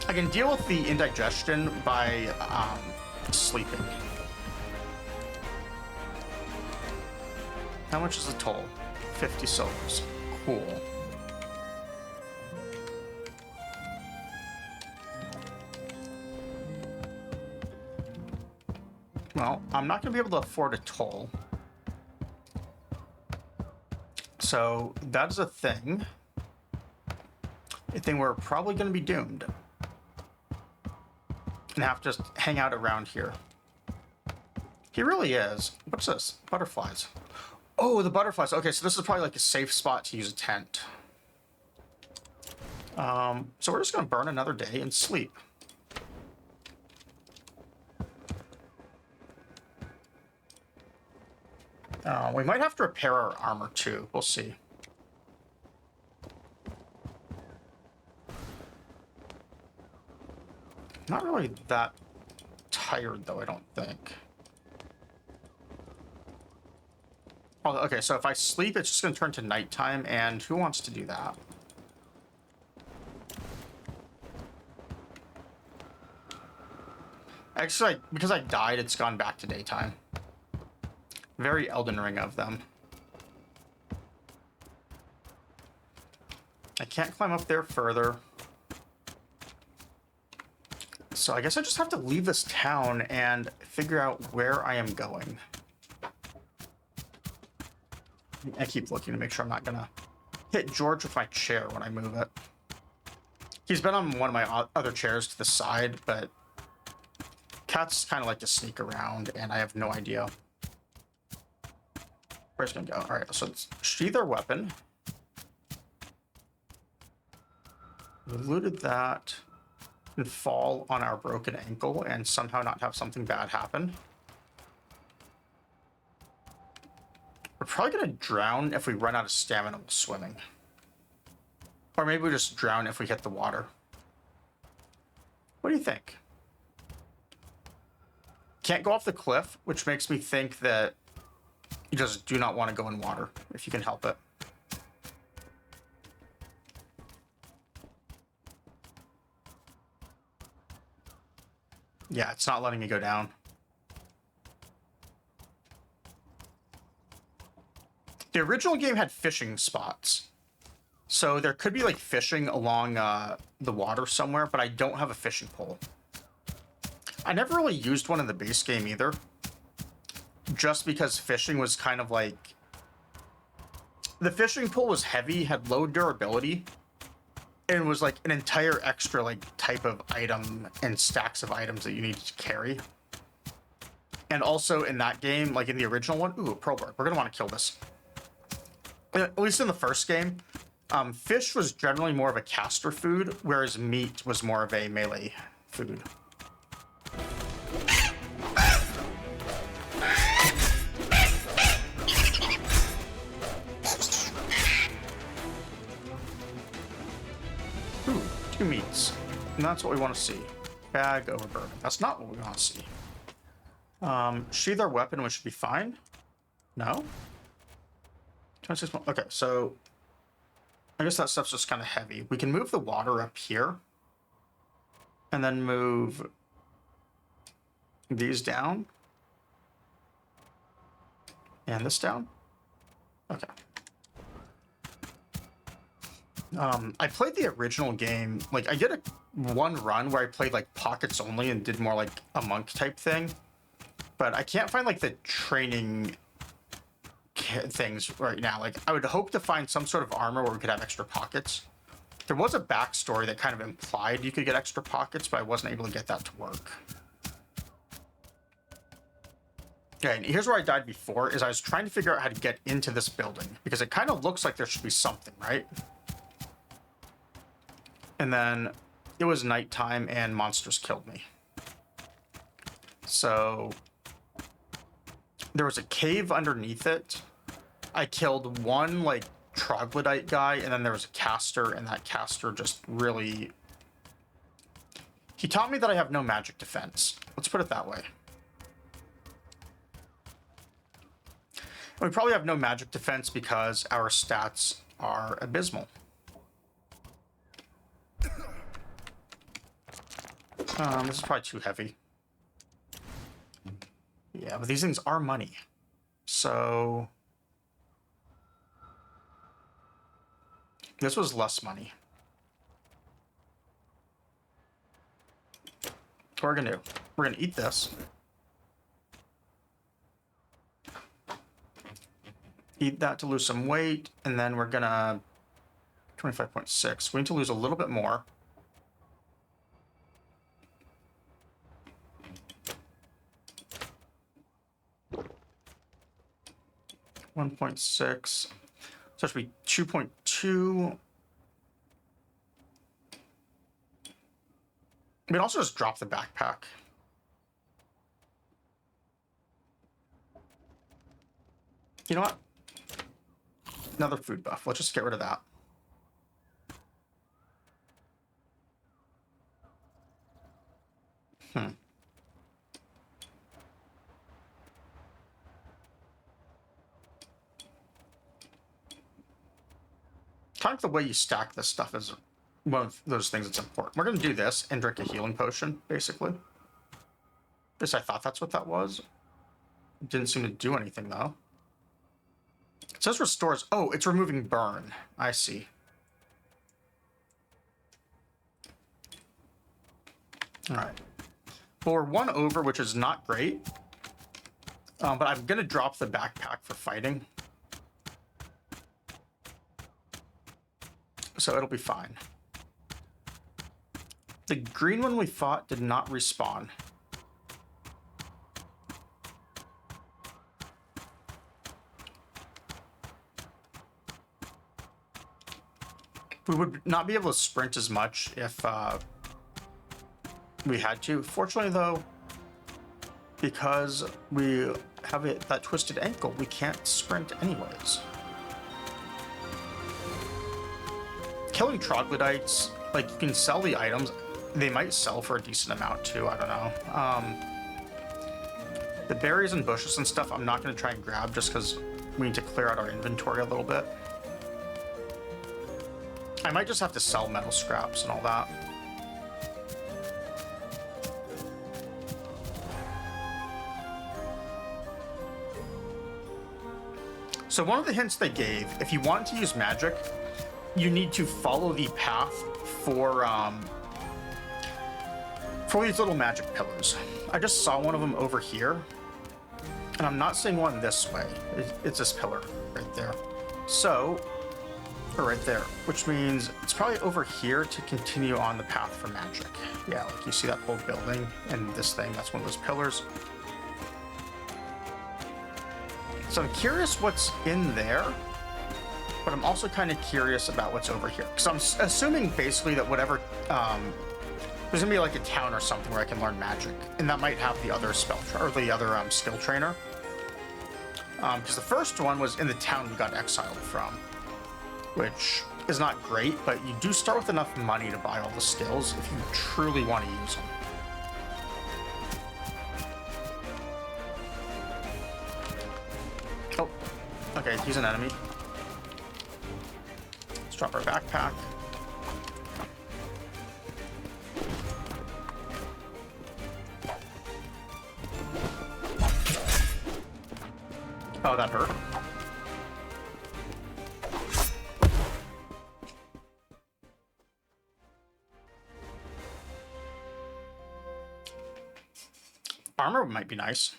I can deal with the indigestion by sleeping. How much is the toll? 50 silvers. Cool. Well, I'm not going to be able to afford a toll. So that is a thing. A thing we're probably going to be doomed. And have to just hang out around here. He really is. What's this? Butterflies. Oh, the butterflies. Okay, so this is probably like a safe spot to use a tent. So we're just going to burn another day and sleep. We might have to repair our armor too. We'll see. Not really that tired though, I don't think. Oh, okay, so if I sleep, it's just going to turn to nighttime, and who wants to do that? Actually, because I died, it's gone back to daytime. Very Elden Ring of them. I can't climb up there further. So I guess I just have to leave this town and figure out where I am going. I keep looking to make sure I'm not gonna hit George with my chair when I move it. He's been on one of my other chairs to the side, but cats kind of like to sneak around, and I have no idea where it's gonna go. All right, so let's sheath our weapon. We looted that and fall on our broken ankle and somehow not have something bad happen. We're probably gonna drown if we run out of stamina while swimming. Or maybe we just drown if we hit the water. What do you think? Can't go off the cliff, which makes me think that you just do not want to go in water if you can help it. Yeah, it's not letting me go down. The original game had fishing spots. So there could be like fishing along the water somewhere, but I don't have a fishing pole. I never really used one in the base game either. Just because fishing was kind of like... The fishing pole was heavy, had low durability, and was like an entire extra like type of item and stacks of items that you needed to carry. And also in that game, like in the original one, ooh, a pearl bird. We're gonna want to kill this. At least in the first game, fish was generally more of a caster food, whereas meat was more of a melee food. Ooh, 2 meats. And that's what we want to see. Bag over bourbon. That's not what we want to see. Sheath our weapon, which should be fine. No? 26. Okay, so I guess that stuff's just kind of heavy. We can move the water up here and then move these down and this down. Okay. I played the original game. Like, I did one run where I played like pockets only and did more like a monk type thing, but I can't find like the training things right now. Like, I would hope to find some sort of armor where we could have extra pockets. There was a backstory that kind of implied you could get extra pockets, but I wasn't able to get that to work. Okay, and here's where I died before, is I was trying to figure out how to get into this building, because it kind of looks like there should be something, right? And then it was nighttime and monsters killed me. So there was a cave underneath it. I killed one like troglodyte guy, and then there was a caster, and that caster just really... He taught me that I have no magic defense. Let's put it that way. We probably have no magic defense because our stats are abysmal. This is probably too heavy. Yeah, but these things are money. So This was less money. What we're gonna do? We're gonna eat this. Eat that to lose some weight, and then we're gonna 25.6. We need to lose a little bit more. $1.6. So it should be 2.2. We can also just drop the backpack. You know what? Another food buff. Let's just get rid of that. Kind of the way you stack this stuff is one of those things that's important. We're going to do this and drink a healing potion, basically. At least I thought that's what that was. It didn't seem to do anything, though. It says restores... Oh, it's removing burn. I see. Alright. Well, we're one over, which is not great. But I'm going to drop the backpack for fighting. So it'll be fine. The green one we fought did not respawn. We would not be able to sprint as much if we had to. Fortunately, though, because we have that twisted ankle, we can't sprint anyways. Killing troglodytes, like, you can sell the items. They might sell for a decent amount, too. I don't know. The berries and bushes and stuff, I'm not going to try and grab just because we need to clear out our inventory a little bit. I might just have to sell metal scraps and all that. So one of the hints they gave, if you want to use magic, you need to follow the path for these little magic pillars. I just saw one of them over here, and I'm not seeing one this way. It's this pillar right there. So, or right there, which means it's probably over here to continue on the path for magic. Yeah, like you see that whole building and this thing, that's one of those pillars. So I'm curious what's in there, but I'm also kind of curious about what's over here. Because I'm assuming basically that whatever, there's gonna be like a town or something where I can learn magic. And that might have the other skill trainer. Because the first one was in the town we got exiled from, which is not great, but you do start with enough money to buy all the skills if you truly want to use them. Oh, okay, he's an enemy. Let's drop our backpack. Oh, that hurt. Armor might be nice.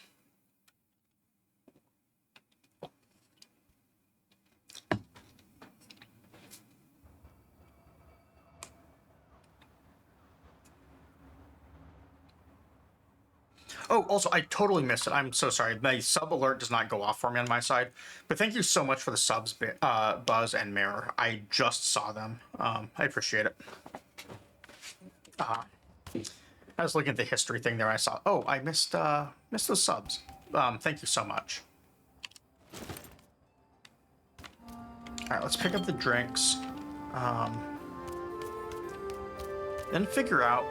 Oh, also, I totally missed it. I'm so sorry. My sub alert does not go off for me on my side. But thank you so much for the subs, Buzz and Mirror. I just saw them. I appreciate it. I was looking at the history thing there. I saw, oh, I missed those subs. Thank you so much. All right, let's pick up the drinks. Then figure out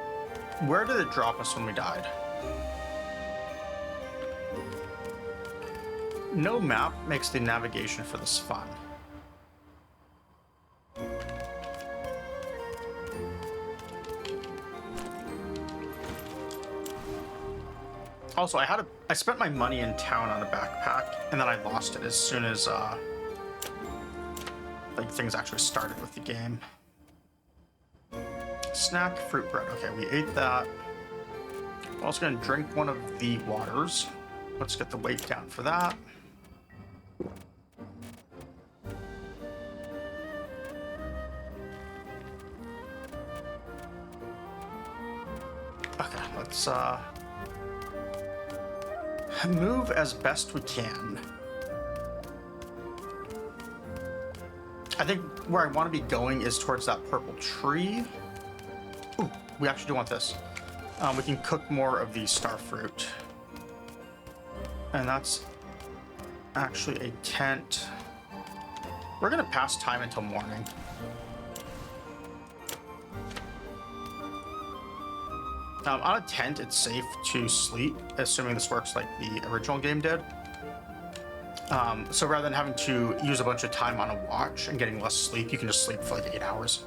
where did it drop us when we died. No map makes the navigation for this fun. Also, I spent my money in town on a backpack, and then I lost it as soon as, like things actually started with the game. Snack, fruit bread. Okay, we ate that. We're also going to drink one of the waters. Let's get the weight down for that. Okay, let's move as best we can. I think where I want to be going is towards that purple tree. Ooh, we actually do want this. We can cook more of the star fruit. And that's actually a tent. We're gonna pass time until morning. On a tent, it's safe to sleep, assuming this works like the original game did. So rather than having to use a bunch of time on a watch and getting less sleep, you can just sleep for like 8 hours.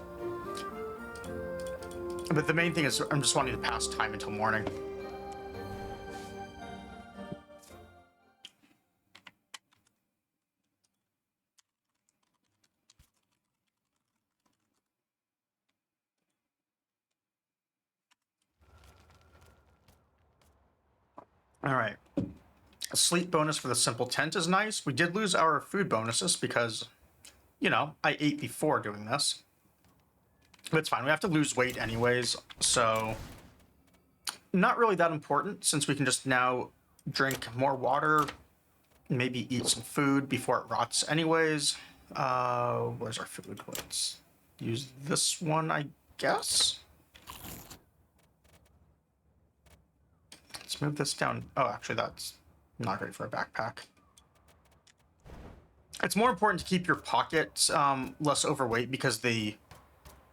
But the main thing is I'm just wanting to pass time until morning. All right. A sleep bonus for the simple tent is nice. We did lose our food bonuses because, you know, I ate before doing this. But it's fine. We have to lose weight anyways, so not really that important since we can just now drink more water, maybe eat some food before it rots anyways. Where's our food? Let's use this one, I guess. Let's move this down. Oh, actually, that's not great for a backpack. It's more important to keep your pockets less overweight because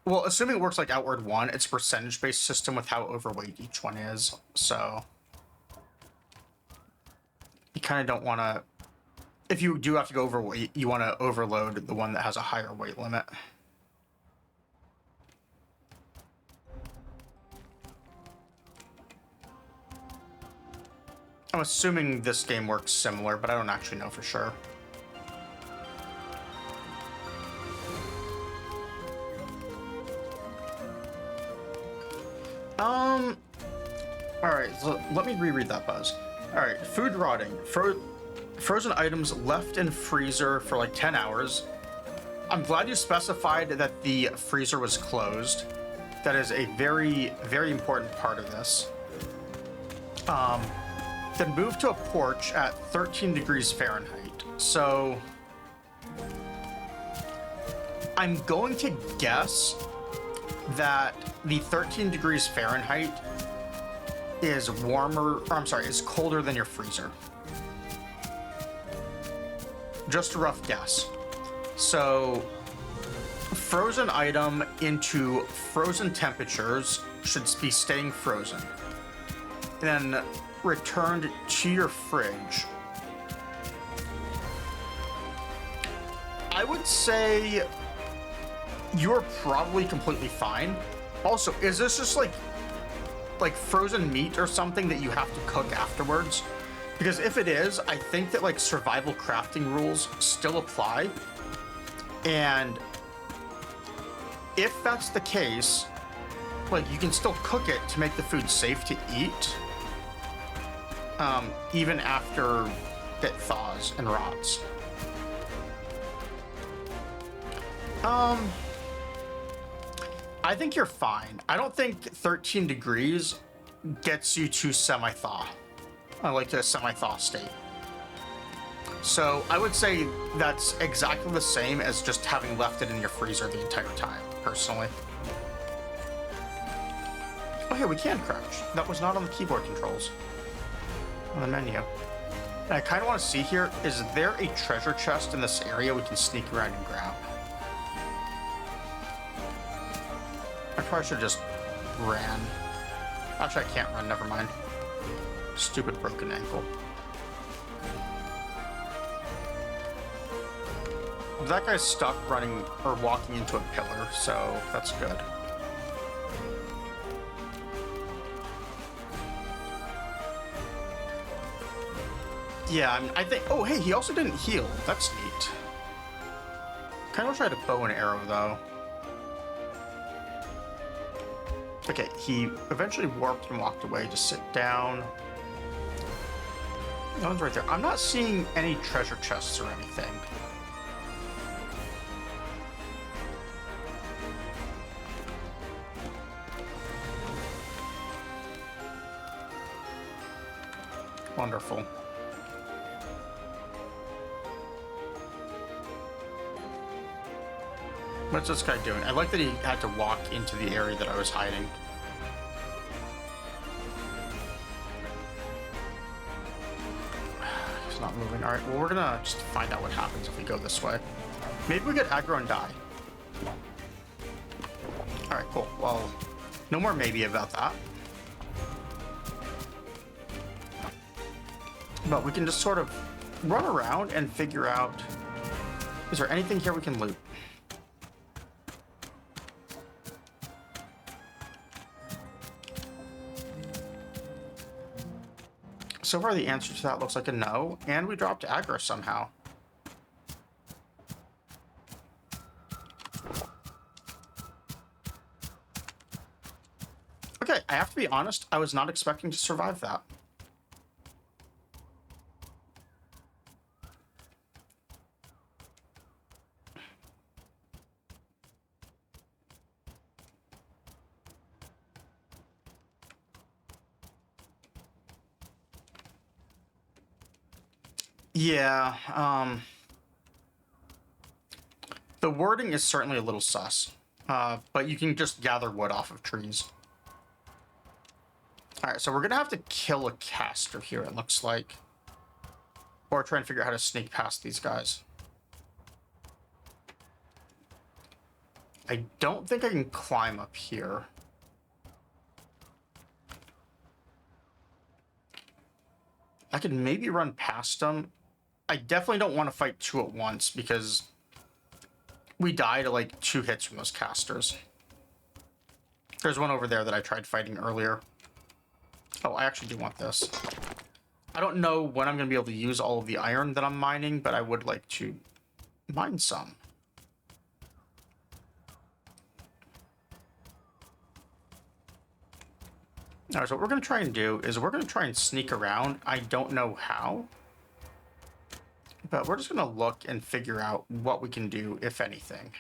well, assuming it works like Outward 1, it's a percentage-based system with how overweight each one is. So you kind of don't want to... If you do have to go overweight, you want to overload the one that has a higher weight limit. I'm assuming this game works similar, but I don't actually know for sure. Alright, so let me reread that, Buzz. Alright, food rotting. Frozen items left in freezer for like 10 hours. I'm glad you specified that the freezer was closed. That is a very, very important part of this. Then move to a porch at 13 degrees Fahrenheit. So I'm going to guess that the 13 degrees Fahrenheit is warmer, or I'm sorry, is colder than your freezer. Just a rough guess. So frozen item into frozen temperatures should be staying frozen. Then returned to your fridge. I would say you're probably completely fine. Also, is this just like frozen meat or something that you have to cook afterwards? Because if it is, I think that like survival crafting rules still apply. And if that's the case, like you can still cook it to make the food safe to eat. Even after it thaws and rots. I think you're fine. I don't think 13 degrees gets you to semi-thaw. I like a semi-thaw state. So I would say that's exactly the same as just having left it in your freezer the entire time, personally. Oh yeah, we can crouch. That was not on the keyboard controls. On the menu. And I kind of want to see here, is there a treasure chest in this area we can sneak around and grab? I probably should have just ran. Actually, I can't run, never mind. Stupid broken ankle. That guy's stuck running or walking into a pillar, so that's good. Yeah, I think... Oh, hey, he also didn't heal. That's neat. Kind of wish I had a bow and arrow, though. Okay, he eventually warped and walked away to sit down. No one's right there. I'm not seeing any treasure chests or anything. Wonderful. What's this guy doing? I like that he had to walk into the area that I was hiding. He's not moving. Alright, well, we're gonna just find out what happens if we go this way. Maybe we get aggro and die. Alright, cool. Well, no more maybe about that. But we can just sort of run around and figure out, is there anything here we can loot? So far, the answer to that looks like a no, and we dropped aggro somehow. Okay, I have to be honest, I was not expecting to survive that. Yeah, the wording is certainly a little sus, but you can just gather wood off of trees. Alright, so we're gonna have to kill a caster here, it looks like. Or try and figure out how to sneak past these guys. I don't think I can climb up here. I could maybe run past them. I definitely don't want to fight two at once because we die to like 2 hits from those casters. There's one over there that I tried fighting earlier. Oh, I actually do want this. I don't know when I'm going to be able to use all of the iron that I'm mining, but I would like to mine some. Alright, so what we're going to try and do is we're going to try and sneak around. I don't know how, but we're just going to look and figure out what we can do, if anything.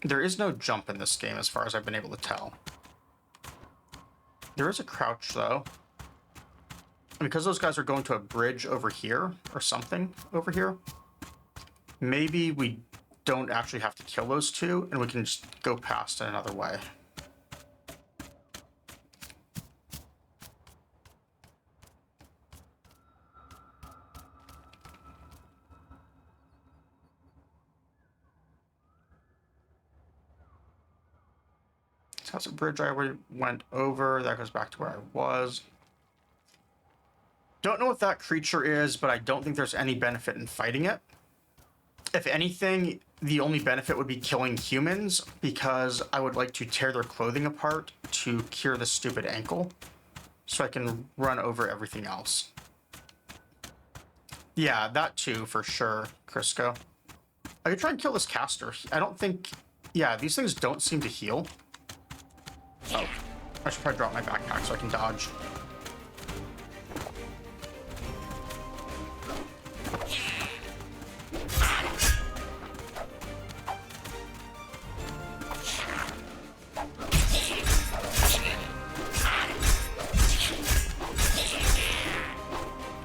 There is no jump in this game as far as I've been able to tell. There is a crouch, though. And because those guys are going to a bridge over here, or something over here, maybe we don't actually have to kill those two, and we can just go past in another way. So that's a bridge I already went over. That goes back to where I was. Don't know what that creature is, but I don't think there's any benefit in fighting it. If anything, the only benefit would be killing humans, because I would like to tear their clothing apart to cure the stupid ankle, so I can run over everything else. Yeah, that too, for sure, Crisco. I could try and kill this caster. I don't think... Yeah, these things don't seem to heal. Oh, I should probably drop my backpack so I can dodge.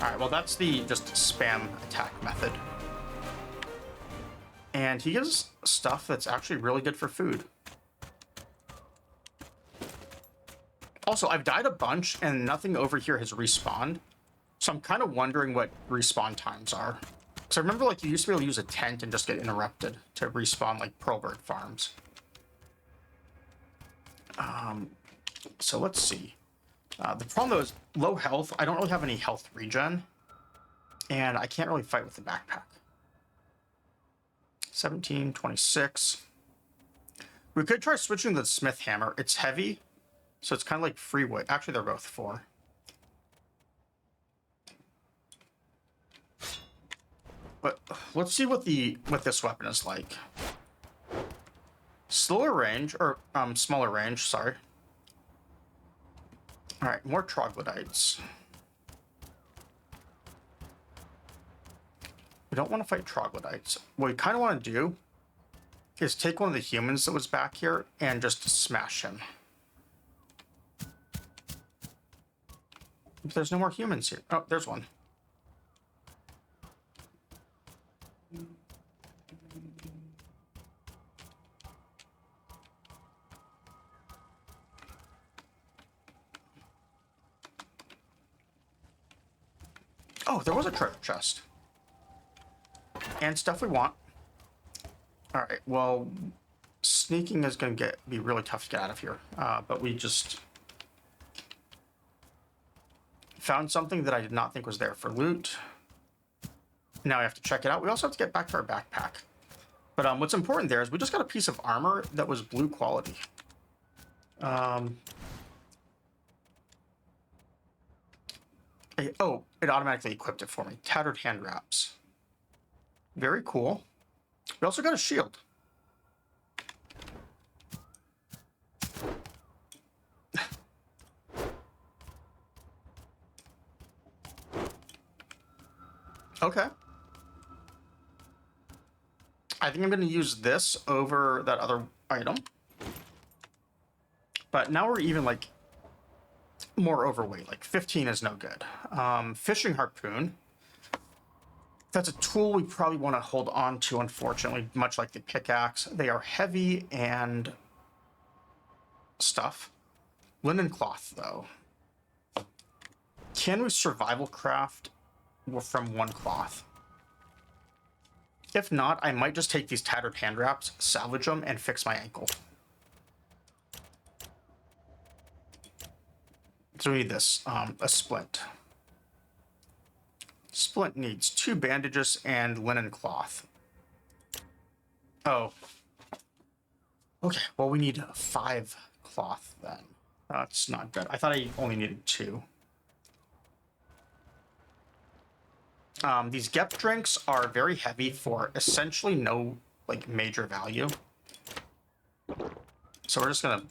Alright, well that's the just spam attack method. And he gives stuff that's actually really good for food. Also, I've died a bunch, and nothing over here has respawned. So I'm kind of wondering what respawn times are. So I remember, like, you used to be able to use a tent and just get interrupted to respawn, like, Pearlbird farms. So let's see. The problem, though, is low health. I don't really have any health regen. And I can't really fight with the backpack. 17, 26. We could try switching to the Smith Hammer. It's heavy. So it's kind of like free wood. Actually, they're both 4. But let's see what this weapon is like. Slower range, or smaller range, sorry. Alright, more troglodytes. We don't want to fight troglodytes. What we kind of want to do is take one of the humans that was back here and just smash him. There's no more humans here. Oh, there's one. Oh, there was a treasure chest. And stuff we want. Alright, well, sneaking is going to be really tough to get out of here. But we just found something that I did not think was there for loot. Now I have to check it out. We also have to get back to our backpack. But what's important there is we just got a piece of armor that was blue quality. Oh, it automatically equipped it for me. Tattered hand wraps. Very cool. We also got a shield. Okay. I think I'm going to use this over that other item. But now we're even, like, more overweight. Like, 15 is no good. Fishing harpoon. That's a tool we probably want to hold on to, unfortunately, much like the pickaxe. They are heavy and stuff. Linen cloth, though. Can we survival craft from one cloth? If not, I might just take these tattered hand wraps, salvage them, and fix my ankle. So we need this, a splint. Splint needs 2 bandages and linen cloth. Oh. Okay, well we need 5 cloth then. That's not good. I thought I only needed 2. These Gep drinks are very heavy for essentially no, like, major value. So we're just gonna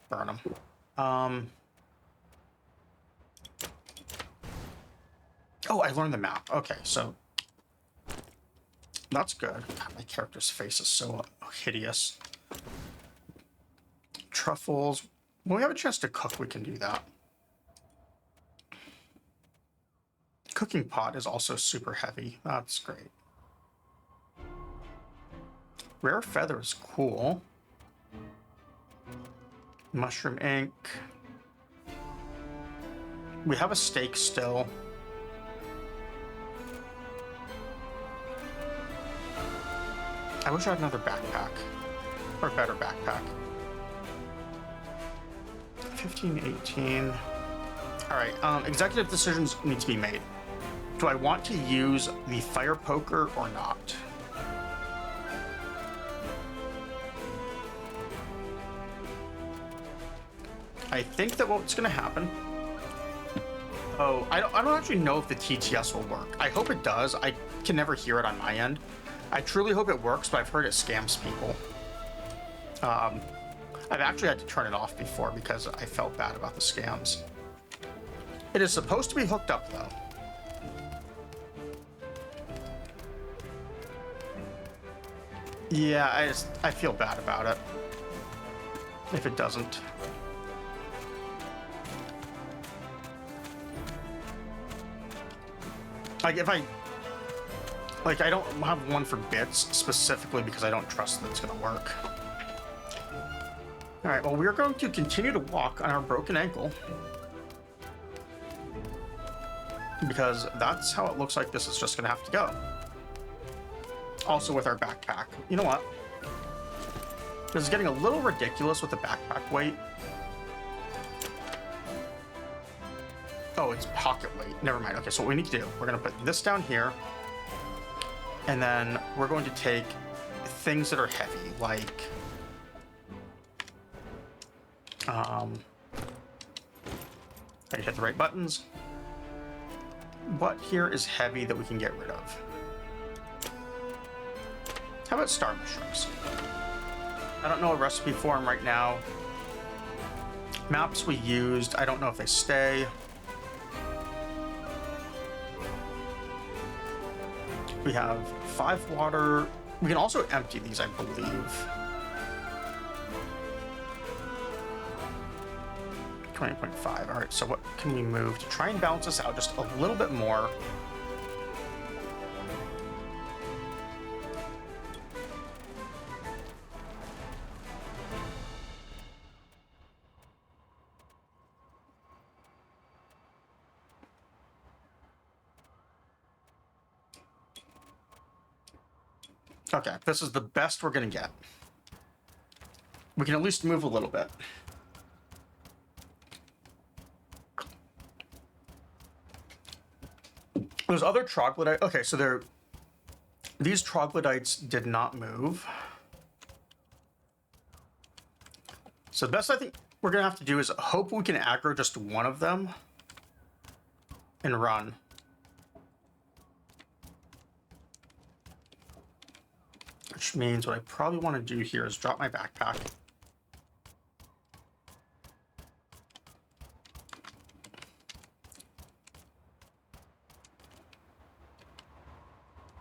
burn them. Oh, I learned the map. Okay, so that's good. God, my character's face is so hideous. Truffles. When we have a chance to cook, we can do that. Cooking pot is also super heavy. That's great. Rare feathers, cool. Mushroom ink. We have a steak still. I wish I had another backpack. Or a better backpack. 15, 18. Alright, executive decisions need to be made. Do I want to use the fire poker or not? I think that what's going to happen... Oh, I don't actually know if the TTS will work. I hope it does. I can never hear it on my end. I truly hope it works, but I've heard it scams people. I've actually had to turn it off before because I felt bad about the scams. It is supposed to be hooked up, though. Yeah, I feel bad about it. If it doesn't. Like, if I... Like, I don't have one for bits, specifically because I don't trust that it's going to work. Alright, well, we're going to continue to walk on our broken ankle. Because that's how it looks like this is just going to have to go. Also with our backpack. You know what? This is getting a little ridiculous with the backpack weight. Oh, it's pocket weight. Never mind. Okay, so what we need to do, we're going to put this down here. And then we're going to take things that are heavy, like... I hit the right buttons. What here is heavy that we can get rid of? How about star mushrooms? I don't know a recipe for them right now. Maps we used, I don't know if they stay. We have 5 water. We can also empty these, I believe. 20.5. All right, so what can we move to try and balance this out just a little bit more? Okay, this is the best we're gonna get. We can at least move a little bit. Those other troglodytes. Okay, so these troglodytes did not move. So the best I think we're gonna have to do is hope we can aggro just one of them and run. Which means what I probably want to do here is drop my backpack.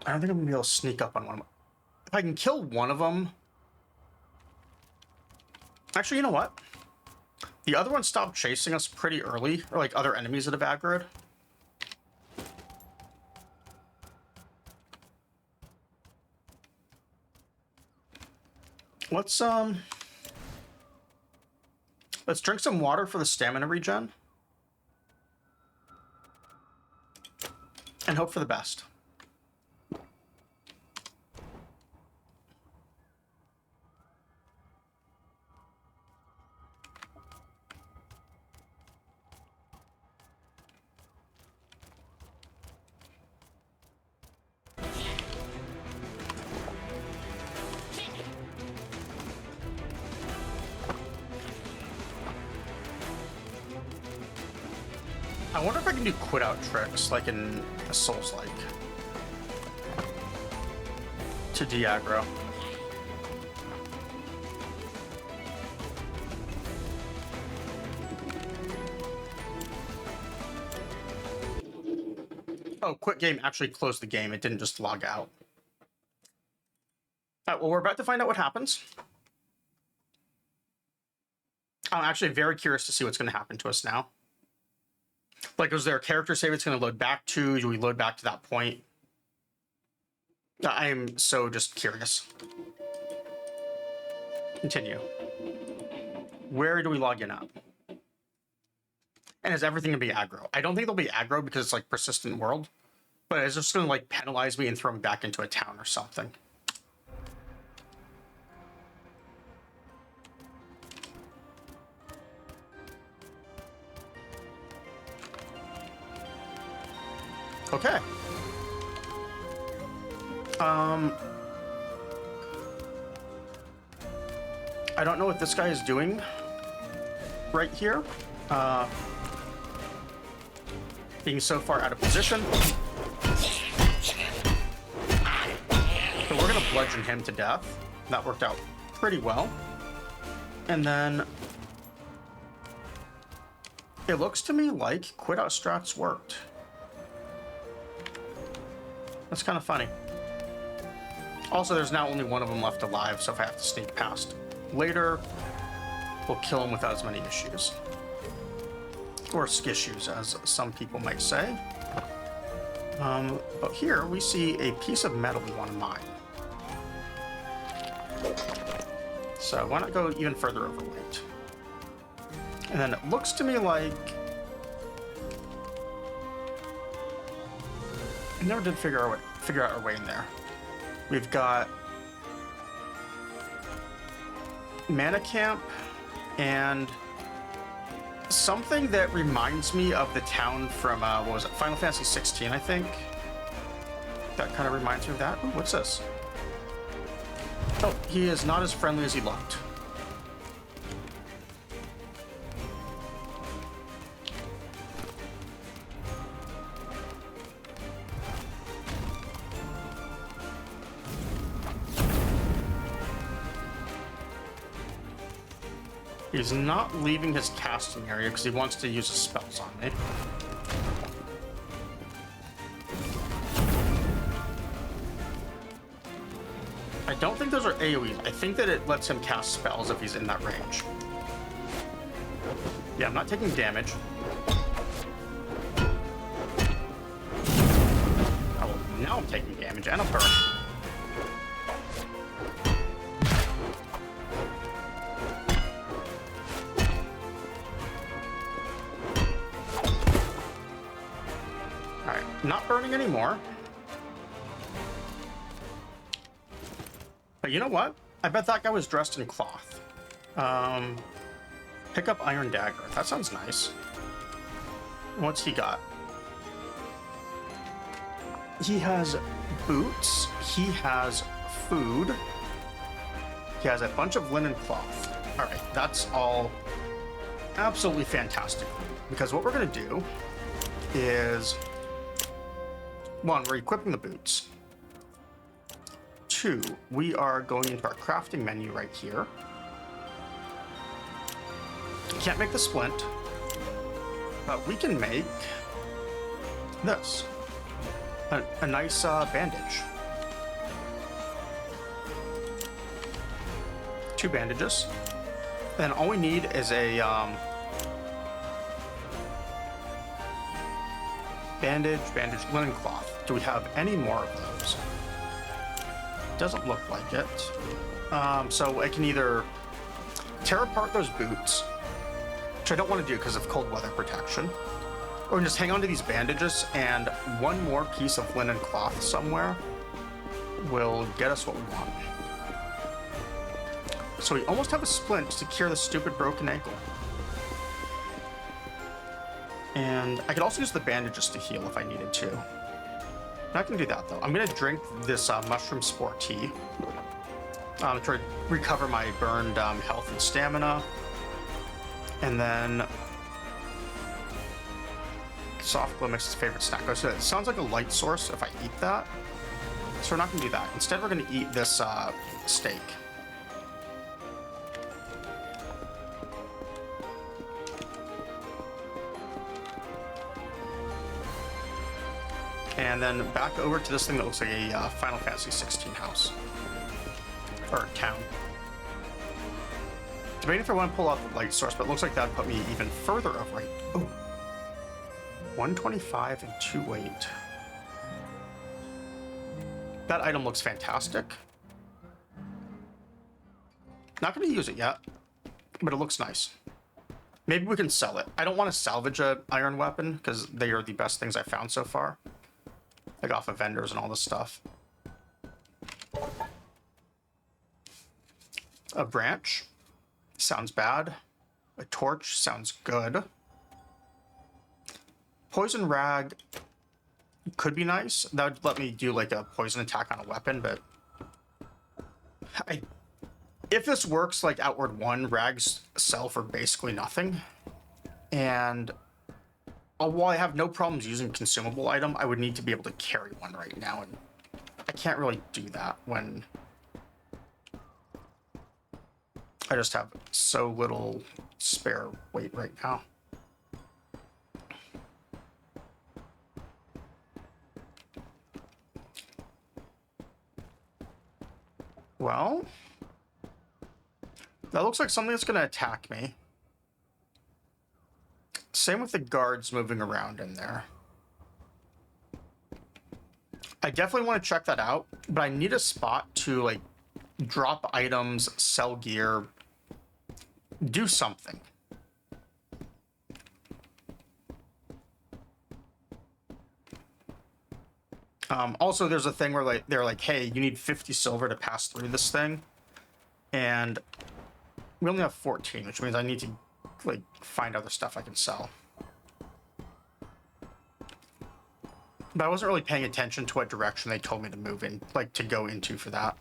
I don't think I'm gonna be able to sneak up on one of them. If I can kill one of them... Actually, you know what? The other one stopped chasing us pretty early, or like other enemies that have aggroed. Let's drink some water for the stamina regen. And hope for the best. I wonder if I can do quit out tricks like in a Souls-like to de-aggro. Oh, quit game actually closed the game. It didn't just log out. All right, well, we're about to find out what happens. I'm actually very curious to see what's going to happen to us now. Like, is there a character save it's going to load back to? Do we load back to that point? I am so just curious. Continue. Where do we log in at? And is everything going to be aggro? I don't think they'll be aggro because it's like persistent world. But it's just going to like penalize me and throw me back into a town or something. Okay. I don't know what this guy is doing right here. Being so far out of position. So we're gonna bludgeon him to death. That worked out pretty well. And then it looks to me like quit out strats worked. That's kind of funny. Also, there's now only one of them left alive, so if I have to sneak past later, we'll kill him without as many issues. Or skissues, as some people might say. But here we see a piece of metal we want to mine. So why not go even further overweight? And then it looks to me like... I never did figure out our way in there. We've got Mana Camp and something that reminds me of the town from what was it, Final Fantasy 16, I think. That kind of reminds me of that. Ooh, what's this? Oh, he is not as friendly as he looked. He's not leaving his casting area because he wants to use his spells on me. I don't think those are AoEs. I think that it lets him cast spells if he's in that range. Yeah, I'm not taking damage. Oh, now I'm taking damage and a burn. Alright, not burning anymore. But you know what? I bet that guy was dressed in cloth. Pick up Iron Dagger. That sounds nice. What's he got? He has boots. He has food. He has a bunch of linen cloth. All right, that's all absolutely fantastic. Because what we're going to do is, one, we're equipping the boots. Two, we are going into our crafting menu right here. Can't make the splint, but we can make this. A nice bandage. 2 bandages. Then all we need is a bandage, linen cloth. Do we have any more of those? Doesn't look like it. So I can either tear apart those boots, which I don't want to do because of cold weather protection, or just hang on to these bandages, and one more piece of linen cloth somewhere will get us what we want. So we almost have a splint to cure the stupid broken ankle. And I could also use the bandages to heal if I needed to. I'm not going to do that, though. I'm going to drink this mushroom spore tea to recover my burned health and stamina. And then soft glow makes his favorite snack. So it sounds like a light source if I eat that. So we're not going to do that. Instead, we're going to eat this steak. And then back over to this thing that looks like a Final Fantasy 16 house. Or town. Debating if I want to pull out the light source, but it looks like that'd put me even further over right. Oh. 125 and 2 weight. That item looks fantastic. Not going to use it yet, but it looks nice. Maybe we can sell it. I don't want to salvage a iron weapon because they are the best things I found so far. Like off of vendors and all this stuff. A branch sounds bad. A torch sounds good. Poison rag could be nice. That would let me do like a poison attack on a weapon, but if this works like Outward 1, rags sell for basically nothing. And while I have no problems using consumable item, I would need to be able to carry one right now, and I can't really do that when I just have so little spare weight right now. Well, that looks like something that's going to attack me. Same with the guards moving around in there. I definitely want to check that out, but I need a spot to like drop items, sell gear, do something. Also, there's a thing where like they're like, hey, you need 50 silver to pass through this thing. And we only have 14, which means I need to like find other stuff I can sell. But I wasn't really paying attention to what direction they told me to move in, like to go into for that.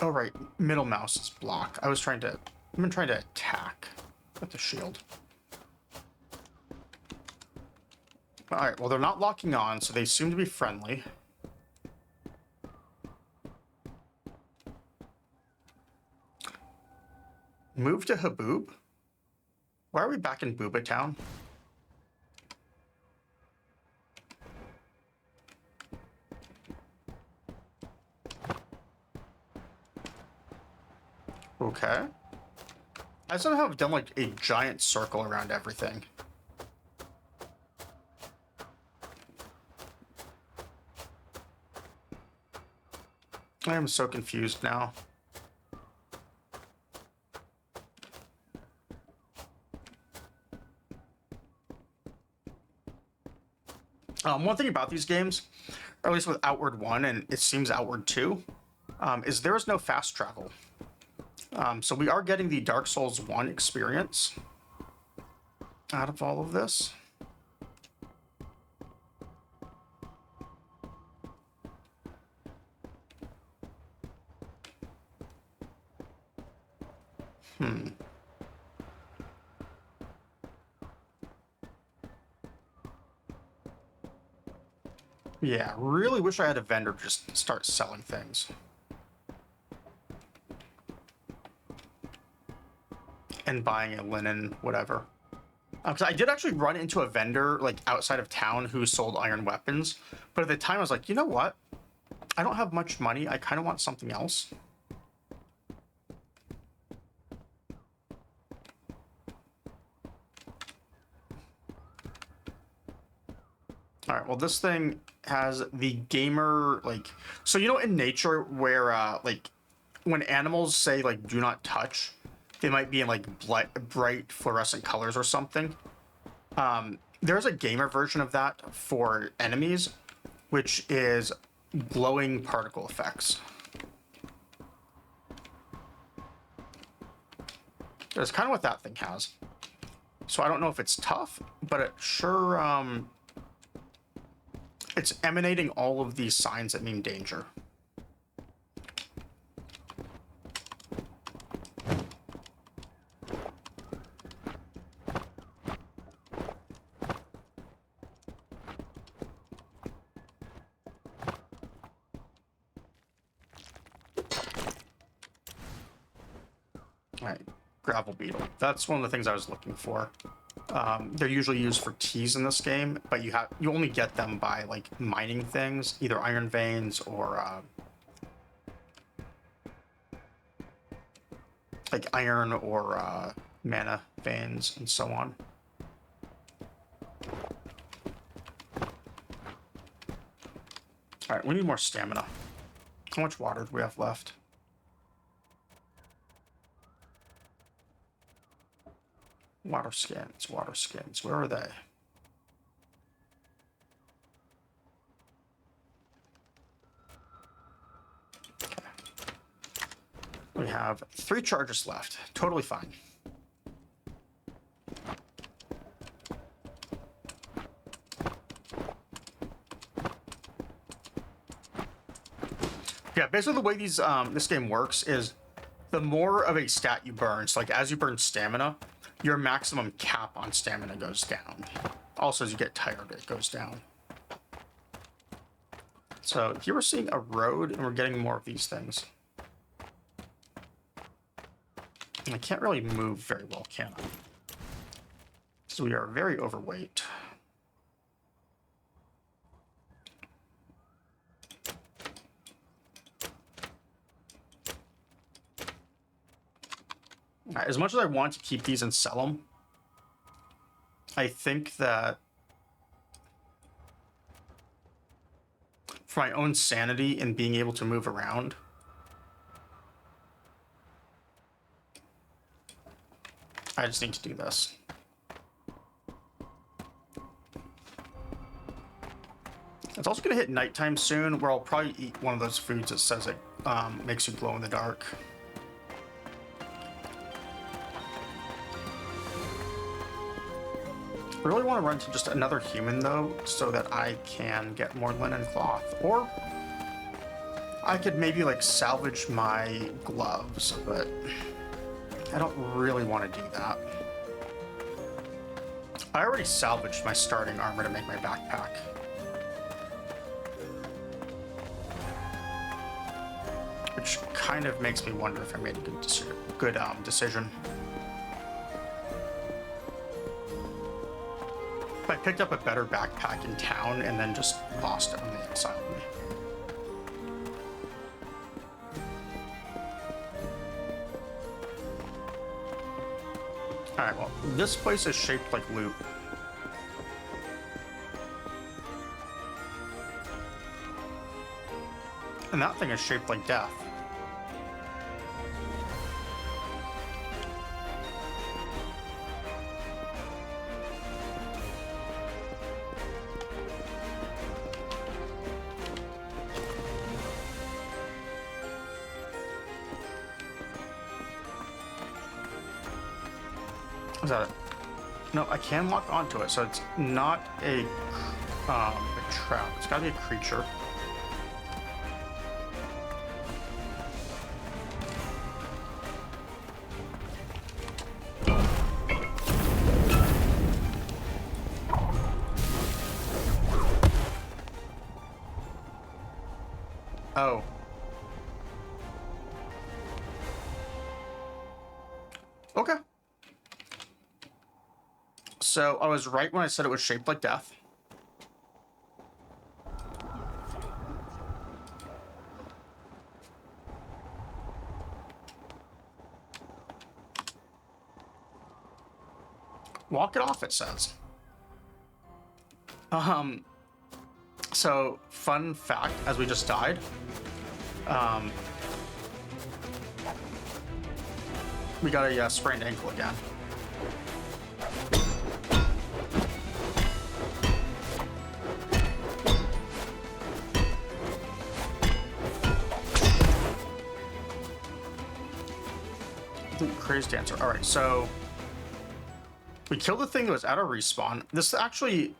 Oh right, middle mouse is block. I've been trying to attack with the shield. Alright, well they're not locking on, so they seem to be friendly. Move to Haboob? Why are we back in Booba Town? Okay. I somehow have done like a giant circle around everything. I am so confused now. One thing about these games, or at least with Outward 1, and it seems Outward 2, is there is no fast travel. So we are getting the Dark Souls 1 experience out of all of this. Yeah, really wish I had a vendor just start selling things. And buying a linen, whatever. Because I did actually run into a vendor, like, outside of town who sold iron weapons. But at the time, I was like, you know what? I don't have much money. I kind of want something else. All right, well, this thing has the gamer, like... So, you know, in nature where, like, when animals say, like, do not touch, they might be in, like, bright fluorescent colors or something. There's a gamer version of that for enemies, which is glowing particle effects. That's kind of what that thing has. So I don't know if it's tough, but it sure... it's emanating all of these signs that mean danger. Alright, gravel beetle. That's one of the things I was looking for. They're usually used for teas in this game, but you only get them by like mining things, either iron veins or like iron or mana veins and so on. All right, we need more stamina. How much water do we have left? Water skins, water skins. Where are they? Okay. We have 3 charges left. Totally fine. Yeah, basically the way these this game works is the more of a stat you burn, so like as you burn stamina, your maximum cap on stamina goes down. Also, as you get tired, it goes down. So here we're seeing a road, and we're getting more of these things. And I can't really move very well, can I? So we are very overweight. As much as I want to keep these and sell them, I think that for my own sanity and being able to move around, I just need to do this. It's also going to hit nighttime soon, where I'll probably eat one of those foods that says it makes you glow in the dark. I really want to run to just another human, though, so that I can get more linen cloth. Or I could maybe, like, salvage my gloves, but I don't really want to do that. I already salvaged my starting armor to make my backpack. Which kind of makes me wonder if I made a good decision. If I picked up a better backpack in town and then just lost it when they exiled me. Alright, well, this place is shaped like loot. And that thing is shaped like death. Is that it? No, I can lock onto it, so it's not a trap. It's gotta be a creature. Oh. Okay. So I was right when I said it was shaped like death. Walk it off, it says. So fun fact, as we just died, we got a sprained ankle again. Crazy dancer. All right, so we killed the thing that was at our respawn. This actually,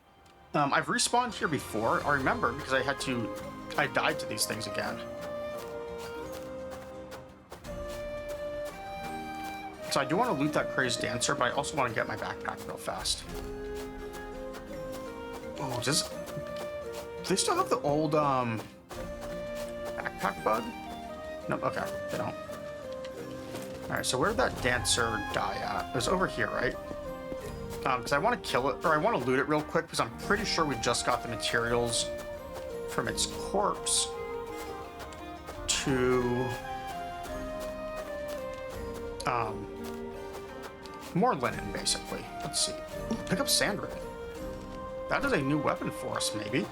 I've respawned here before. I remember because I died to these things again. So I do want to loot that crazed dancer, but I also want to get my backpack real fast. Oh, do they still have the old backpack bug? No, okay, they don't. All right, so where did that dancer die at? It was over here, right? Because I want to kill it, or I want to loot it real quick, because I'm pretty sure we just got the materials from its corpse to more linen, basically. Let's see. Ooh, pick up sand ribbon. That is a new weapon for us, maybe.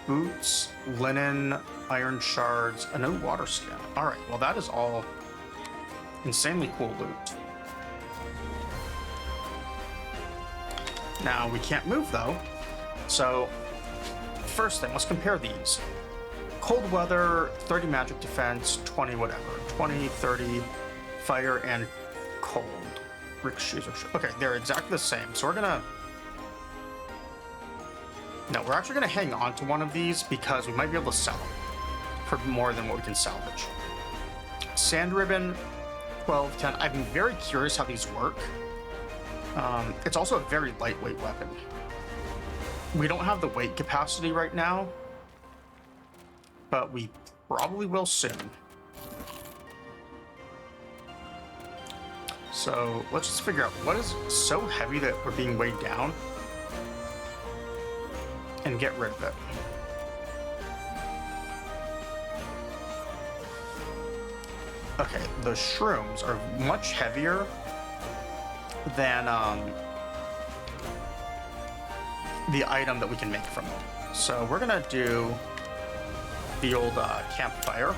Boots, linen, iron shards, a new water skin. All right, well, that is all insanely cool loot. Now, we can't move, though. So, first thing, let's compare these. Cold weather, 30 magic defense, 20 whatever. 20, 30, fire, and cold. Rick shoes are... Okay, they're exactly the same. So we're gonna... No, we're actually gonna hang on to one of these because we might be able to sell them for more than what we can salvage. Sand ribbon, 12, 10. I'm very curious how these work. It's also a very lightweight weapon. We don't have the weight capacity right now, but we probably will soon. So let's just figure out what is so heavy that we're being weighed down and get rid of it. Okay, the shrooms are much heavier than the item that we can make from them. So we're gonna do the old campfire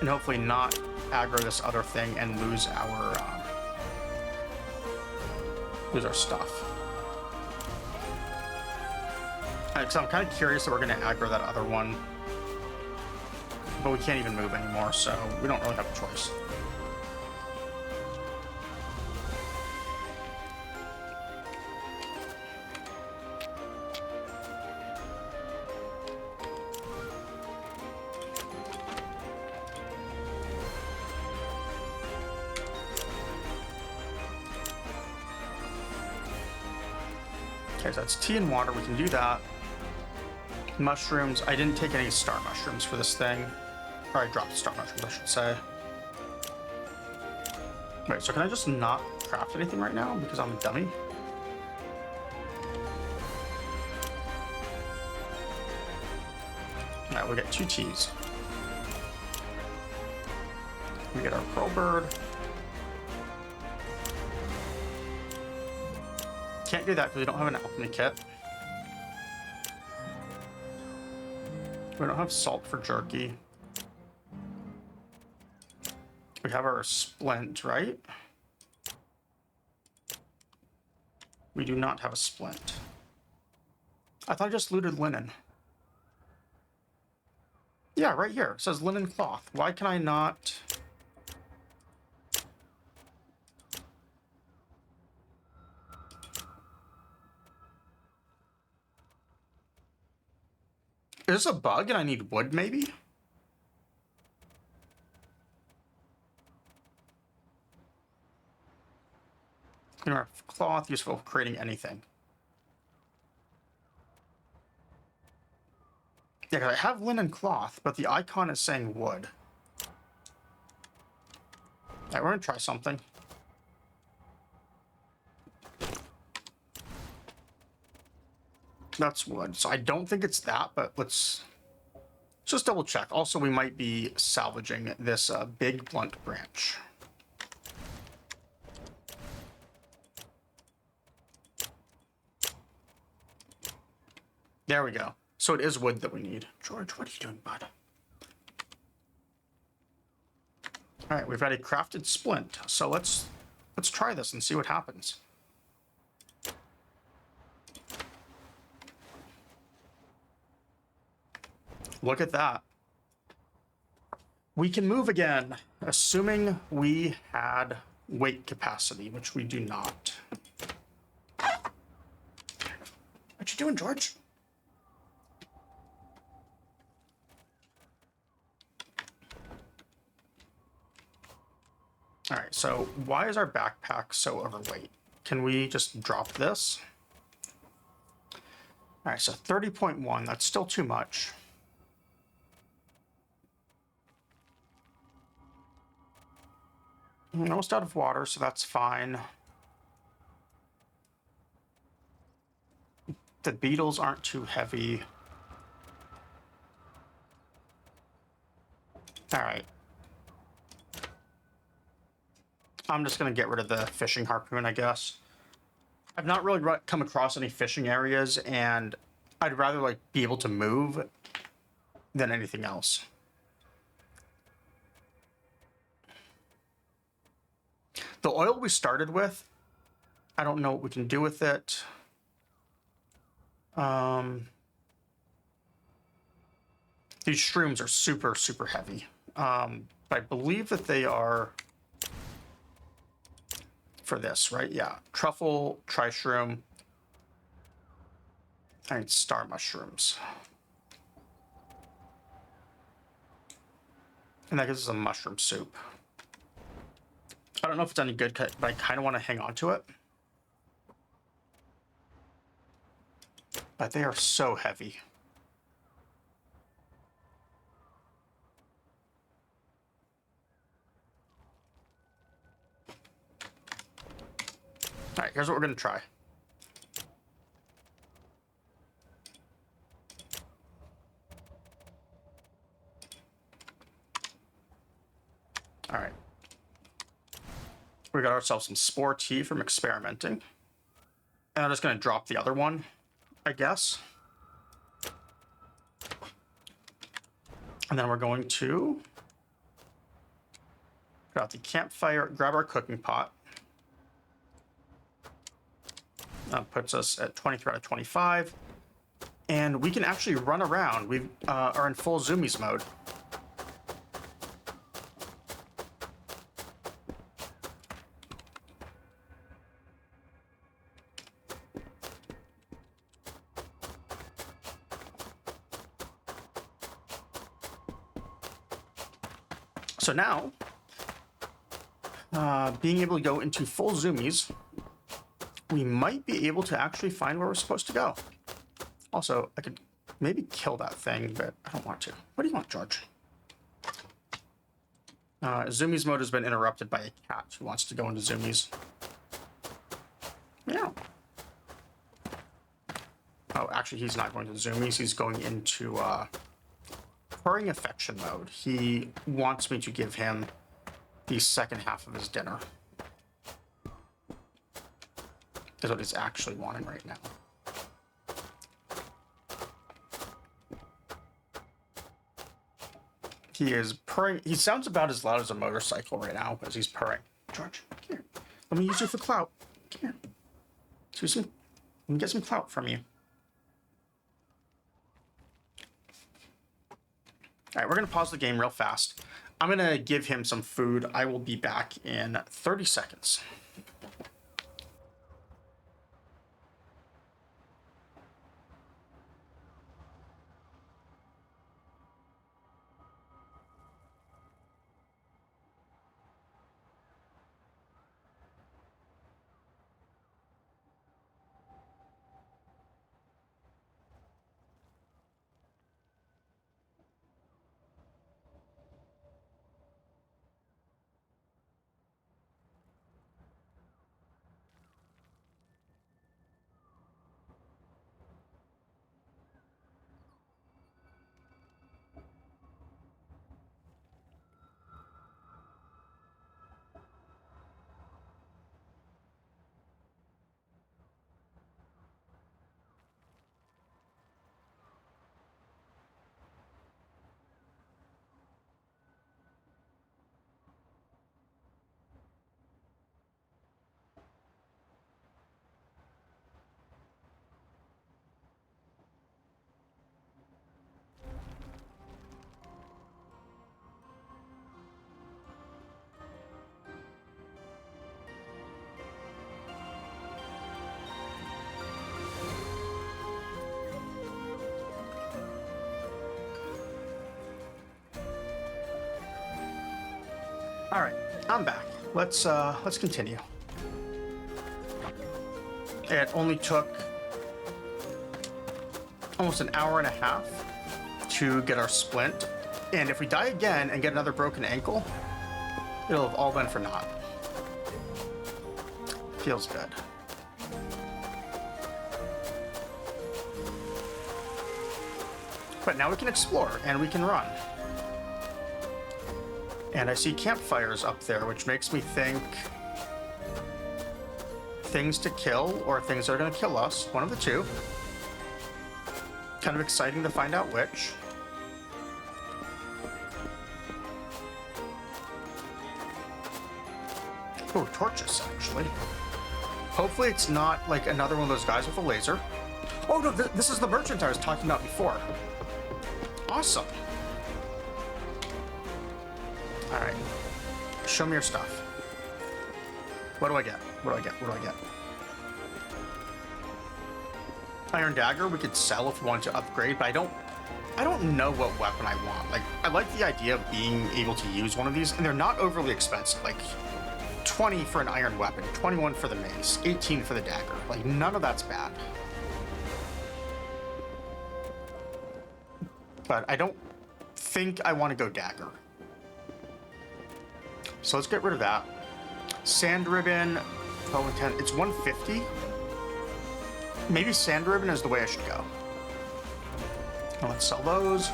and hopefully not aggro this other thing and lose our stuff. So I'm kind of curious that we're going to aggro that other one, but we can't even move anymore, so we don't really have a choice. Okay, so that's tea and water. We can do that. Mushrooms. I didn't take any star mushrooms for this thing. Or I dropped star mushrooms, I should say. Wait, so can I just not craft anything right now because I'm a dummy? Alright, we get 2 T's. We get our pearl bird. Can't do that because we don't have an alchemy kit. We don't have salt for jerky. We have our splint, right? We do not have a splint. I thought I just looted linen. Yeah, right here. It says linen cloth. Why can I not... Is this a bug and I need wood, maybe? Cloth, useful for creating anything. Yeah, because I have linen cloth, but the icon is saying wood. Alright, we're gonna try something. That's wood. So I don't think it's that, but let's just double check. Also, we might be salvaging this big blunt branch. There we go. So it is wood that we need. George, what are you doing, bud? All right, we've got a crafted splint. So let's try this and see what happens. Look at that. We can move again, assuming we had weight capacity, which we do not. What you doing, George? All right, so why is our backpack so overweight? Can we just drop this? All right, so 30.1, that's still too much. I'm almost out of water, so that's fine. The beetles aren't too heavy. All right. I'm just going to get rid of the fishing harpoon, I guess. I've not really come across any fishing areas, and I'd rather like be able to move than anything else. The oil we started with, I don't know what we can do with it. These shrooms are super, super heavy. I believe that they are for this, right? Yeah. Truffle, tri-shroom, and star mushrooms. And that gives us a mushroom soup. I don't know if it's any good, but I kind of want to hang on to it. But they are so heavy. All right, here's what we're going to try. All right. We got ourselves some spore tea from experimenting. And I'm just going to drop the other one, I guess. And then we're going to put out the campfire, grab our cooking pot. That puts us at 23 out of 25. And we can actually run around. We are in full zoomies mode. So now, being able to go into full zoomies, we might be able to actually find where we're supposed to go. Also, I could Maybe kill that thing, but I don't want to. What do you want, George? Zumi's mode has been interrupted by a cat who wants to go into Zumi's. Yeah. Oh, actually, he's not going to Zumi's. He's going into purring affection mode. He wants me to give him the second half of his dinner. Is what he's actually wanting right now. He is purring. He sounds about as loud as a motorcycle right now as he's purring. George, come here. Let me use you for clout. Come here. Let me get some clout from you. All right, we're going to pause the game real fast. I'm going to give him some food. I will be back in 30 seconds. All right, I'm back. Let's continue. It only took almost an hour and a half to get our splint, and if we die again and get another broken ankle, it'll have all been for naught. Feels good. But now we can explore and we can run. And I see campfires up there, which makes me think things to kill or things that are going to kill us. One of the two. Kind of exciting to find out which. Oh, torches, actually. Hopefully it's not like another one of those guys with a laser. Oh, no, this is the merchant I was talking about before. Awesome. All right, show me your stuff. What do I get? What do I get? What do I get? Iron dagger we could sell if we want to upgrade, but I don't know what weapon I want. Like, I like the idea of being able to use one of these, and they're not overly expensive. Like 20 for an iron weapon, 21 for the mace, 18 for the dagger. Like, none of that's bad. But I don't think I want to go dagger. So let's get rid of that. Sand ribbon, 12 and 10. It's 150. Maybe sand ribbon is the way I should go. Now let's sell those.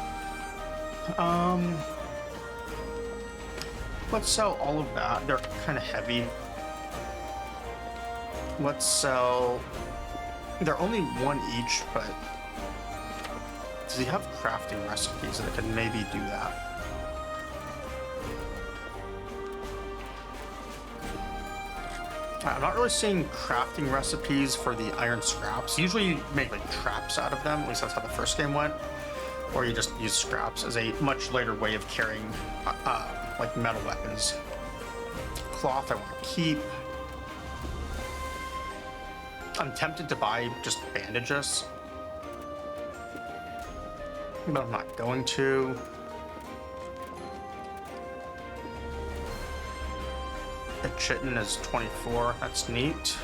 Let's sell all of that. They're kind of heavy. Let's sell... They're only one each, but... Does he have crafting recipes that can maybe do that? I'm not really seeing crafting recipes for the iron scraps. Usually you make like traps out of them, at least that's how the first game went. Or you just use scraps as a much later way of carrying like metal weapons. Cloth I want to keep. I'm tempted to buy just bandages, but I'm not going to. The chitin is 24. That's neat.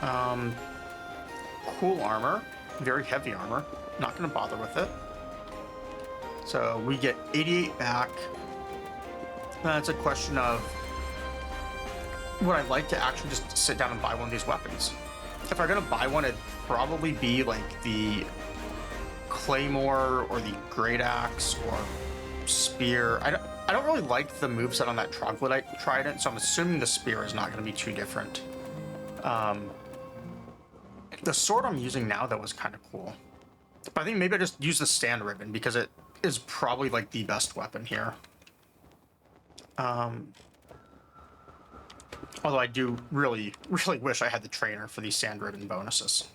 Cool armor, very heavy armor. Not going to bother with it. So we get 88 back. That's a question of would I like to actually just sit down and buy one of these weapons? If I'm going to buy one, it'd probably be like the Claymore or the Great Axe or Spear. I don't really like the moveset on that Troglodyte Trident, so I'm assuming the Spear is not going to be too different. The sword I'm using now, though, was kind of cool. But I think maybe I just use the Stand Ribbon because it is probably like the best weapon here. Although I do really, really wish I had the trainer for these Sand Ribbon bonuses.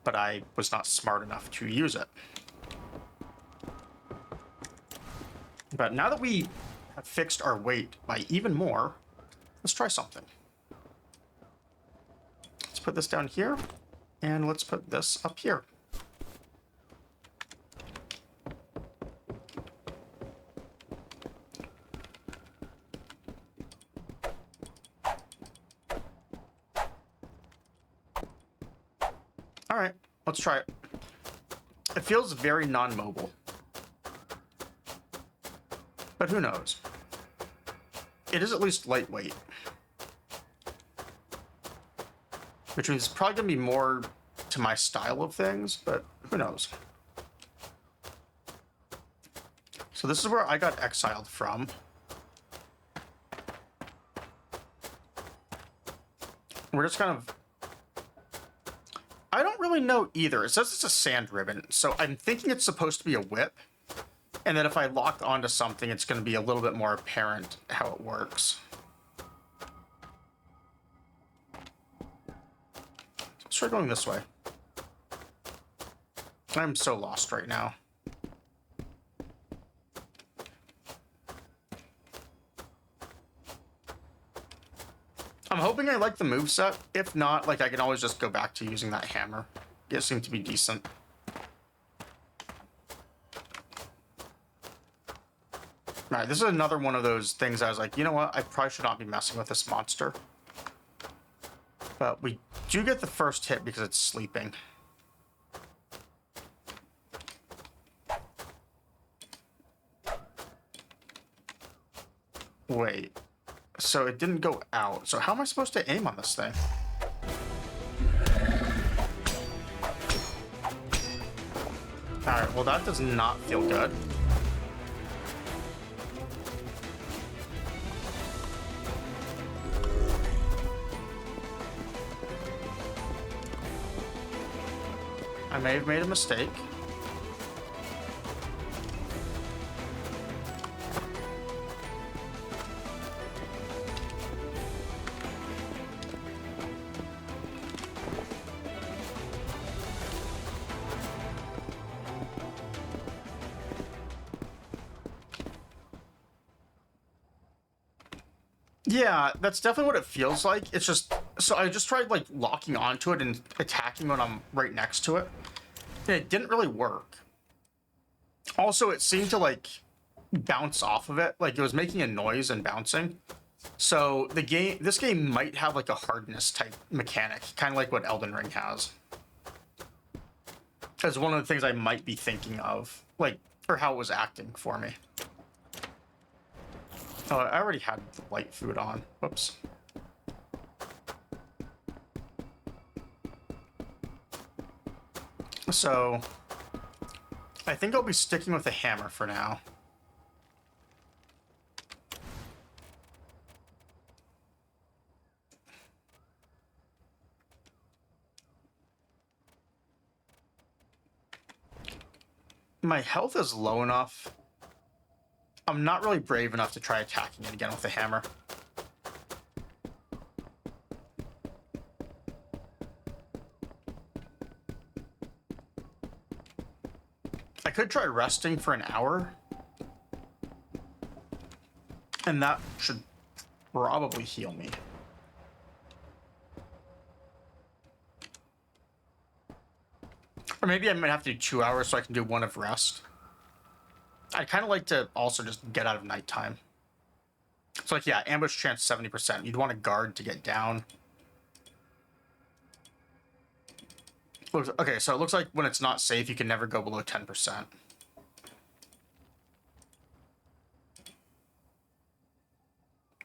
But I was not smart enough to use it. But now that we have fixed our weight by even more, let's try something. Let's put this down here, and let's put this up here. All right, let's try it. It feels very non-mobile. But who knows? It is at least lightweight. Which means it's probably going to be more to my style of things, but who knows? So this is where I got exiled from. We're just kind of... I don't really know either. It says it's a sand ribbon, so I'm thinking it's supposed to be a whip. And then if I lock onto something, it's going to be a little bit more apparent how it works. Let's try going this way. I'm so lost right now. I'm hoping I like the moveset. If not, like, I can always just go back to using that hammer. It seemed to be decent. Alright, this is another one of those things I was like, you know what? I probably should not be messing with this monster. But we do get the first hit because it's sleeping. Wait. So it didn't go out. So how am I supposed to aim on this thing? Alright, well that does not feel good. I may have made a mistake. Yeah, that's definitely what it feels like. It's just, so I just tried like locking onto it and attacking when I'm right next to it. And it didn't really work. Also, it seemed to like bounce off of it. Like it was making a noise and bouncing. So this game might have like a hardness type mechanic, kind of like what Elden Ring has. As one of the things I might be thinking of, like, or how it was acting for me. Oh, I already had the light food on. Whoops. So, I think I'll be sticking with the hammer for now. My health is low enough. I'm not really brave enough to try attacking it again with the hammer. I could try resting for an hour. And that should probably heal me. Or maybe I might have to do 2 hours so I can do one of rest. I'd kind of like to also just get out of nighttime. So like, yeah, ambush chance 70%. You'd want to guard to get down. Okay, so it looks like when it's not safe, you can never go below 10%.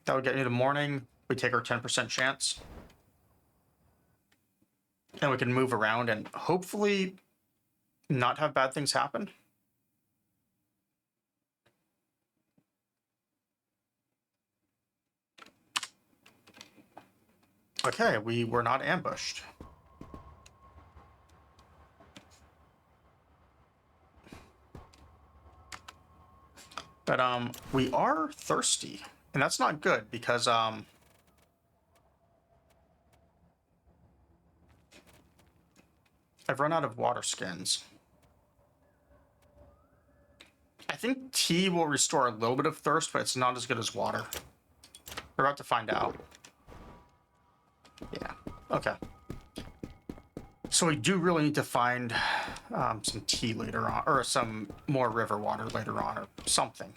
That would get into morning. We take our 10% chance. And we can move around and hopefully not have bad things happen. Okay, we were not ambushed. But we are thirsty, and that's not good because I've run out of water skins. I think tea will restore a little bit of thirst, but it's not as good as water. We're about to find out. Yeah, okay. So we do really need to find some tea later on, or some more river water later on, or something.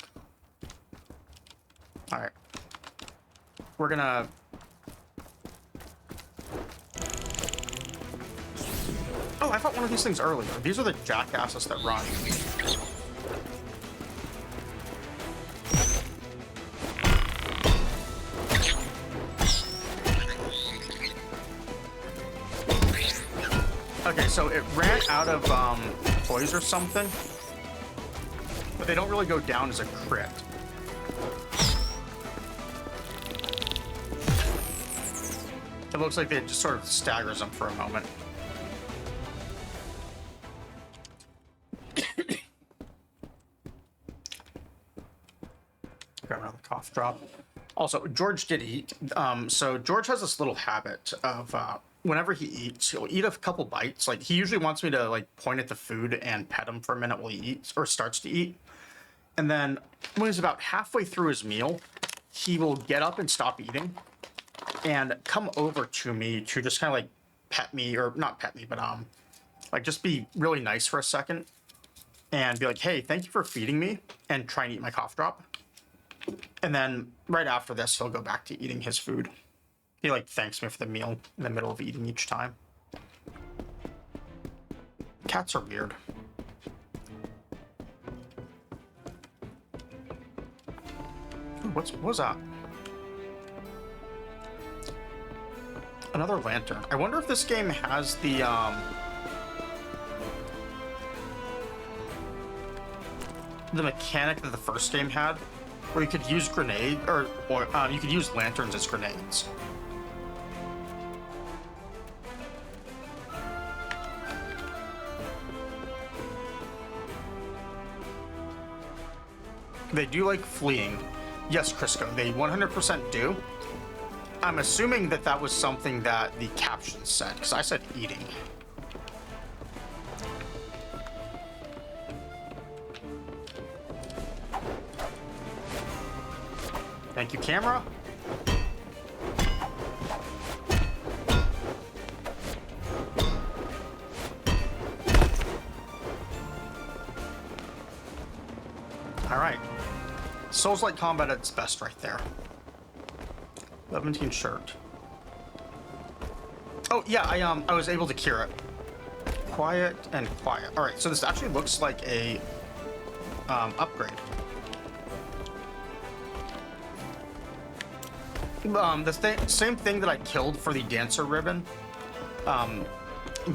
All right. We're gonna... Oh, I fought one of these things earlier. These are the jackasses that run. Okay, so it ran out of toys or something, but they don't really go down as a crit. It looks like it just sort of staggers them for a moment. Grab another cough drop. Also, George did eat. So George has this little habit of whenever he eats, he'll eat a couple bites. Like, he usually wants me to like point at the food and pet him for a minute while he eats or starts to eat. And then when he's about halfway through his meal, he will get up and stop eating and come over to me to just kind of like pet me, or not pet me, but like just be really nice for a second and be like, hey, thank you for feeding me, and try and eat my cough drop. And then right after this, he'll go back to eating his food. He like thanks me for the meal in the middle of eating each time. Cats are weird. Ooh, what was that? Another lantern. I wonder if this game has the mechanic that the first game had, where you could use grenade, or you could use lanterns as grenades. They do like fleeing. Yes, Crisco, they 100% do. I'm assuming that that was something that the caption said, because I said eating. Thank you, camera. All right. Souls-like combat at its best right there. 17 shirt. Oh yeah, I was able to cure it. Quiet and quiet. All right, so this actually looks like a upgrade. The same thing that I killed for the dancer ribbon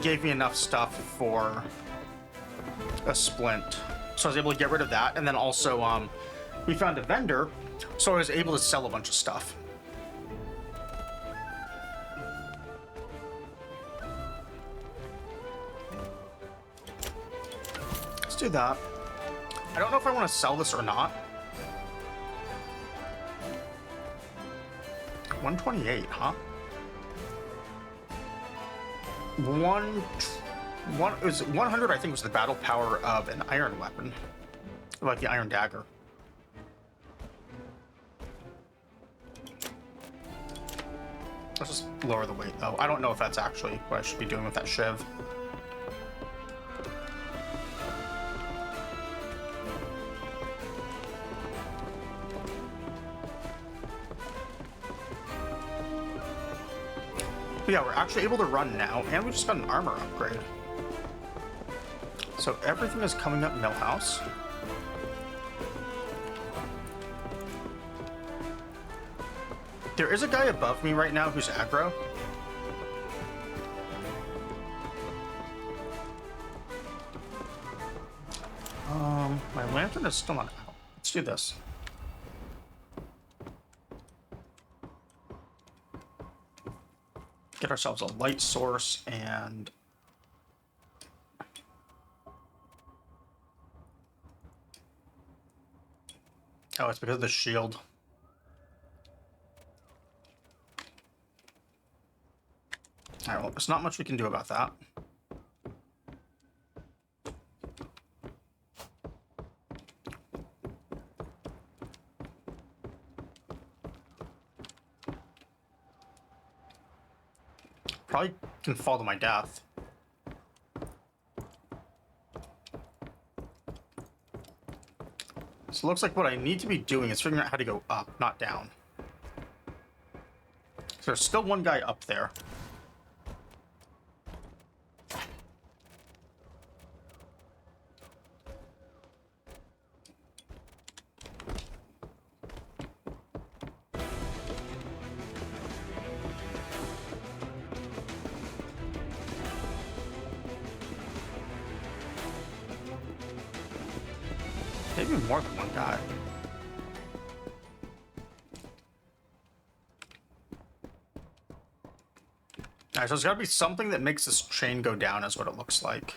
gave me enough stuff for a splint, so I was able to get rid of that. And then also we found a vendor, so I was able to sell a bunch of stuff. Let's do that. I don't know if I want to sell this or not. 128, huh? It was 100, I think, was the battle power of an iron weapon, like the iron dagger. Let's just lower the weight, though. I don't know if that's actually what I should be doing with that shiv. But yeah, we're actually able to run now, and we just got an armor upgrade. So everything is coming up Millhouse. There is a guy above me right now who's aggro. My lantern is still not out. Let's do this. Get ourselves a light source and... Oh, it's because of the shield. Alright, well, there's not much we can do about that. Probably can fall to my death. So it looks like what I need to be doing is figuring out how to go up, not down. So there's still one guy up there. Maybe more than one guy. Alright, so there's gotta be something that makes this chain go down, is what it looks like.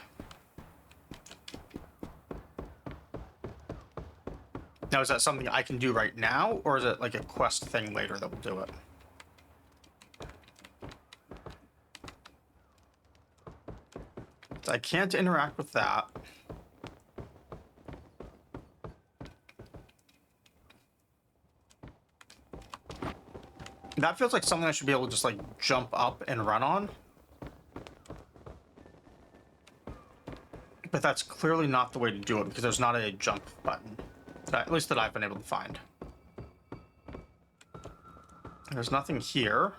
Now, is that something I can do right now, or is it like a quest thing later that will do it? So I can't interact with that. That feels like something I should be able to just like jump up and run on. But that's clearly not the way to do it because there's not a jump button. At least that I've been able to find. There's nothing here.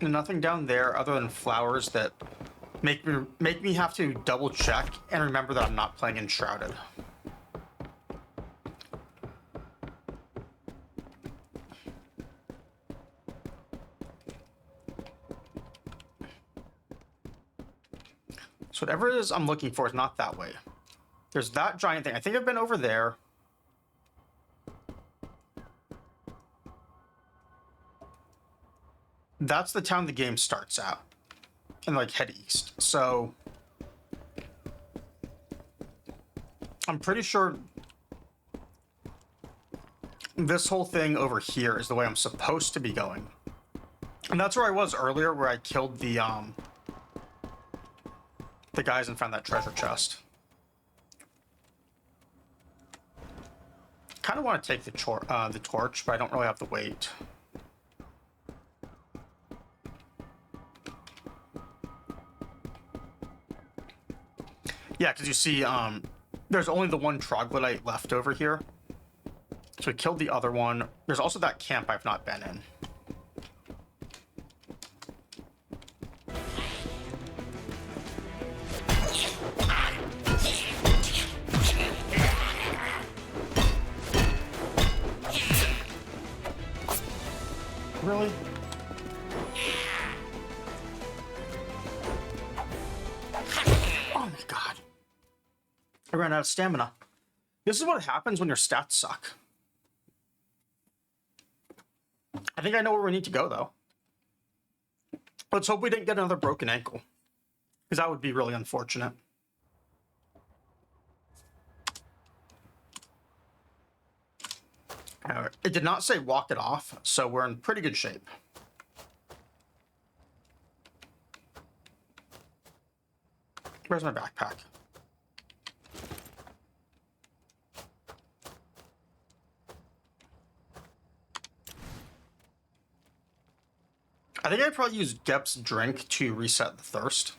And nothing down there other than flowers that make me have to double check and remember that I'm not playing Enshrouded. So whatever it is I'm looking for is not that way. There's that giant thing. I think I've been over there. That's the town the game starts at. And like head east. So I'm pretty sure this whole thing over here is the way I'm supposed to be going. And that's where I was earlier, where I killed the guys and found that treasure chest. Kind of want to take the torch, but I don't really have the weight. Yeah, because you see, there's only the one troglodyte left over here. So we killed the other one. There's also that camp I've not been in. Really? Oh my god. I ran out of stamina. This is what happens when your stats suck. I think I know where we need to go, though. Let's hope we didn't get another broken ankle. Because that would be really unfortunate. It did not say walk it off, so we're in pretty good shape. Where's my backpack? I think I'd probably use Gep's drink to reset the thirst.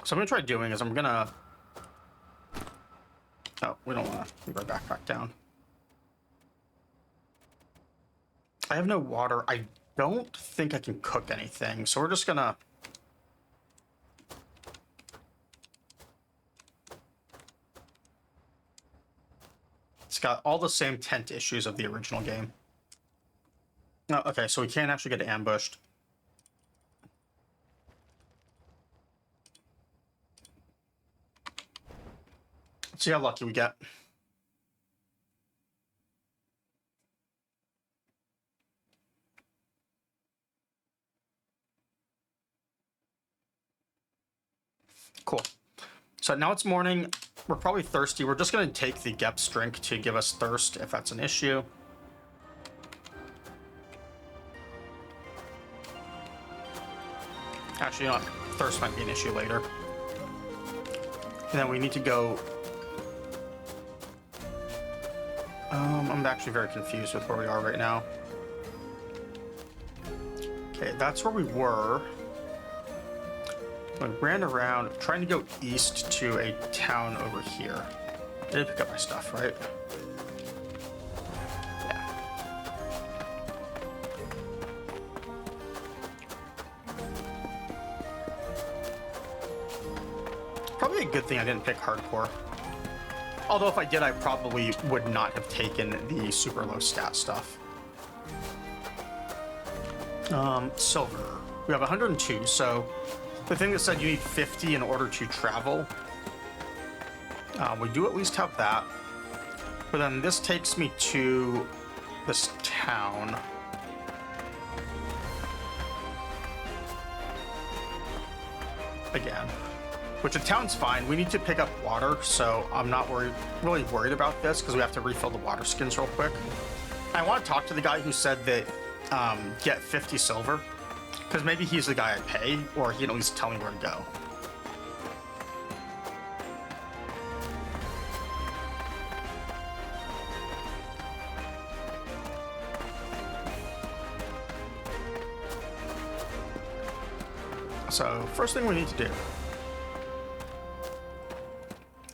So I'm gonna try doing is I'm gonna... Oh, we don't want to leave our backpack down. I have no water. I don't think I can cook anything, so we're just gonna... It's got all the same tent issues of the original game. Oh, okay, so we can't actually get ambushed. Let's see how lucky we get. Cool. So now it's morning. We're probably thirsty. We're just going to take the Gep's drink to give us thirst if that's an issue. Actually, you know what? Thirst might be an issue later. And then we need to go... I'm actually very confused with where we are right now. Okay, that's where we were. We ran around, trying to go east to a town over here. I did pick up my stuff, right? Yeah. Probably a good thing I didn't pick hardcore. Although if I did, I probably would not have taken the super low stat stuff. Silver. We have 102, so the thing that said you need 50 in order to travel. We do at least have that. But then this takes me to this town. Again. Which the town's fine. We need to pick up water, so I'm not really worried about this because we have to refill the water skins real quick. I want to talk to the guy who said that get 50 silver, because maybe he's the guy I pay, or he can at least tell me where to go. So first thing we need to do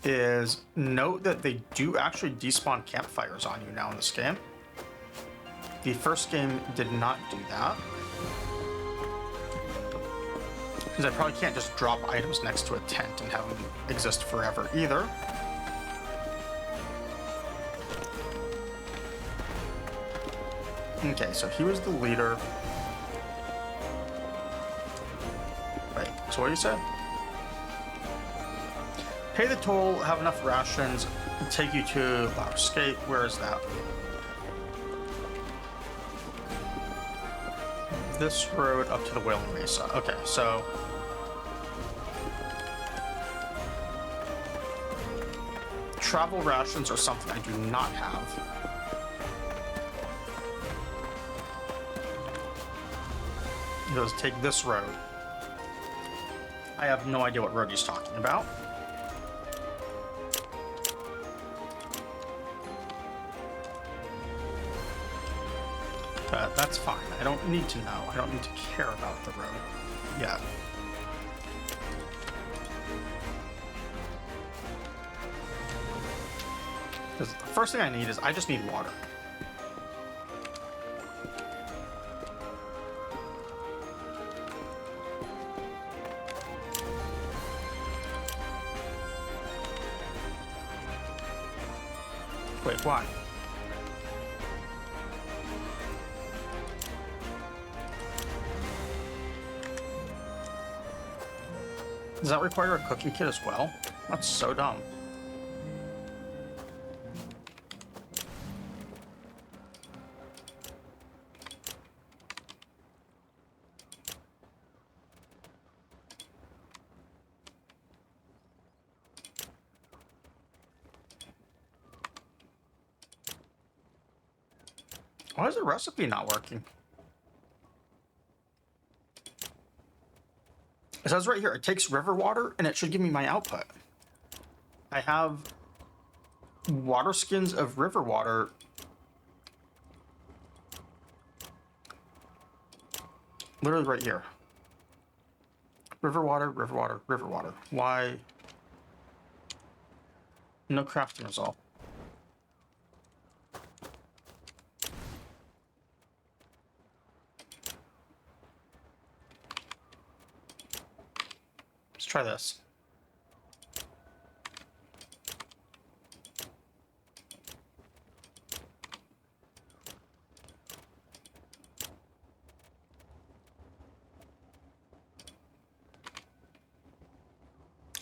is note that they do actually despawn campfires on you now in this game. The first game did not do that. Because I probably can't just drop items next to a tent and have them exist forever either. Okay, so he was the leader. Wait, so what did you say? Pay the toll, have enough rations, take you to Loud Escape. Where is that? This road up to the Wailing Mesa. Okay, so... travel rations are something I do not have. He goes, take this road. I have no idea what road he's talking about. That's fine. I don't need to know. I don't need to care about the road yet. Because the first thing I need is I just need water. Wait, why? Does that require a cooking kit as well? That's so dumb. Why is the recipe not working? It says right here, it takes river water, and it should give me my output. I have water skins of river water. Literally right here. River water, river water, river water. Why? No crafting result. Let's try this.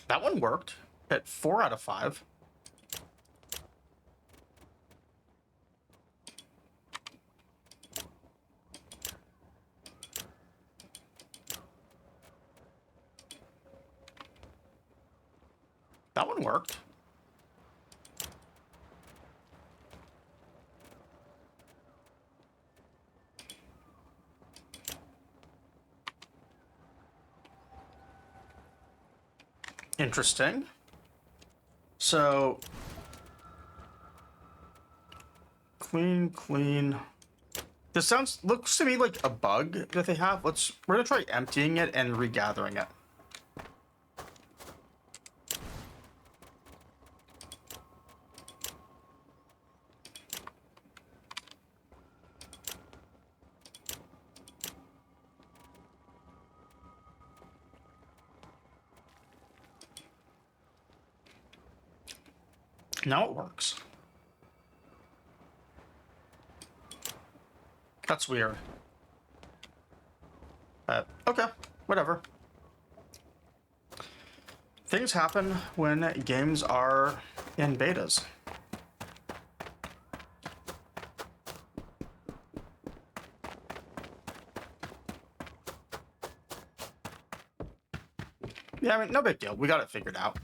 That one worked at 4 out of 5. That one worked. Interesting. So, clean. This looks to me like a bug that they have. We're gonna try emptying it and regathering it. Now it works. That's weird. Okay, whatever. Things happen when games are in betas. Yeah, I mean, no big deal. We got it figured out.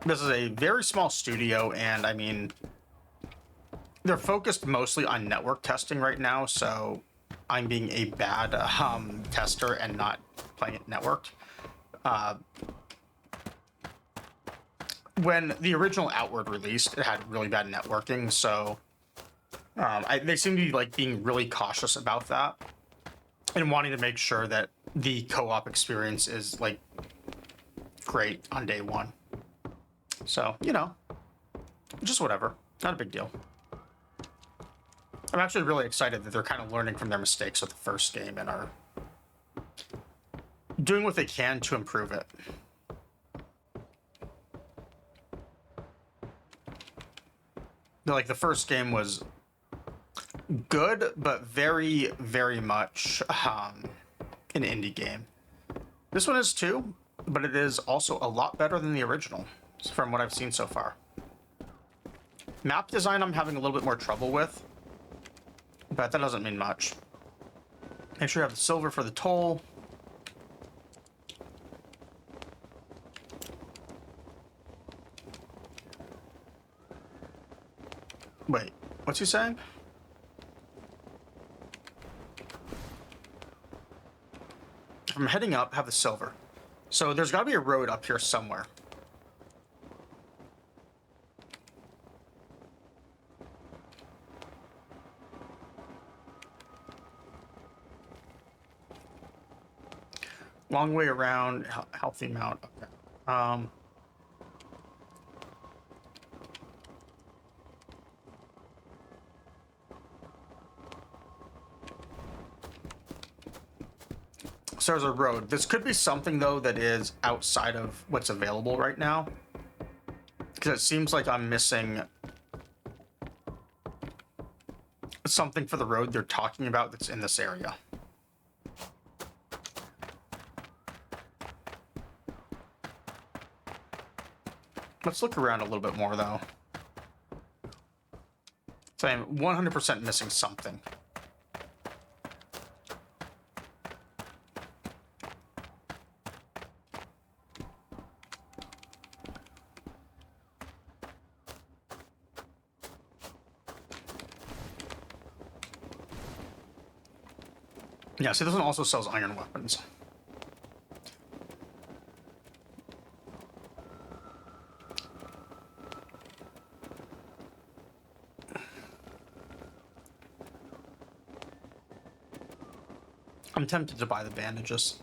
This is a very small studio, and I mean, they're focused mostly on network testing right now, so I'm being a bad tester and not playing it networked. When the original Outward released, it had really bad networking, so they seem to be like being really cautious about that and wanting to make sure that the co-op experience is like great on day one. So, you know, just whatever. Not a big deal. I'm actually really excited that they're kind of learning from their mistakes with the first game and are doing what they can to improve it. Like, the first game was good, but very, very much an indie game. This one is too, but it is also a lot better than the original, from what I've seen so far. Map design I'm having a little bit more trouble with, but that doesn't mean much. Make sure you have the silver for the toll. Wait, what's he saying? If I'm heading up, have the silver. So there's got to be a road up here somewhere. Long way around, healthy mount. Okay. So there's a road. This could be something, though, that is outside of what's available right now. Because it seems like I'm missing something for the road they're talking about that's in this area. Let's look around a little bit more, though. So I'm 100% missing something. Yeah, see, this one also sells iron weapons. I'm tempted to buy the bandages.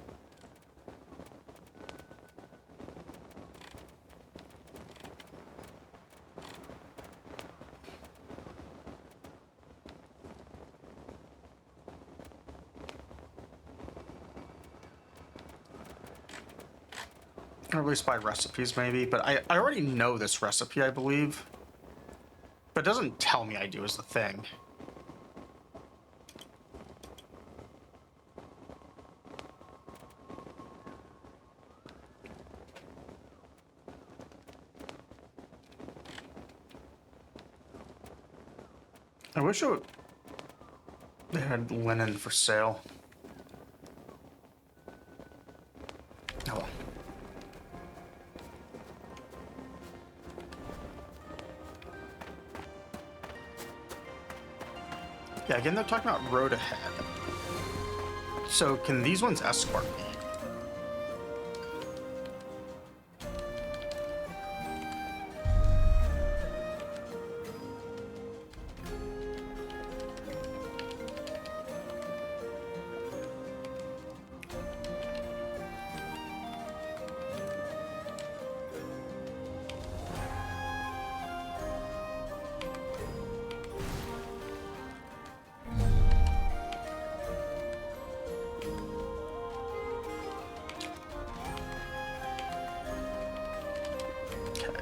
Or at least buy recipes, maybe. But I already know this recipe, I believe. But it doesn't tell me I do is the thing. I wish they had linen for sale. Oh well. Yeah, again, they're talking about road ahead. So can these ones escort me?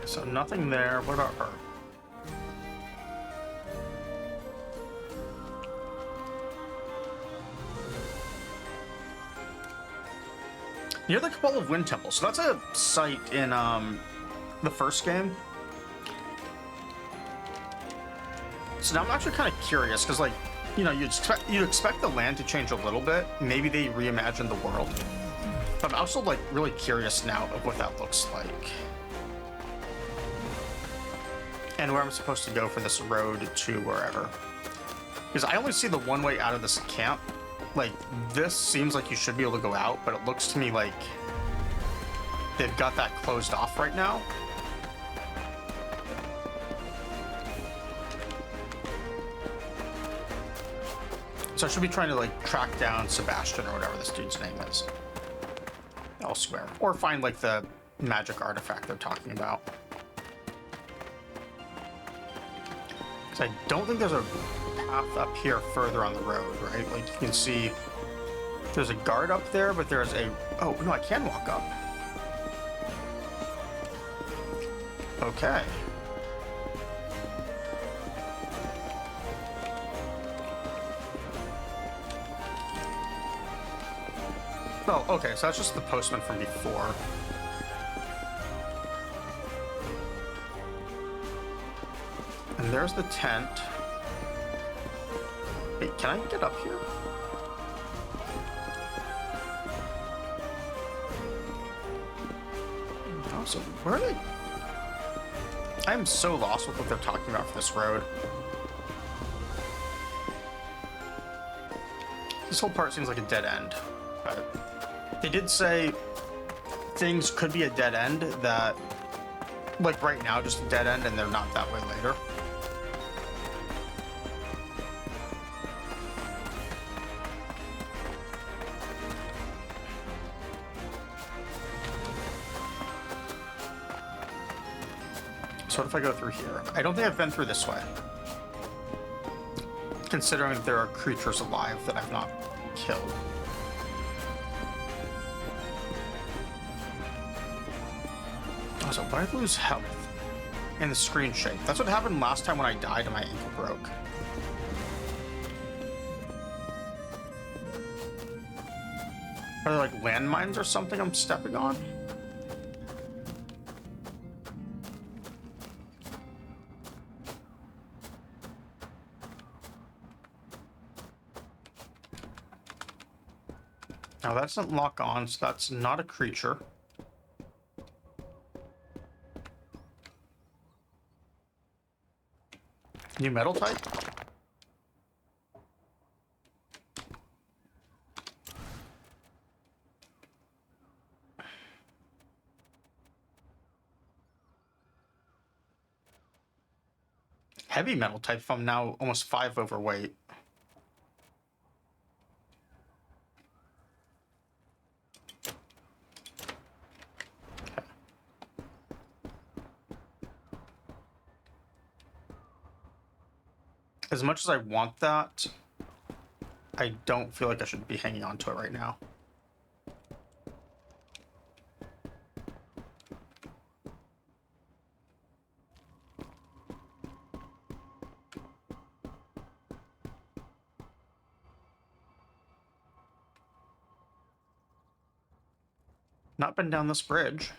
So nothing there. What about her? Near the Cabal of Wind Temple. So that's a site in the first game. So now I'm actually kind of curious because, like, you know, you'd expect the land to change a little bit. Maybe they reimagined the world. But I'm also like really curious now of what that looks like. And where I'm supposed to go for this road to wherever. Because I only see the one way out of this camp. Like, this seems like you should be able to go out, but it looks to me like they've got that closed off right now. So I should be trying to, like, track down Sebastian or whatever this dude's name is elsewhere. Or find, like, the magic artifact they're talking about. I don't think there's a path up here further on the road, right? Like, you can see there's a guard up there, but there's a... Oh, no, I can walk up. Okay. Oh, okay, so that's just the postman from before. And there's the tent. Wait, can I get up here? Oh, so where are they? I am so lost with what they're talking about for this road. This whole part seems like a dead end. But they did say things could be a dead end that, like right now, just a dead end, and they're not that way later. So what if I go through here? I don't think I've been through this way. Considering that there are creatures alive that I've not killed. Also, why did I lose health? And the screen shake. That's what happened last time when I died and my ankle broke. Are there like landmines or something I'm stepping on? Now that doesn't lock on, so that's not a creature. New metal type? Heavy metal type if I'm now almost 5 overweight. As much as I want that, I don't feel like I should be hanging on to it right now. Not been down this bridge.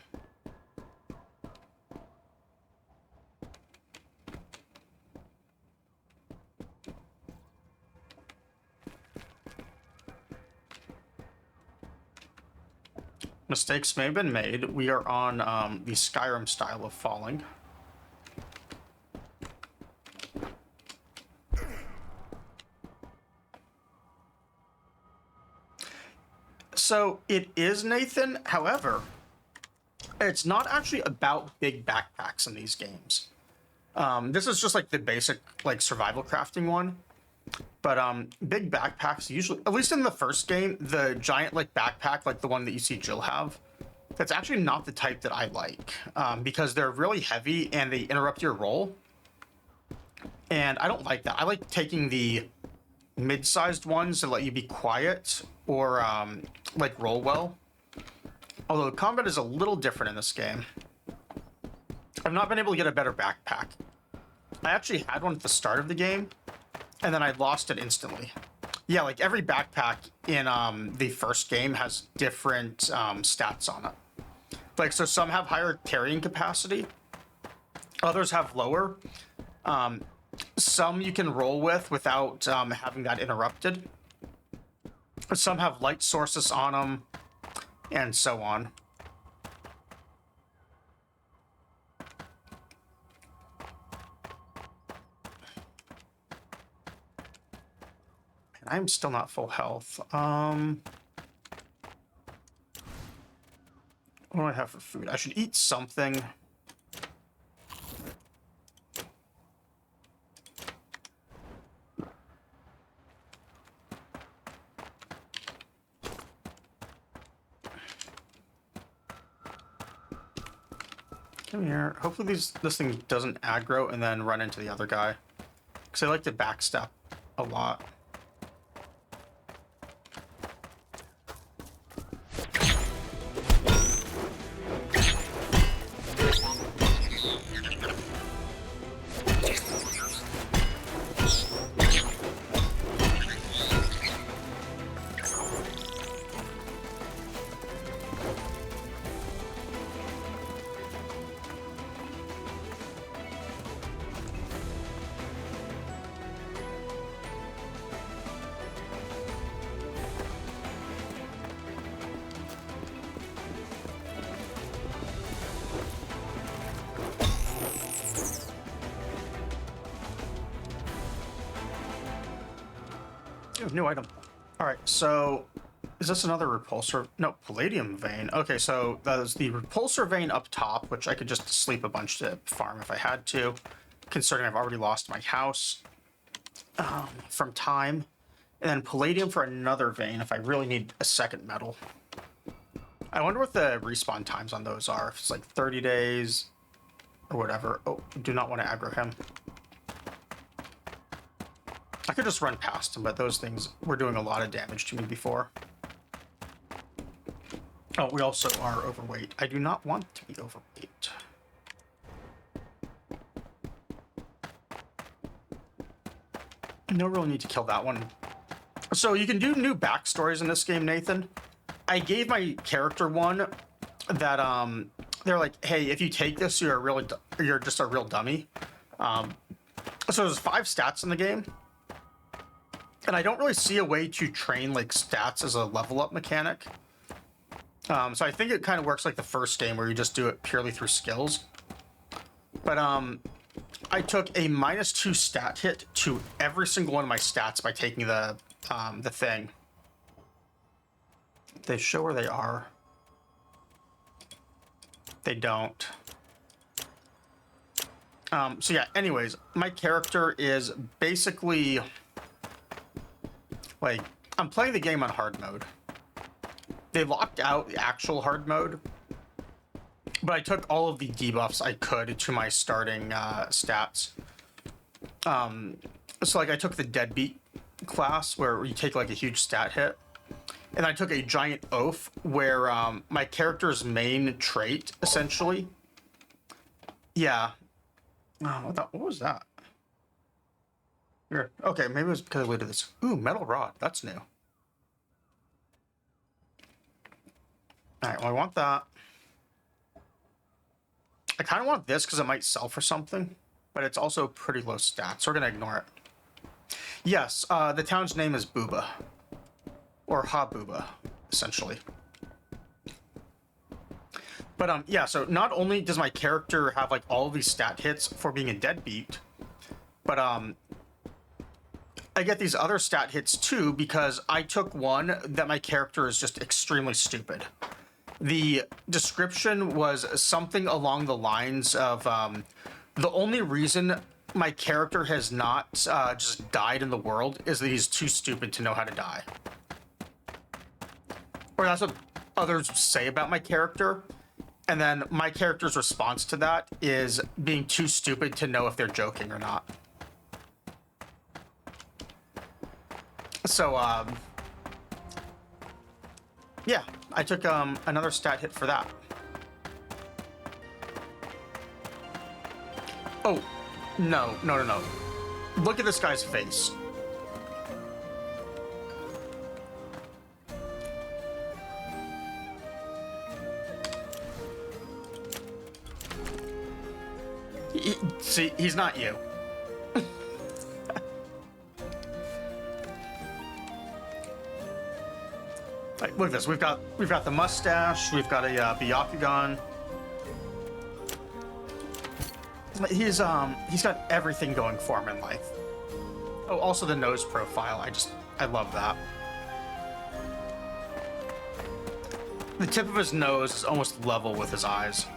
Mistakes may have been made. We are on the Skyrim style of falling. So it is, Nathan. However, it's not actually about big backpacks in these games. This is just like the basic like survival crafting one. But big backpacks usually, at least in the first game, the giant like backpack, like the one that you see Jill have, that's actually not the type that I like, because they're really heavy and they interrupt your roll. And I don't like that. I like taking the mid-sized ones that let you be quiet or like roll well. Although combat is a little different in this game. I've not been able to get a better backpack. I actually had one at the start of the game, and then I lost it instantly. Yeah, like every backpack in the first game has different stats on it. Like, so some have higher carrying capacity, others have lower. Some you can roll with without having that interrupted. Some have light sources on them, and so on. I'm still not full health. What do I have for food? I should eat something. Come here. Hopefully this thing doesn't aggro and then run into the other guy. Because I like to backstep a lot. New item. All right, so is this another repulsor? No, palladium vein. Okay, so there's the repulsor vein up top, which I could just sleep a bunch to farm if I had to, considering I've already lost my house from time. And then palladium for another vein if I really need a second metal. I wonder what the respawn times on those are. If it's like 30 days or whatever. Oh, do not want to aggro him. I could just run past him, but those things were doing a lot of damage to me before. Oh, we also are overweight. I do not want to be overweight. No real need to kill that one. So you can do new backstories in this game, Nathan. I gave my character one that they're like, hey, if you take this, you're just a real dummy. So there's 5 stats in the game. And I don't really see a way to train like stats as a level up mechanic. So I think it kind of works like the first game where you just do it purely through skills. But I took a -2 stat hit to every single one of my stats by taking the thing. They show where they are. They don't. So yeah, anyways, my character is basically like, I'm playing the game on hard mode. They locked out the actual hard mode, but I took all of the debuffs I could to my starting stats. So like I took the deadbeat class where you take like a huge stat hit, and I took a giant oath where my character's main trait essentially. Yeah. Oh, what was that? Here. Okay, maybe it was because I looted this. Ooh, metal rod. That's new. All right, well, I want that. I kind of want this because it might sell for something, but it's also pretty low stats, so we're going to ignore it. Yes, the town's name is Booba. Or Habuba, essentially. But, yeah, so not only does my character have, like, all of these stat hits for being a deadbeat, but, I get these other stat hits, too, because I took one that my character is just extremely stupid. The description was something along the lines of, the only reason my character has not just died in the world is that he's too stupid to know how to die. Or that's what others say about my character. And then my character's response to that is being too stupid to know if they're joking or not. So, yeah, I took another stat hit for that. Oh, no. Look at this guy's face. See, he's not you. Like, look at this. We've got the mustache. We've got a Byakugan. He's got everything going for him in life. Oh, also the nose profile. I love that. The tip of his nose is almost level with his eyes.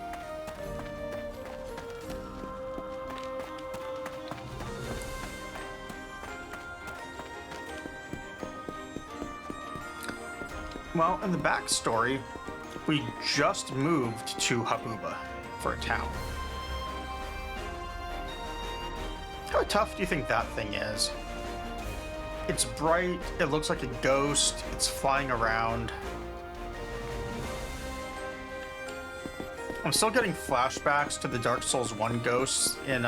Well, in the backstory, we just moved to Habuba for a town. How tough do you think that thing is? It's bright, it looks like a ghost, it's flying around. I'm still getting flashbacks to the Dark Souls 1 ghosts in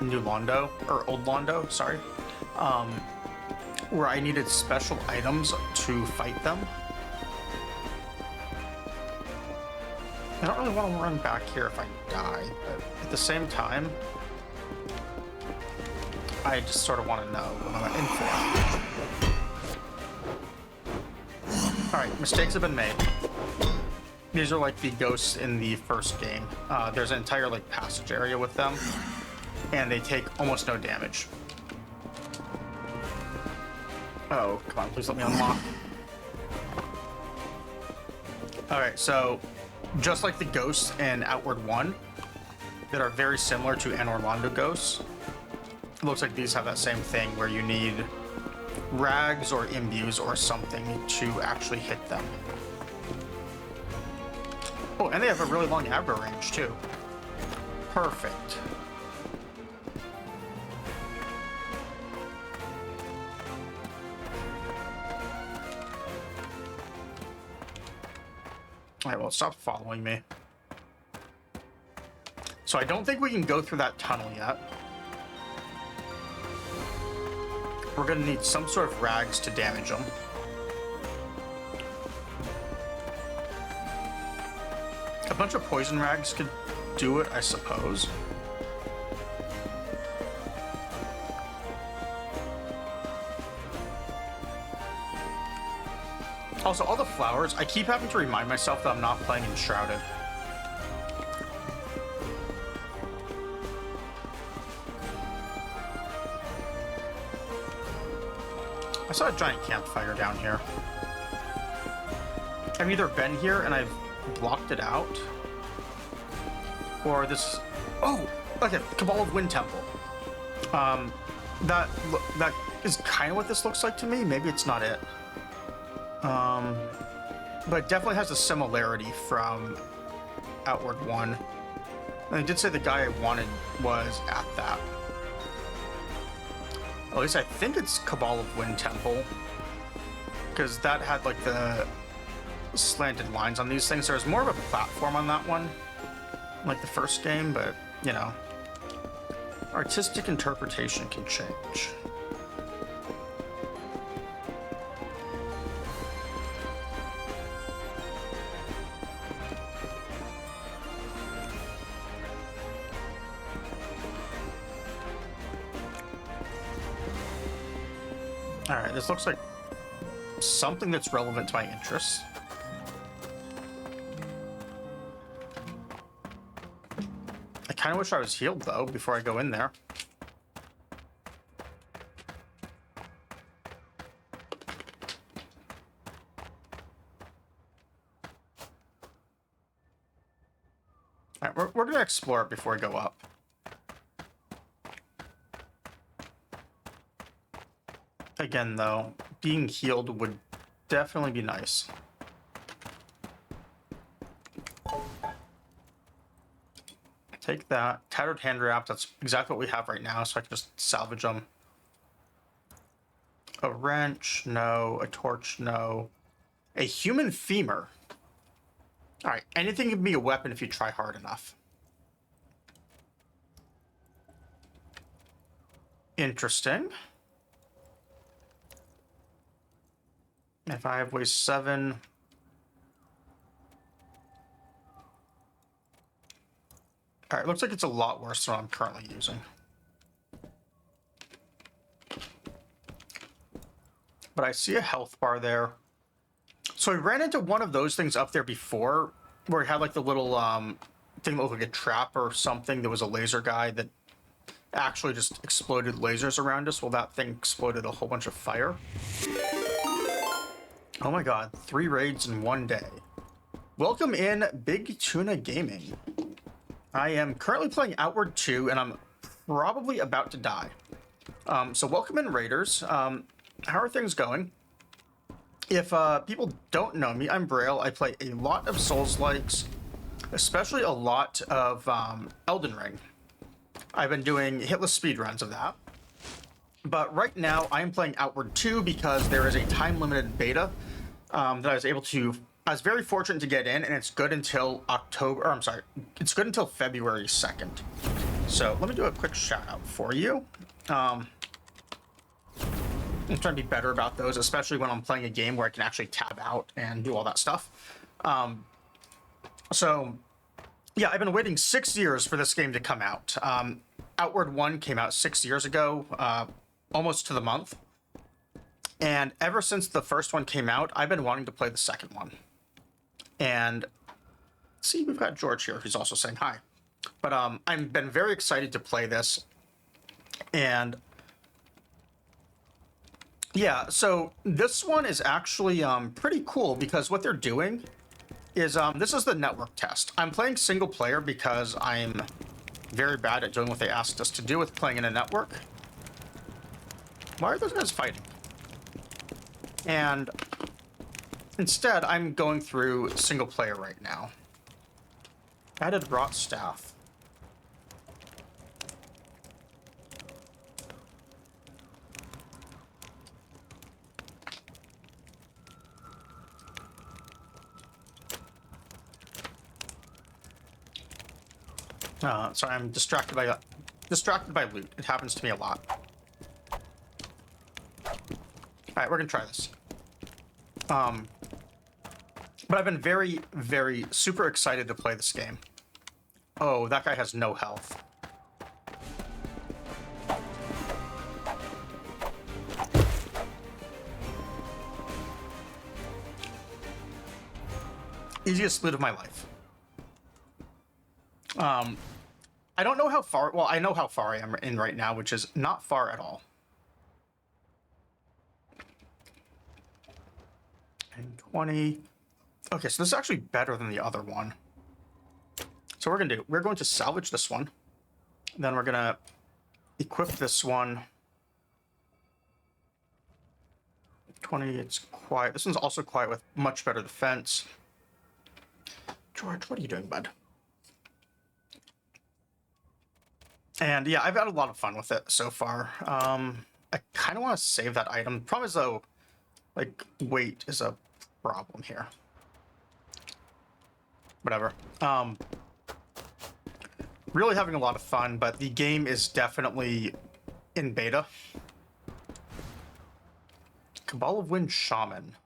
New Londo, or Old Londo, sorry, where I needed special items to fight them. I don't really want to run back here if I die, but at the same time, I just sort of want to know what I'm in for. Alright, mistakes have been made. These are like the ghosts in the first game. There's an entire like passage area with them, and they take almost no damage. Oh, come on, please let me unlock. Alright, so just like the ghosts in Outward 1 that are very similar to Anor Londo ghosts, it looks like these have that same thing where you need rags or imbues or something to actually hit them. Oh, and they have a really long aggro range too. Perfect. Alright, well, stop following me. So I don't think we can go through that tunnel yet. We're gonna need some sort of rags to damage them. A bunch of poison rags could do it, I suppose. Also, all the flowers, I keep having to remind myself that I'm not playing Enshrouded. I saw a giant campfire down here. I've either been here and I've blocked it out, or this... Oh! Okay, Cabal of Wind Temple. That is kind of what this looks like to me. Maybe it's not it. But it definitely has a similarity from Outward 1. And I did say the guy I wanted was at that. At least I think it's Cabal of Wind Temple. Because that had like the slanted lines on these things. There was more of a platform on that one, like the first game, but, you know, artistic interpretation can change. Alright, this looks like something that's relevant to my interests. I kind of wish I was healed, though, before I go in there. Alright, we're going to explore it before we go up. Again, though, being healed would definitely be nice. Take that. Tattered hand wrap, that's exactly what we have right now, so I can just salvage them. A wrench, no. A torch, no. A human femur. Alright, anything can be a weapon if you try hard enough. Interesting. If I have waste 7. Alright, looks like it's a lot worse than what I'm currently using. But I see a health bar there. So I ran into one of those things up there before, where it had like the little thing that looked like a trap or something. There was a laser guy that actually just exploded lasers around us. Well, that thing exploded a whole bunch of fire. Oh my god, 3 raids in 1 day. Welcome in, Big Tuna Gaming. I am currently playing Outward 2, and I'm probably about to die. So welcome in, Raiders. How are things going? If people don't know me, I'm Braille. I play a lot of Souls-likes, especially a lot of Elden Ring. I've been doing hitless speedruns of that. But right now, I am playing Outward 2 because there is a time-limited beta that I was very fortunate to get in, and it's good until it's good until February 2nd. So let me do a quick shout out for you. I'm trying to be better about those, especially when I'm playing a game where I can actually tab out and do all that stuff. So yeah, I've been waiting 6 years for this game to come out. Outward 1 came out 6 years ago, almost to the month. And ever since the first one came out, I've been wanting to play the second one. And see, we've got George here, who's also saying hi. But I've been very excited to play this. And yeah, so this one is actually pretty cool because what they're doing is this is the network test. I'm playing single player because I'm very bad at doing what they asked us to do with playing in a network. Why are those guys fighting? And instead, I'm going through single player right now. Added wrought staff. Sorry, I'm distracted by loot. It happens to me a lot. All right, we're gonna try this. But I've been very, very super excited to play this game. Oh, that guy has no health. Easiest split of my life. I don't know how far, well, I know how far I am in right now, which is not far at all. And 20. Okay, so this is actually better than the other one. So we're going to salvage this one. Then we're gonna equip this one. 20, it's quiet. This one's also quiet with much better defense. George, what are you doing, bud? And yeah, I've had a lot of fun with it so far. I kind of want to save that item. Problem is, though, like, weight is a problem here. Whatever. Really having a lot of fun, but the game is definitely in beta. Cabal of Wind Shaman.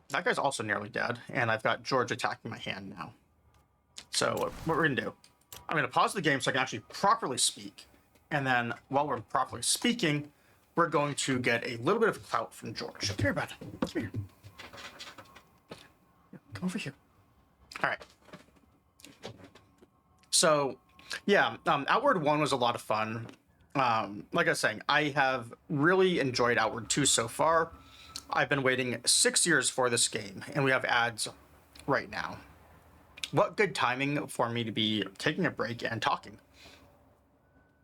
That guy's also nearly dead, and I've got George attacking my hand now. So what we're gonna do, I'm gonna pause the game so I can actually properly speak, and then while we're properly speaking, we're going to get a little bit of clout from George. Come here, bud. Come here. Come over here. All right. So, yeah, Outward 1 was a lot of fun. Like I was saying, I have really enjoyed Outward 2 so far. I've been waiting 6 years for this game, and we have ads right now. What good timing for me to be taking a break and talking.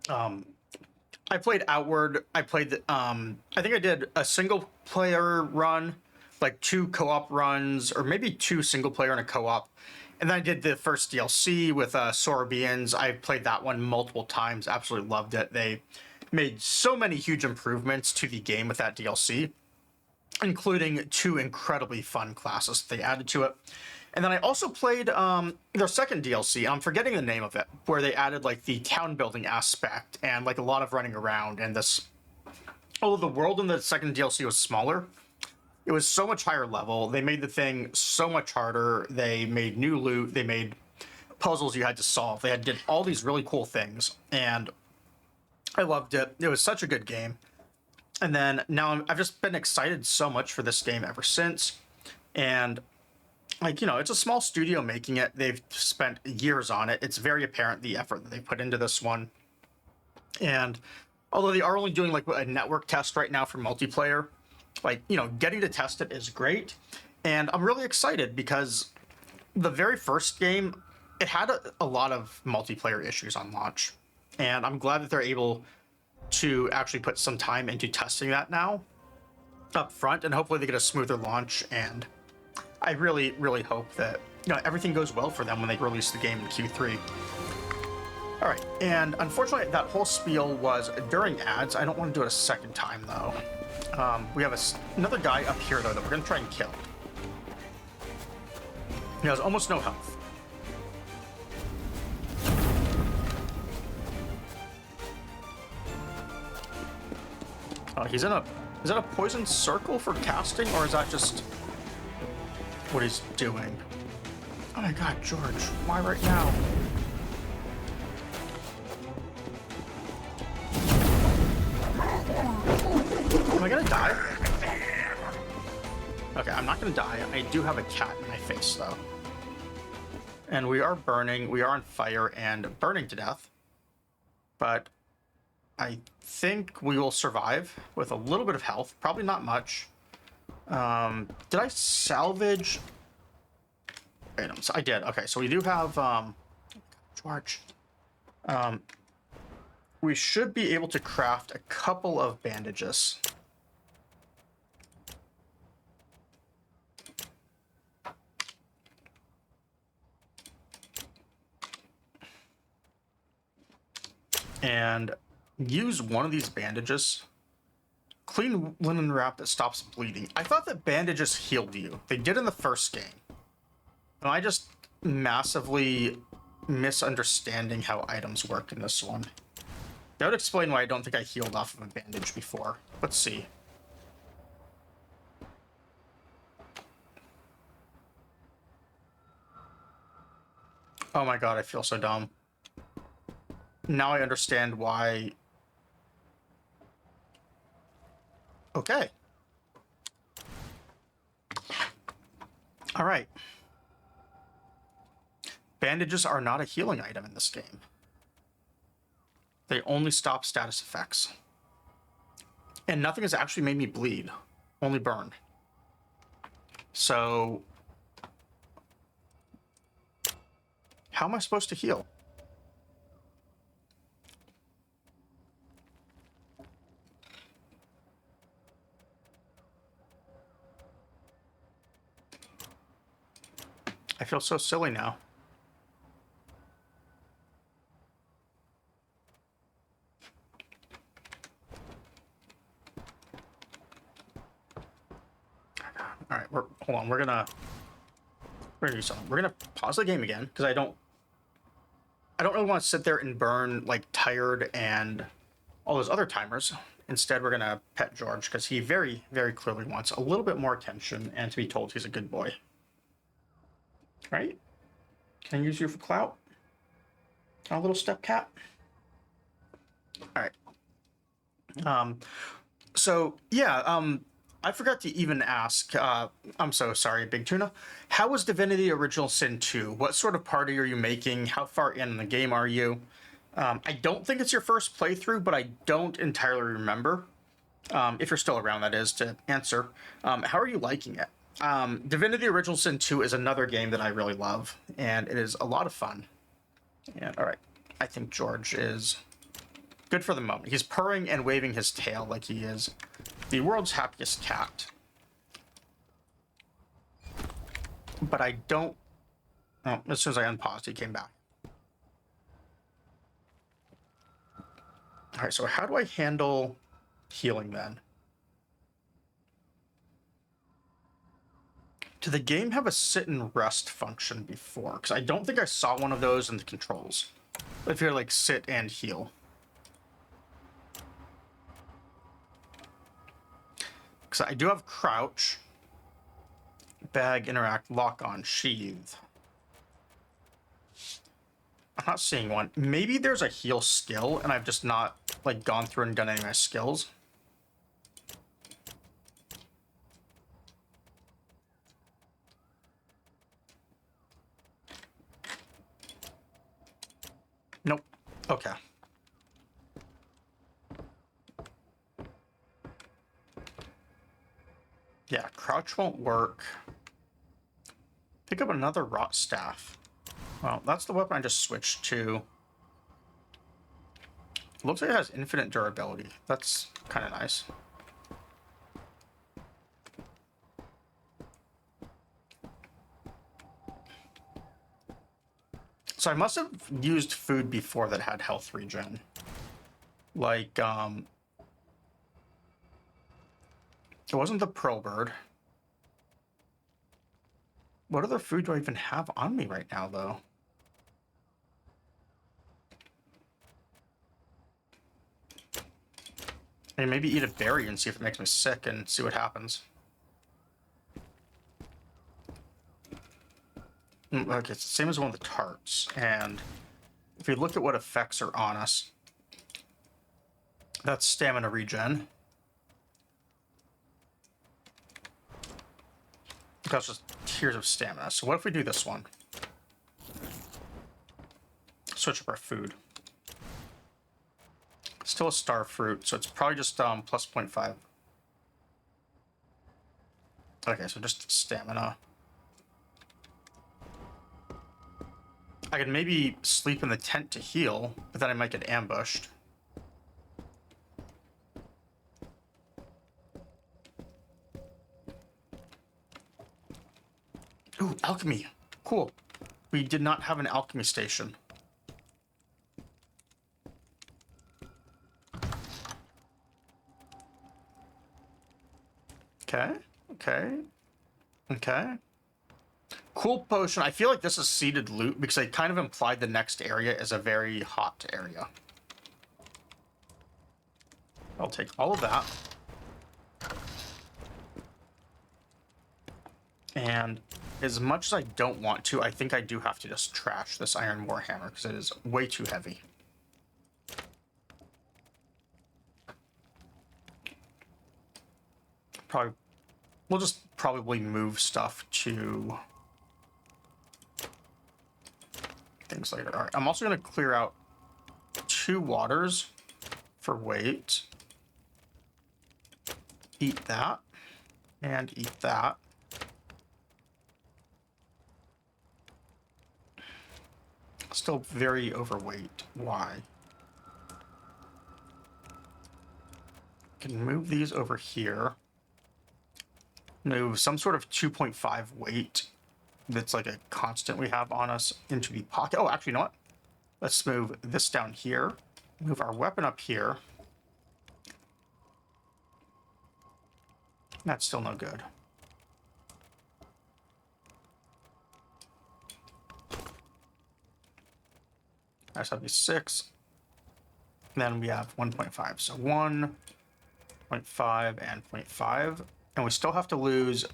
I played Outward. I played, I think I did a single player run, like 2 co-op runs, or maybe 2 single player and a co-op. And then I did the first DLC with Sorabians. I played that one multiple times, absolutely loved it. They made so many huge improvements to the game with that DLC, including 2 incredibly fun classes that they added to it. And then I also played their second DLC, I'm forgetting the name of it, where they added like the town building aspect and like a lot of running around and this. Although the world in the second DLC was smaller, it was so much higher level. They made the thing so much harder. They made new loot. They made puzzles you had to solve. They did all these really cool things, and I loved it. It was such a good game. And then now I've just been excited so much for this game ever since. And like, you know, it's a small studio making it. They've spent years on it. It's very apparent the effort that they put into this one. And although they are only doing like a network test right now for multiplayer, like, you know, getting to test it is great. And I'm really excited because the very first game, it had a lot of multiplayer issues on launch. And I'm glad that they're able to actually put some time into testing that now up front, and hopefully they get a smoother launch. And I really, really hope that, you know, everything goes well for them when they release the game in Q3. All right, and unfortunately that whole spiel was during ads. I don't want to do it a second time though. We have another guy up here though that we're gonna try and kill. He has almost no health. He's in a, is that a poison circle for casting, or is that just what he's doing? Oh my god, George, why right now? Am I gonna die? Okay, I'm not gonna die. I do have a cat in my face though. And we are burning, we are on fire and burning to death. But I think we will survive with a little bit of health, probably not much. Did I salvage items? I did. Okay, so we do have George. We should be able to craft a couple of bandages. And use one of these bandages. Clean linen wrap that stops bleeding. I thought that bandages healed you. They did in the first game. And I just massively misunderstanding how items work in this one. That would explain why I don't think I healed off of a bandage before. Let's see. Oh my god, I feel so dumb. Now I understand why. Okay. All right. Bandages are not a healing item in this game. They only stop status effects. And nothing has actually made me bleed, only burn. So, how am I supposed to heal? I feel so silly now. hold on. We're gonna do something. We're gonna pause the game again because I don't really want to sit there and burn like tired and all those other timers. Instead, we're gonna pet George because he very, very clearly wants a little bit more attention and to be told he's a good boy. Right? Can I use you for clout? A little step cat. All right. So yeah. I forgot to even ask. I'm so sorry, Big Tuna. How was Divinity Original Sin 2? What sort of party are you making? How far in the game are you? I don't think it's your first playthrough, but I don't entirely remember. If you're still around, that is, to answer. How are you liking it? Divinity Original Sin 2 is another game that I really love, and it is a lot of fun. And all right, I think George is good for the moment. He's purring and waving his tail like he is the world's happiest cat. But I don't... Oh, as soon as I unpaused, he came back. All right, so how do I handle healing then? Did the game have a sit and rest function before? Because I don't think I saw one of those in the controls. If you're like sit and heal. Because I do have crouch, bag, interact, lock on, sheath. I'm not seeing one. Maybe there's a heal skill and I've just not like gone through and done any of my skills. Nope. Okay. Yeah, crouch won't work. Pick up another rot staff. Well, that's the weapon I just switched to. It looks like it has infinite durability. That's kind of nice. So I must have used food before that had health regen. Like, it wasn't the Pearl Bird. What other food do I even have on me right now, though? I mean, maybe eat a berry and see if it makes me sick and see what happens. Okay, it's the same as one of the tarts. And if we look at what effects are on us, that's stamina regen. That's just tiers of stamina. So what if we do this one? Switch up our food. Still a star fruit, so it's probably just plus 0.5. Okay, so just stamina. I could maybe sleep in the tent to heal, but then I might get ambushed. Ooh, alchemy. Cool. We did not have an alchemy station. Okay, okay, okay. Cool potion. I feel like this is seeded loot because they kind of implied the next area is a very hot area. I'll take all of that. And as much as I don't want to, I think I do have to just trash this iron warhammer because it is way too heavy. We'll just probably move stuff to things later. All right, I'm also going to clear out 2 waters for weight. Eat that and eat that. Still very overweight. Why? Can move these over here. Move some sort of 2.5 weight that's like a constant we have on us into the pocket. Oh, actually, you know what? Let's move this down here. Move our weapon up here. That's still no good. That's have to be 6. Then we have 1.5. So 1.5 and 0.5. And we still have to lose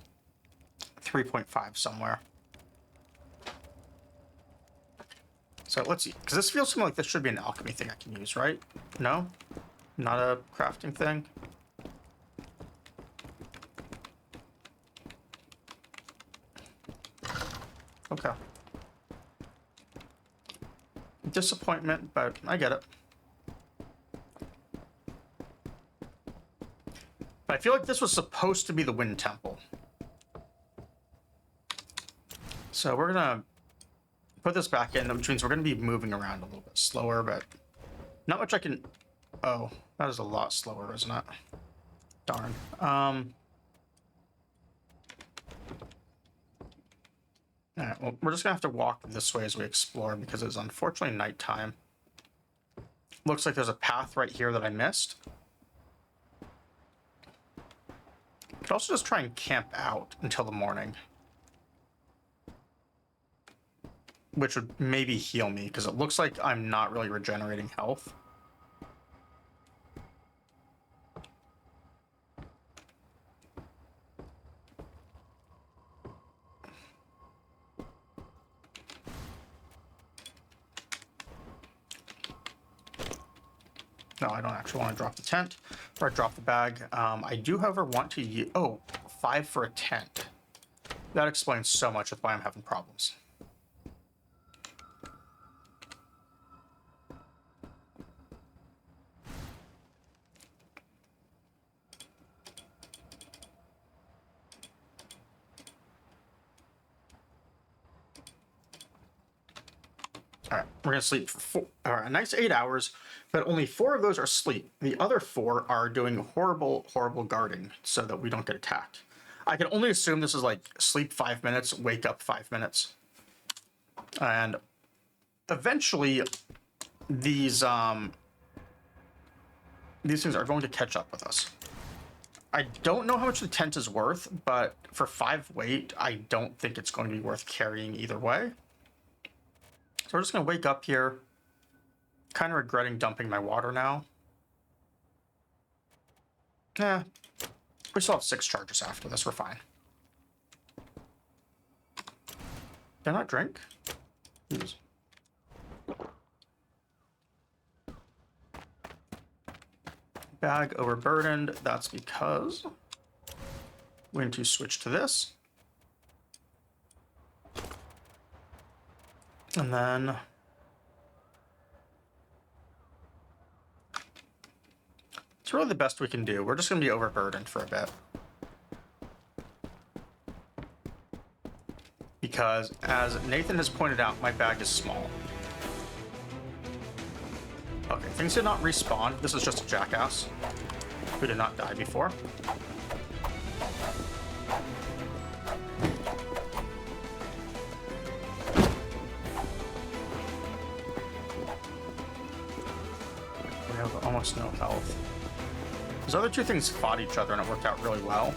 3.5 somewhere. So let's see. Because this feels to me like this should be an alchemy thing I can use, right? No? Not a crafting thing? Okay. Disappointment, but I get it. But I feel like this was supposed to be the Wind Temple. So we're gonna put this back in, which means we're gonna be moving around a little bit slower, but not much I can... Oh, that is a lot slower, isn't it? Darn. Alright, well, we're just gonna have to walk this way as we explore because it's unfortunately nighttime. Looks like there's a path right here that I missed. Could also just try and camp out until the morning. Which would maybe heal me, because it looks like I'm not really regenerating health. No, I don't actually want to drop the tent, or drop the bag. I do, however, want to use... Oh, 5 for a tent. That explains so much with why I'm having problems. All right, we're gonna sleep for a nice 8 hours, but only 4 of those are sleep. The other 4 are doing horrible, horrible guarding so that we don't get attacked. I can only assume this is like sleep 5 minutes, wake up 5 minutes. And eventually these things are going to catch up with us. I don't know how much the tent is worth, but for 5 weight, I don't think it's going to be worth carrying either way. So we're just going to wake up here. Kind of regretting dumping my water now. Yeah, we still have 6 charges after this. We're fine. Did I not drink? Use. Bag overburdened. That's because we're going to switch to this. And then it's really the best we can do. We're just going to be overburdened for a bit. Because, as Nathan has pointed out, my bag is small. Okay, things did not respawn. This is just a jackass who did not die before. We have almost no health. Those other 2 things fought each other and it worked out really well.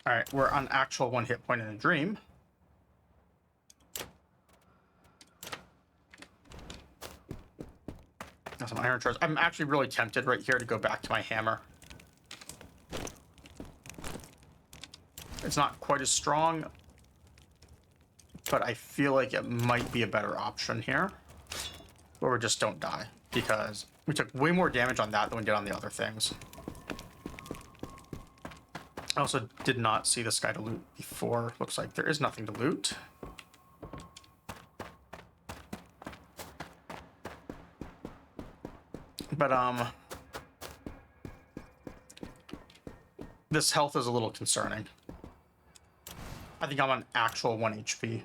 All right, we're on actual 1 hit point in a dream. Got some iron shards. I'm actually really tempted right here to go back to my hammer. It's not quite as strong, but I feel like it might be a better option here, where we just don't die, because we took way more damage on that than we did on the other things. I also did not see this guy to loot before. Looks like there is nothing to loot. But, this health is a little concerning. I think I'm on actual 1 HP.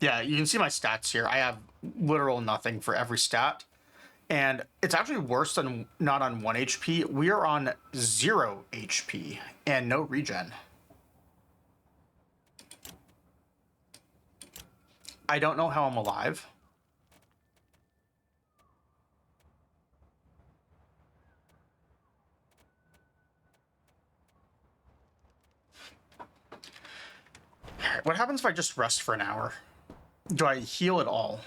Yeah, you can see my stats here. I have literal nothing for every stat. And it's actually worse than not on 1 HP. We are on 0 HP and no regen. I don't know how I'm alive. What happens if I just rest for an hour? Do I heal at all?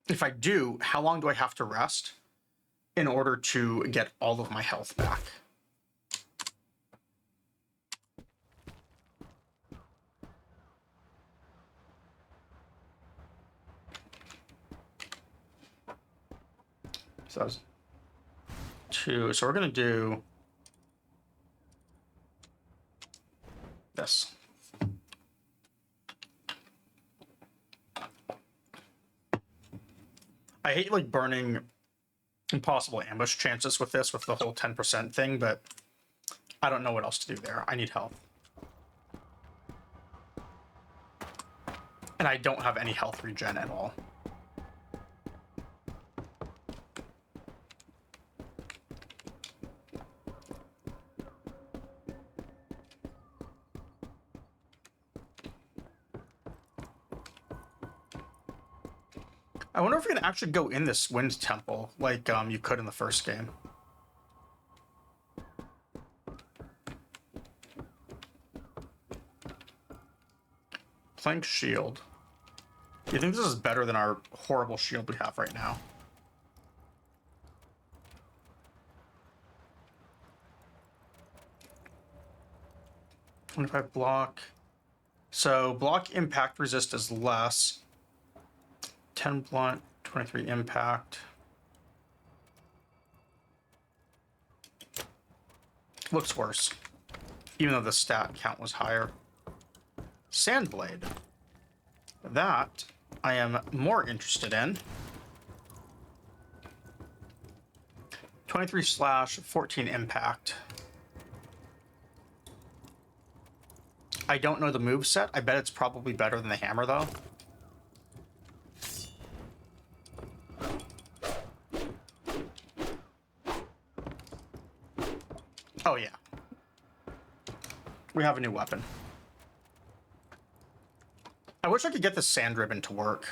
If I do, how long do I have to rest in order to get all of my health back? So that was 2. So we're going to do this. I hate like burning impossible ambush chances with this, with the whole 10% thing, but I don't know what else to do there. I need health. And I don't have any health regen at all. I wonder if we can actually go in this wind temple like you could in the first game. Plank shield. Do you think this is better than our horrible shield we have right now? And if I block... So block impact resist is less. 10 blunt, 23 impact. Looks worse, even though the stat count was higher. Sandblade. That I am more interested in. 23 slash, 14 impact. I don't know the move set. I bet it's probably better than the hammer though. Oh yeah. We have a new weapon. I wish I could get the sand ribbon to work.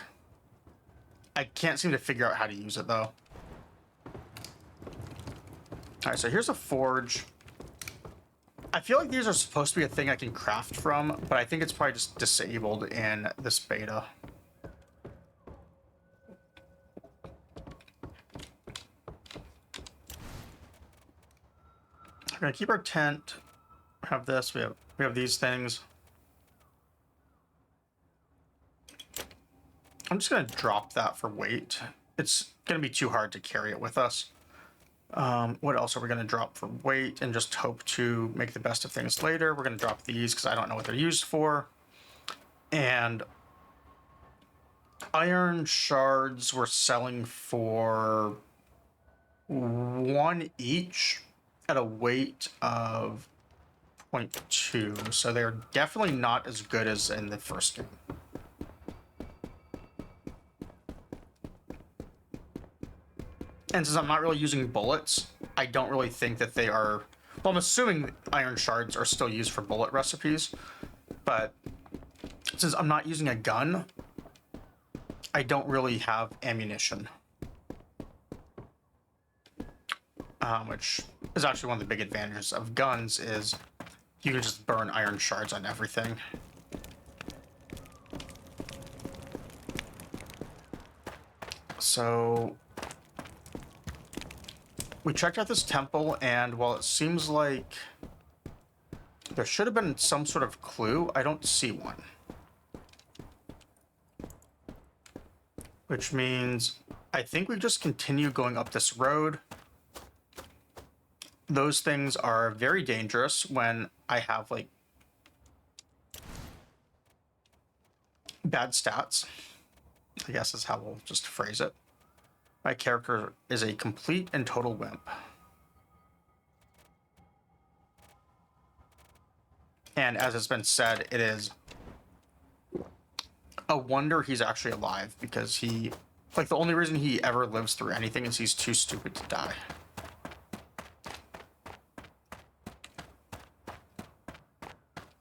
I can't seem to figure out how to use it though. Alright, so here's a forge. I feel like these are supposed to be a thing I can craft from, but I think it's probably just disabled in this beta. We're gonna keep our tent. Have this. We have these things. I'm just gonna drop that for weight. It's gonna be too hard to carry it with us. What else are we gonna drop for weight and just hope to make the best of things later? We're gonna drop these because I don't know what they're used for. And iron shards we're selling for 1 each at a weight of 0.2. So they're definitely not as good as in the first game. And since I'm not really using bullets, I don't really think that they are... Well, I'm assuming iron shards are still used for bullet recipes, but since I'm not using a gun, I don't really have ammunition. Which is actually one of the big advantages of guns, is you can just burn iron shards on everything. So... we checked out this temple, and while it seems like there should have been some sort of clue, I don't see one. Which means I think we just continue going up this road. Those things are very dangerous when I have, like, bad stats, I guess is how we'll just phrase it. My character is a complete and total wimp. And as has been said, it is a wonder he's actually alive, because he, like, the only reason he ever lives through anything is he's too stupid to die.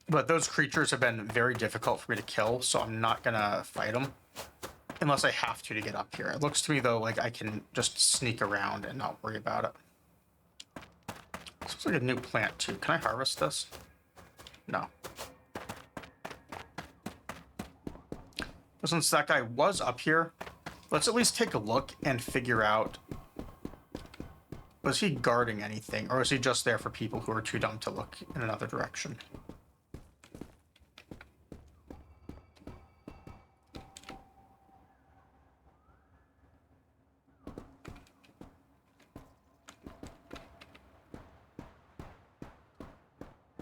But those creatures have been very difficult for me to kill, so I'm not gonna fight them. Unless I have to get up here. It looks to me, though, like I can just sneak around and not worry about it. This looks like a new plant, too. Can I harvest this? No. But since that guy was up here, let's at least take a look and figure out, was he guarding anything, or is he just there for people who are too dumb to look in another direction?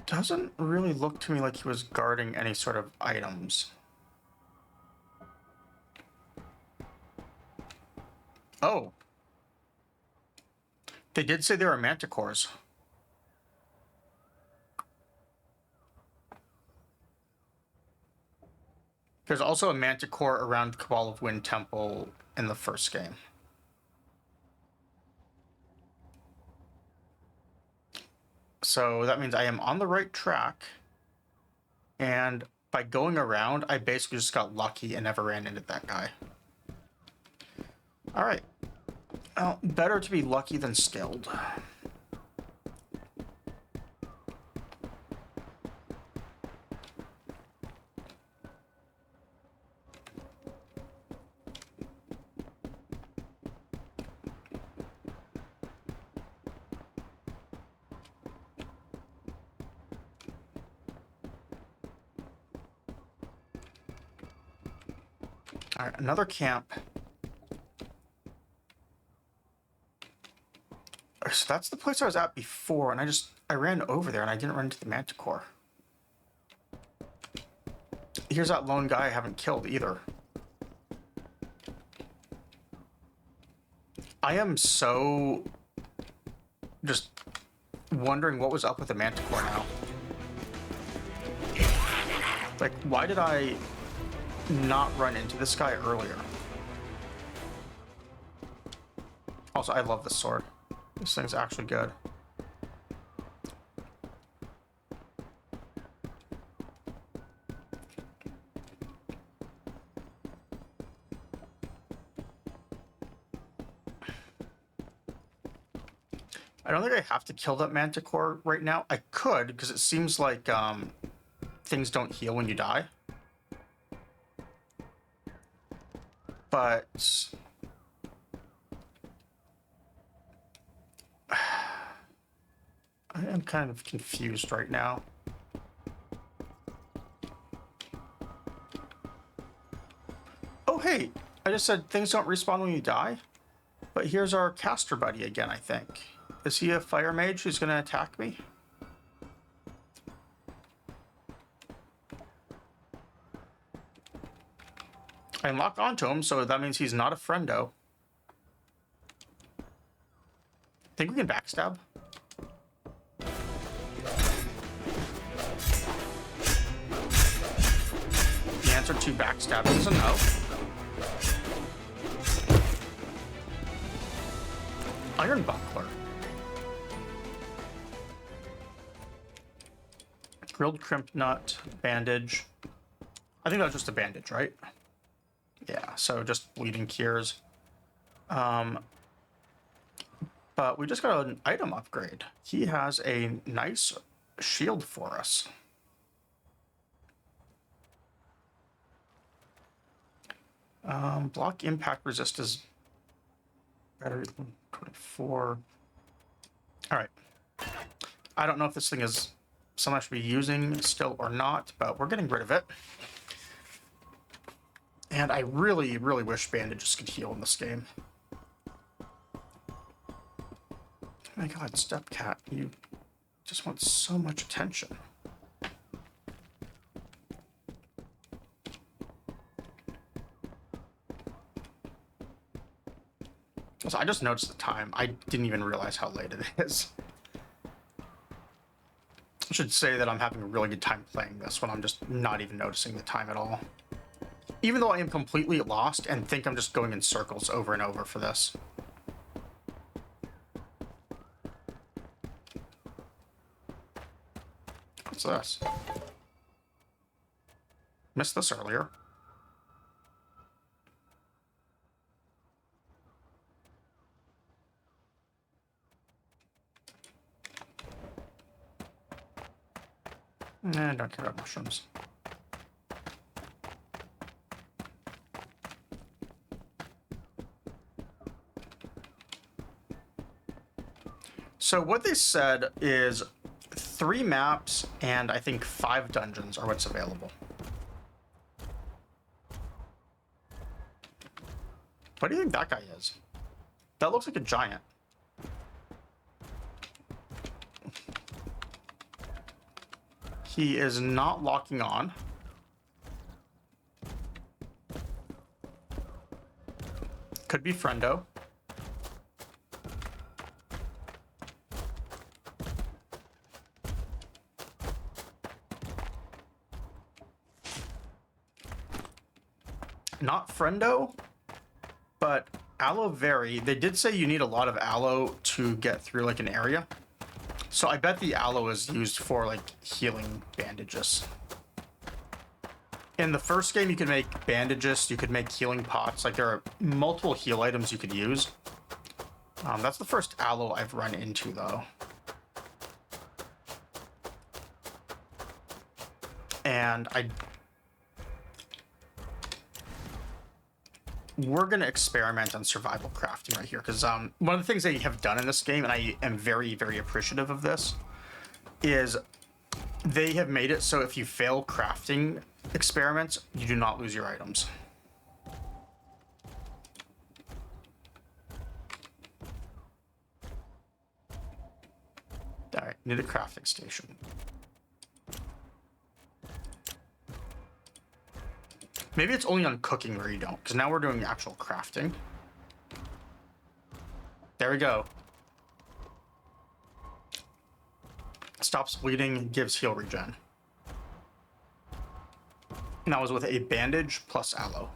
Doesn't really look to me like he was guarding any sort of items. Oh. They did say there were manticores. There's also a manticore around Cabal of Wind Temple in the first game. So that means I am on the right track. And by going around, I basically just got lucky and never ran into that guy. All right. Well, better to be lucky than skilled. All right, another camp. So that's the place I was at before, and I ran over there and I didn't run into the manticore. Here's that lone guy I haven't killed either. I am so just wondering what was up with the manticore now. Like, why did I not run into this guy earlier? Also, I love this sword. This thing's actually good. I don't think I have to kill that manticore right now. I could, because it seems like things don't heal when you die. But I am kind of confused right now. Oh, hey, I just said things don't respawn when you die. But here's our caster buddy again, I think. Is he a fire mage who's going to attack me? I locked onto him, so that means he's not a friendo. Think we can backstab? The answer to backstabbing is a no. Iron buckler. Grilled crimp nut, bandage. I think that was just a bandage, right? Yeah, so just bleeding cures. But we just got an item upgrade. He has a nice shield for us. Block impact resist is better than 24. All right. I don't know if this thing is something I should be using still or not, but we're getting rid of it. And I really, really wish bandages could heal in this game. Oh my god, Step Cat, you just want so much attention. So I just noticed the time. I didn't even realize how late it is. should say that I'm having a really good time playing this when I'm just not even noticing the time at all. Even though I am completely lost and think I'm just going in circles over and over for this. What's this? Missed this earlier. Nah, don't care about mushrooms. So what they said is 3 maps and I think 5 dungeons are what's available. What do you think that guy is? That looks like a giant. He is not locking on. Could be friendo. Not friendo, but aloe berry. They did say you need a lot of aloe to get through like an area. So I bet the aloe is used for like healing bandages. In the first game, you could make bandages, you could make healing pots. Like there are multiple heal items you could use. That's the first aloe I've run into though. And we're going to experiment on survival crafting right here, because one of the things they have done in this game, and I am very, very appreciative of this, is they have made it so if you fail crafting experiments, you do not lose your items. All right, need a crafting station. Maybe it's only on cooking where you don't, because now we're doing actual crafting. There we go. Stops bleeding, gives heal regen. And that was with a bandage plus aloe.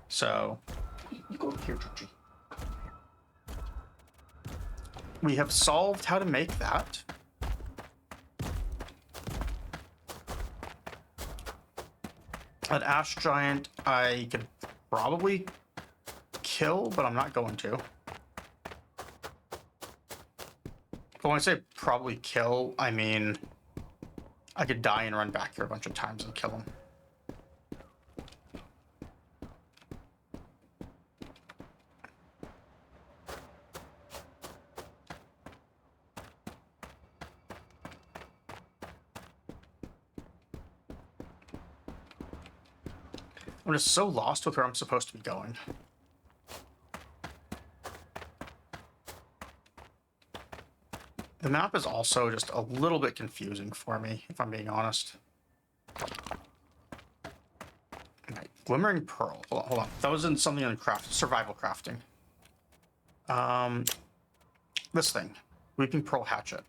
So, you go here, Georgie. We have solved how to make that. An ash giant I could probably kill, but I'm not going to. But when I say probably kill, I mean I could die and run back here a bunch of times and kill him. I'm just so lost with where I'm supposed to be going. The map is also just a little bit confusing for me, if I'm being honest. Okay, Glimmering Pearl. Hold on. That was in something in survival crafting. This thing. Weeping Pearl Hatchet.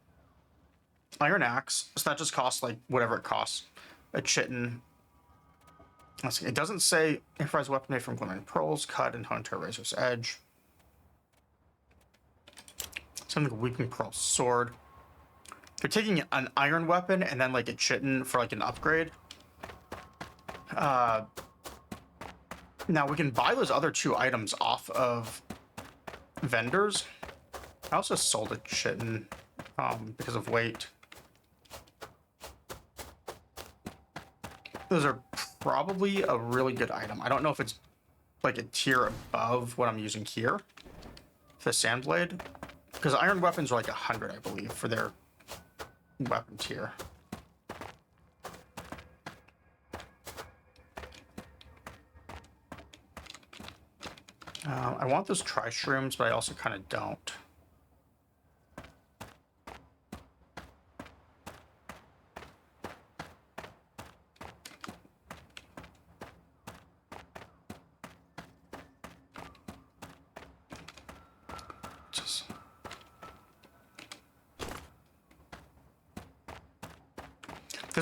Iron Axe. So that just costs like whatever it costs. A chitin. Let's see. It doesn't say improvised weapon made from glimmering pearls, cut and honed to a razor's edge. Something like a weeping pearl sword. They're taking an iron weapon and then like a chitin for like an upgrade. Now we can buy those other 2 items off of vendors. I also sold a chitin because of weight. Those are probably a really good item. I don't know if it's like a tier above what I'm using here. The sand blade. Because iron weapons are like 100, I believe, for their weapon tier. I want those tri-shrooms, but I also kind of don't.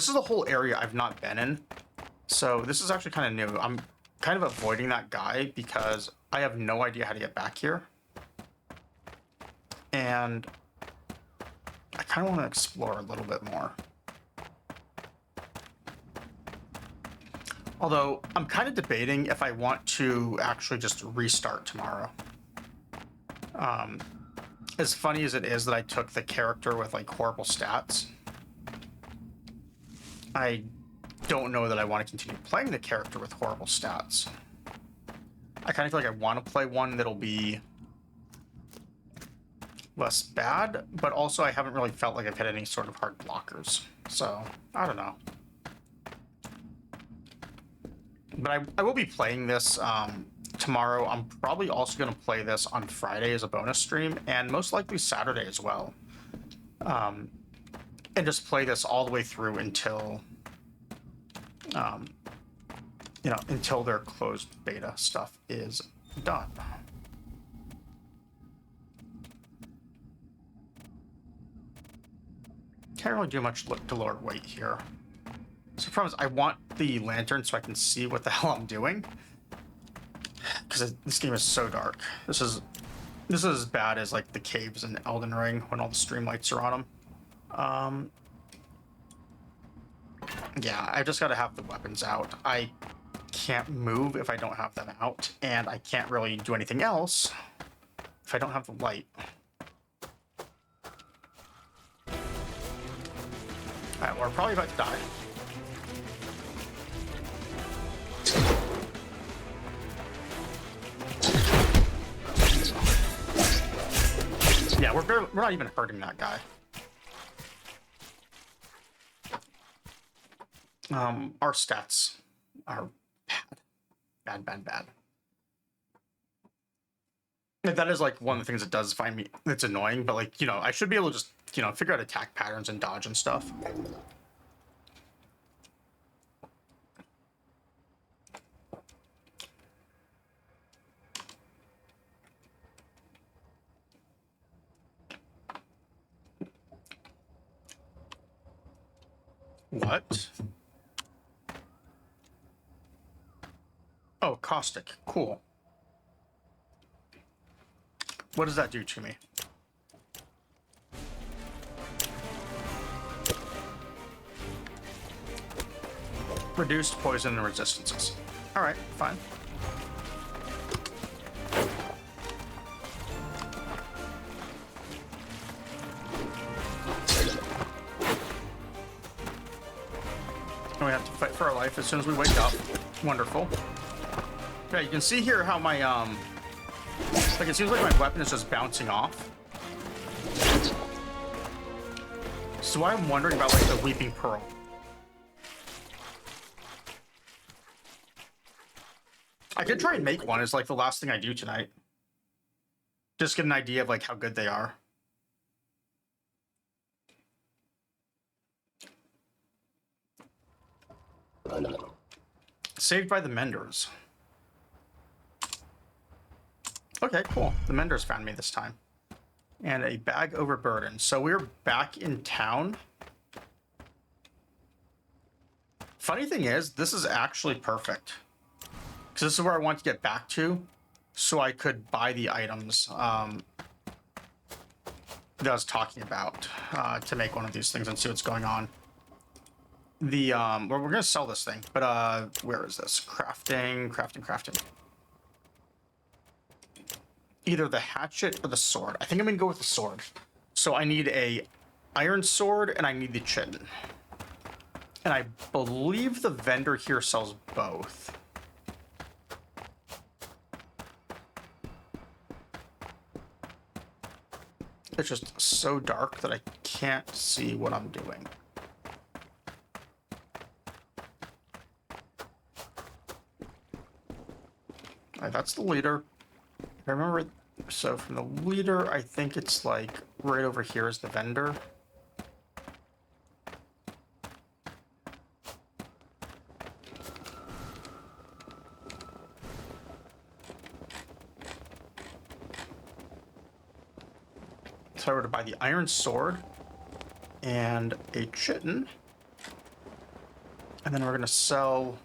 this is a whole area I've not been in. So this is actually kind of new. I'm kind of avoiding that guy because I have no idea how to get back here. And I kind of want to explore a little bit more. Although, I'm kind of debating if I want to actually just restart tomorrow. As funny as it is that I took the character with, like, horrible stats, I don't know that I want to continue playing the character with horrible stats. I kind of feel like I want to play one that'll be less bad, but also I haven't really felt like I've hit any sort of hard blockers. So, I don't know. But I will be playing this tomorrow. I'm probably also going to play this on Friday as a bonus stream, and most likely Saturday as well. And just play this all the way through until, you know, until their closed beta stuff is done. Can't really do much to lower weight here. So the problem is I want the lantern so I can see what the hell I'm doing. Because this game is so dark. This is as bad as like the caves in Elden Ring when all the stream lights are on them. Yeah, I just gotta have the weapons out. I can't move if I don't have them out, and I can't really do anything else if I don't have the light. Alright, we're probably about to die. Yeah, we're not even hurting that guy. Our stats are bad. That is like one of the things that does find me that's annoying, but like, you know, I should be able to just, you know, figure out attack patterns and dodge and stuff. What? Oh, caustic. Cool. What does that do to me? Reduced poison and resistances. All right, fine. And we have to fight for our life as soon as we wake up. Wonderful. Yeah, you can see here how my, like, it seems like my weapon is just bouncing off. So why I'm wondering about, like, the Weeping Pearl. I could try and make one as, like, the last thing I do tonight. Just get an idea of, like, how good they are. Saved by the Menders. Okay, cool. The Menders found me this time. And a bag overburdened. So we're back in town. Funny thing is, this is actually perfect. Because this is where I want to get back to, so I could buy the items that I was talking about to make one of these things and see what's going on. The, well, we're going to sell this thing, but where is this? Crafting. Either the hatchet or the sword. I think I'm gonna go with the sword. So I need a iron sword and I need the chitin. And I believe the vendor here sells both. It's just so dark that I can't see what I'm doing. All right, that's the leader. If I remember, so from the leader, I think it's like right over here is the vendor. So I were to buy the iron sword and a chitin. And then we're going to sell...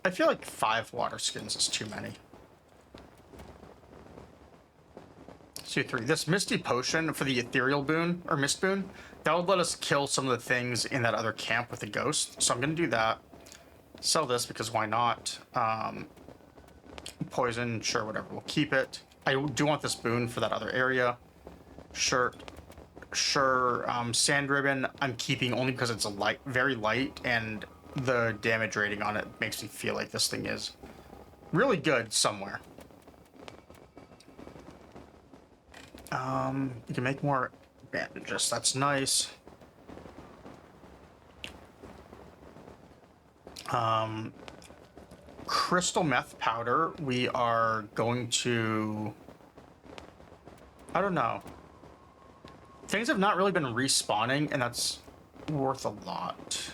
I feel like 5 water skins is too many. 2, 3. This Misty Potion for the Ethereal Boon, or Mist Boon, that would let us kill some of the things in that other camp with the ghost. So I'm going to do that. Sell this because why not? Poison, sure, whatever. We'll keep it. I do want this boon for that other area. Sure. Sand Ribbon, I'm keeping only because it's a light, very light, and the damage rating on it makes me feel like this thing is really good somewhere. You can make more bandages. That's nice. Crystal meth powder. We are going to... I don't know. Things have not really been respawning, and that's worth a lot.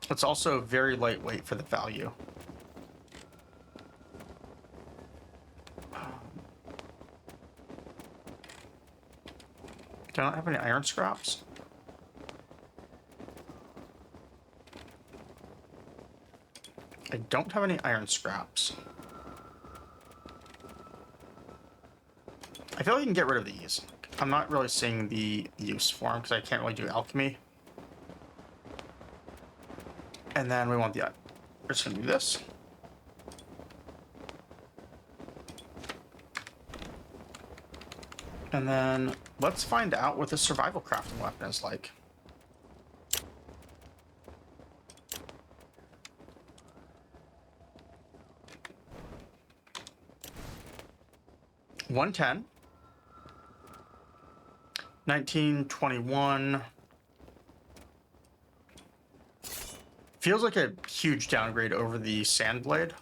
It's also very lightweight for the value. Do I not have any iron scraps? I don't have any iron scraps. I feel like I can get rid of these. I'm not really seeing the use for them because I can't really do alchemy. And then we want the... We're just going to do this. And then let's find out what the survival crafting weapon is like. $110. 1921. Feels like a huge downgrade over the sand blade.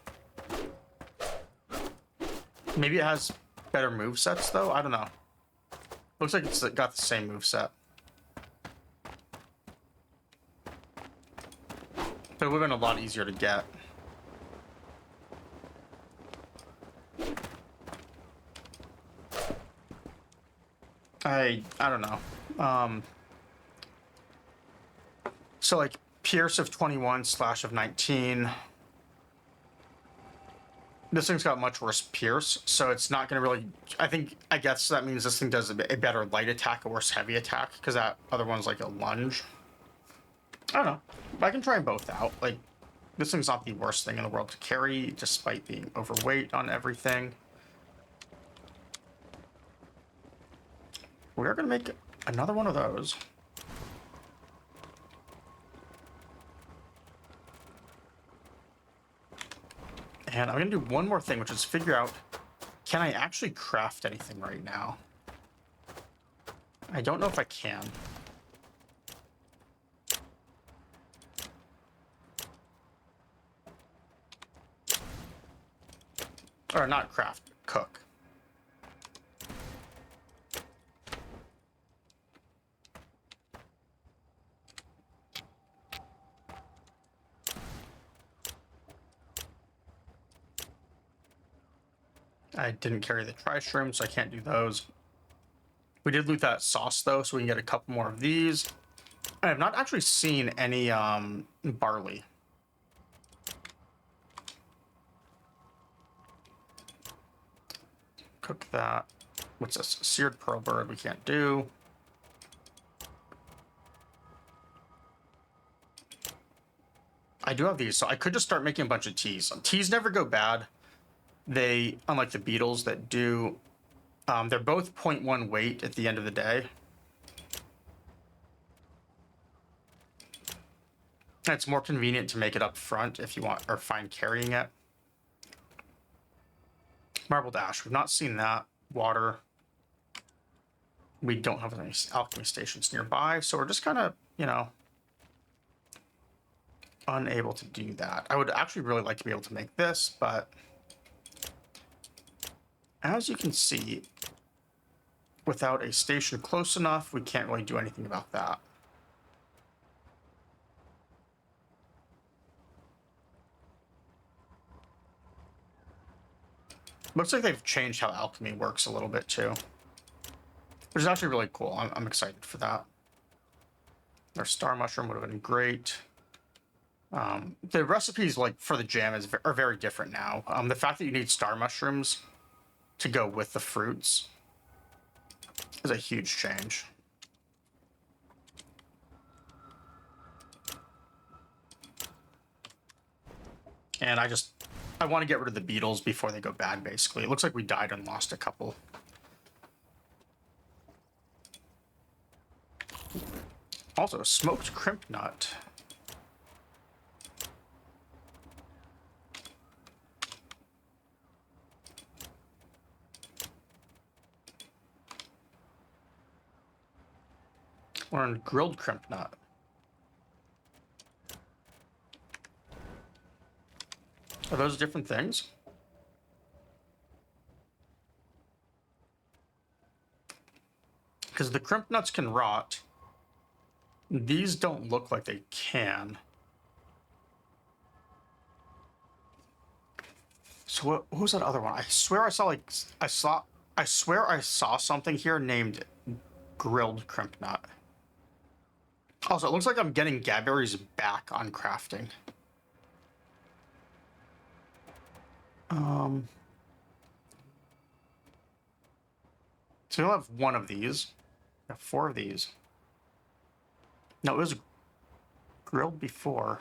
Maybe it has better movesets though. I don't know. Looks like it's got the same moveset. But it would have been a lot easier to get. I don't know. So like Pierce of 21, Slash of 19. This thing's got much worse Pierce, so it's not going to really... I guess that means this thing does a better light attack, a worse heavy attack, because that other one's like a lunge. I don't know. I can try them both out. Like, this thing's not the worst thing in the world to carry, despite being overweight on everything. We're going to make another one of those. And I'm going to do one more thing, which is figure out, can I actually craft anything right now? I don't know if I can. Or not craft, cook. I didn't carry the tri-shroom, so I can't do those. We did loot that sauce, though, so we can get a couple more of these. I have not actually seen any barley. Cook that. What's this? Seared pearl bird we can't do. I do have these, so I could just start making a bunch of teas. Teas never go bad. They, unlike the beetles that do, they're both 0.1 weight at the end of the day. It's more convenient to make it up front if you want, or find carrying it. Marbled ash, we've not seen that. Water. We don't have any alchemy stations nearby, so we're just kind of, you know, unable to do that. I would actually really like to be able to make this, but as you can see, without a station close enough, we can't really do anything about that. Looks like they've changed how alchemy works a little bit too. which is actually really cool. I'm excited for that. Their star mushroom would have been great. The recipes like for the jam are very different now. The fact that you need star mushrooms to go with the fruits is a huge change. And I want to get rid of the beetles before they go bad, basically. It looks like we died and lost a couple. Also, smoked crimp nut. Or a grilled crimp nut. Are those different things? Because the crimp nuts can rot. These don't look like they can. So what was that other one? I swear I saw something here named grilled crimp nut. Also, it looks like I'm getting Gabberries back on crafting. So you'll have one of these. I have 4 of these. No, it was grilled before.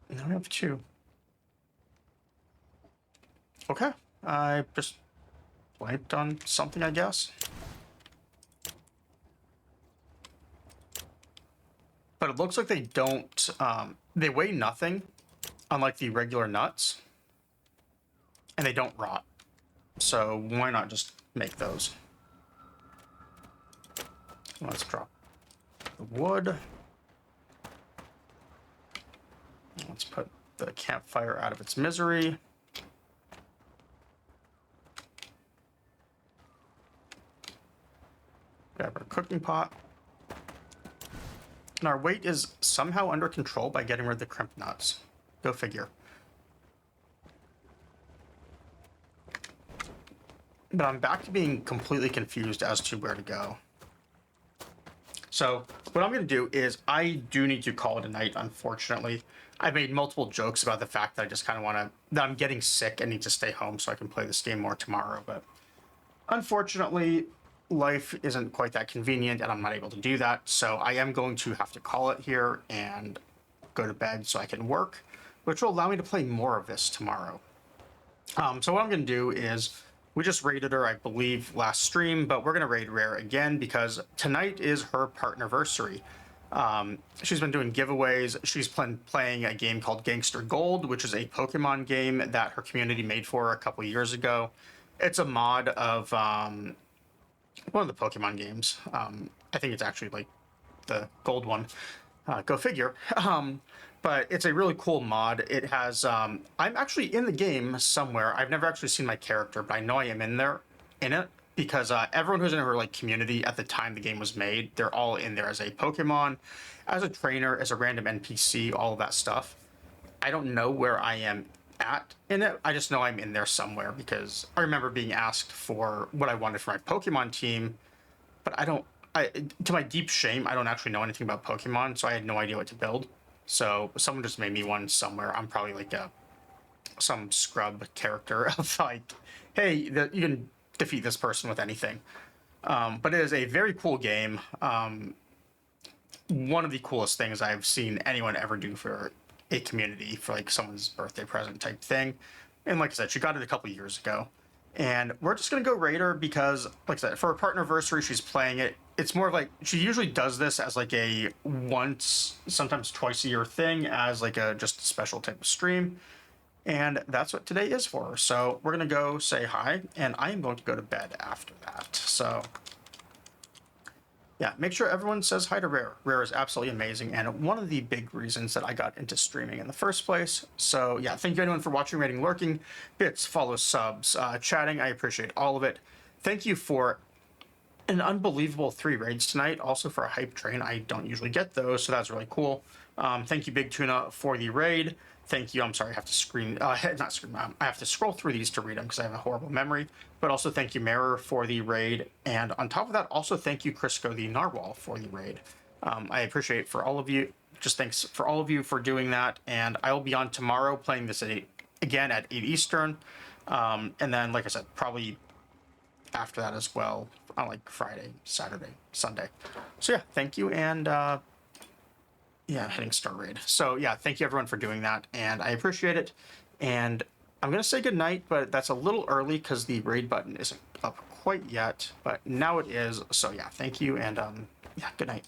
Now we have 2. Okay, I just blanked on something, I guess. But it looks like they don't, they weigh nothing, unlike the regular nuts, and they don't rot. So why not just make those? Let's drop the wood. Let's put the campfire out of its misery. Grab our cooking pot. And our weight is somehow under control by getting rid of the crimp nuts. Go figure. But I'm back to being completely confused as to where to go. So what I'm going to do is I do need to call it a night, unfortunately. I've made multiple jokes about the fact that I just kind of want to, that I'm getting sick and need to stay home so I can play this game more tomorrow. But unfortunately, life isn't quite that convenient and I'm not able to do that. So I am going to have to call it here and go to bed so I can work, which will allow me to play more of this tomorrow. So what I'm going to do is, we just raided her, I believe, last stream, but we're going to raid Rare again because tonight is her partnerversary. She's been doing giveaways. She's playing a game called Gangster Gold, which is a Pokemon game that her community made for her a couple years ago. It's a mod of one of the Pokemon games. I think it's actually like the gold one. Go figure. But it's a really cool mod. It has, I'm actually in the game somewhere. I've never actually seen my character, but I know I am in it, because everyone who's in her like community at the time the game was made, they're all in there as a Pokemon, as a trainer, as a random NPC, all of that stuff. I don't know where I am at in it. I just know I'm in there somewhere because I remember being asked for what I wanted for my Pokemon team, but to my deep shame, I don't actually know anything about Pokemon, so I had no idea what to build. So someone just made me one somewhere. I'm probably like some scrub character of like, hey, you can defeat this person with anything. But it is a very cool game. One of the coolest things I've seen anyone ever do for a community, for like someone's birthday present type thing. And like I said, she got it a couple years ago. And we're just going to go raid her because, like I said, for her partnerversary, she's playing it. It's more of like, she usually does this as like a once, sometimes twice a year thing, as like a just a special type of stream. And that's what today is for her. So we're going to go say hi, and I am going to go to bed after that. So yeah, make sure everyone says hi to Rare. Rare is absolutely amazing, and one of the big reasons that I got into streaming in the first place. So yeah, thank you anyone for watching, rating, lurking, bits, follows, subs, chatting. I appreciate all of it. Thank you for an unbelievable 3 raids tonight. Also for a hype train. I don't usually get those, so that's really cool. Thank you, Big Tuna, for the raid. thank you. I'm sorry, I have to screen, not screen. I have to scroll through these to read them because I have a horrible memory. But also thank you, Mirror, for the raid, and on top of that, also thank you, Crisco the Narwhal, for the raid. I appreciate for all of you. Just thanks for all of you for doing that, and I will be on tomorrow playing this again at 8 Eastern, and then, like I said, probably after that as well, on like Friday, Saturday, Sunday. So yeah, thank you, and yeah, hitting start raid. So yeah, thank you everyone for doing that, and I appreciate it. And I'm gonna say good night, but that's a little early because the raid button isn't up quite yet, but now it is. So yeah, thank you, and yeah, good night.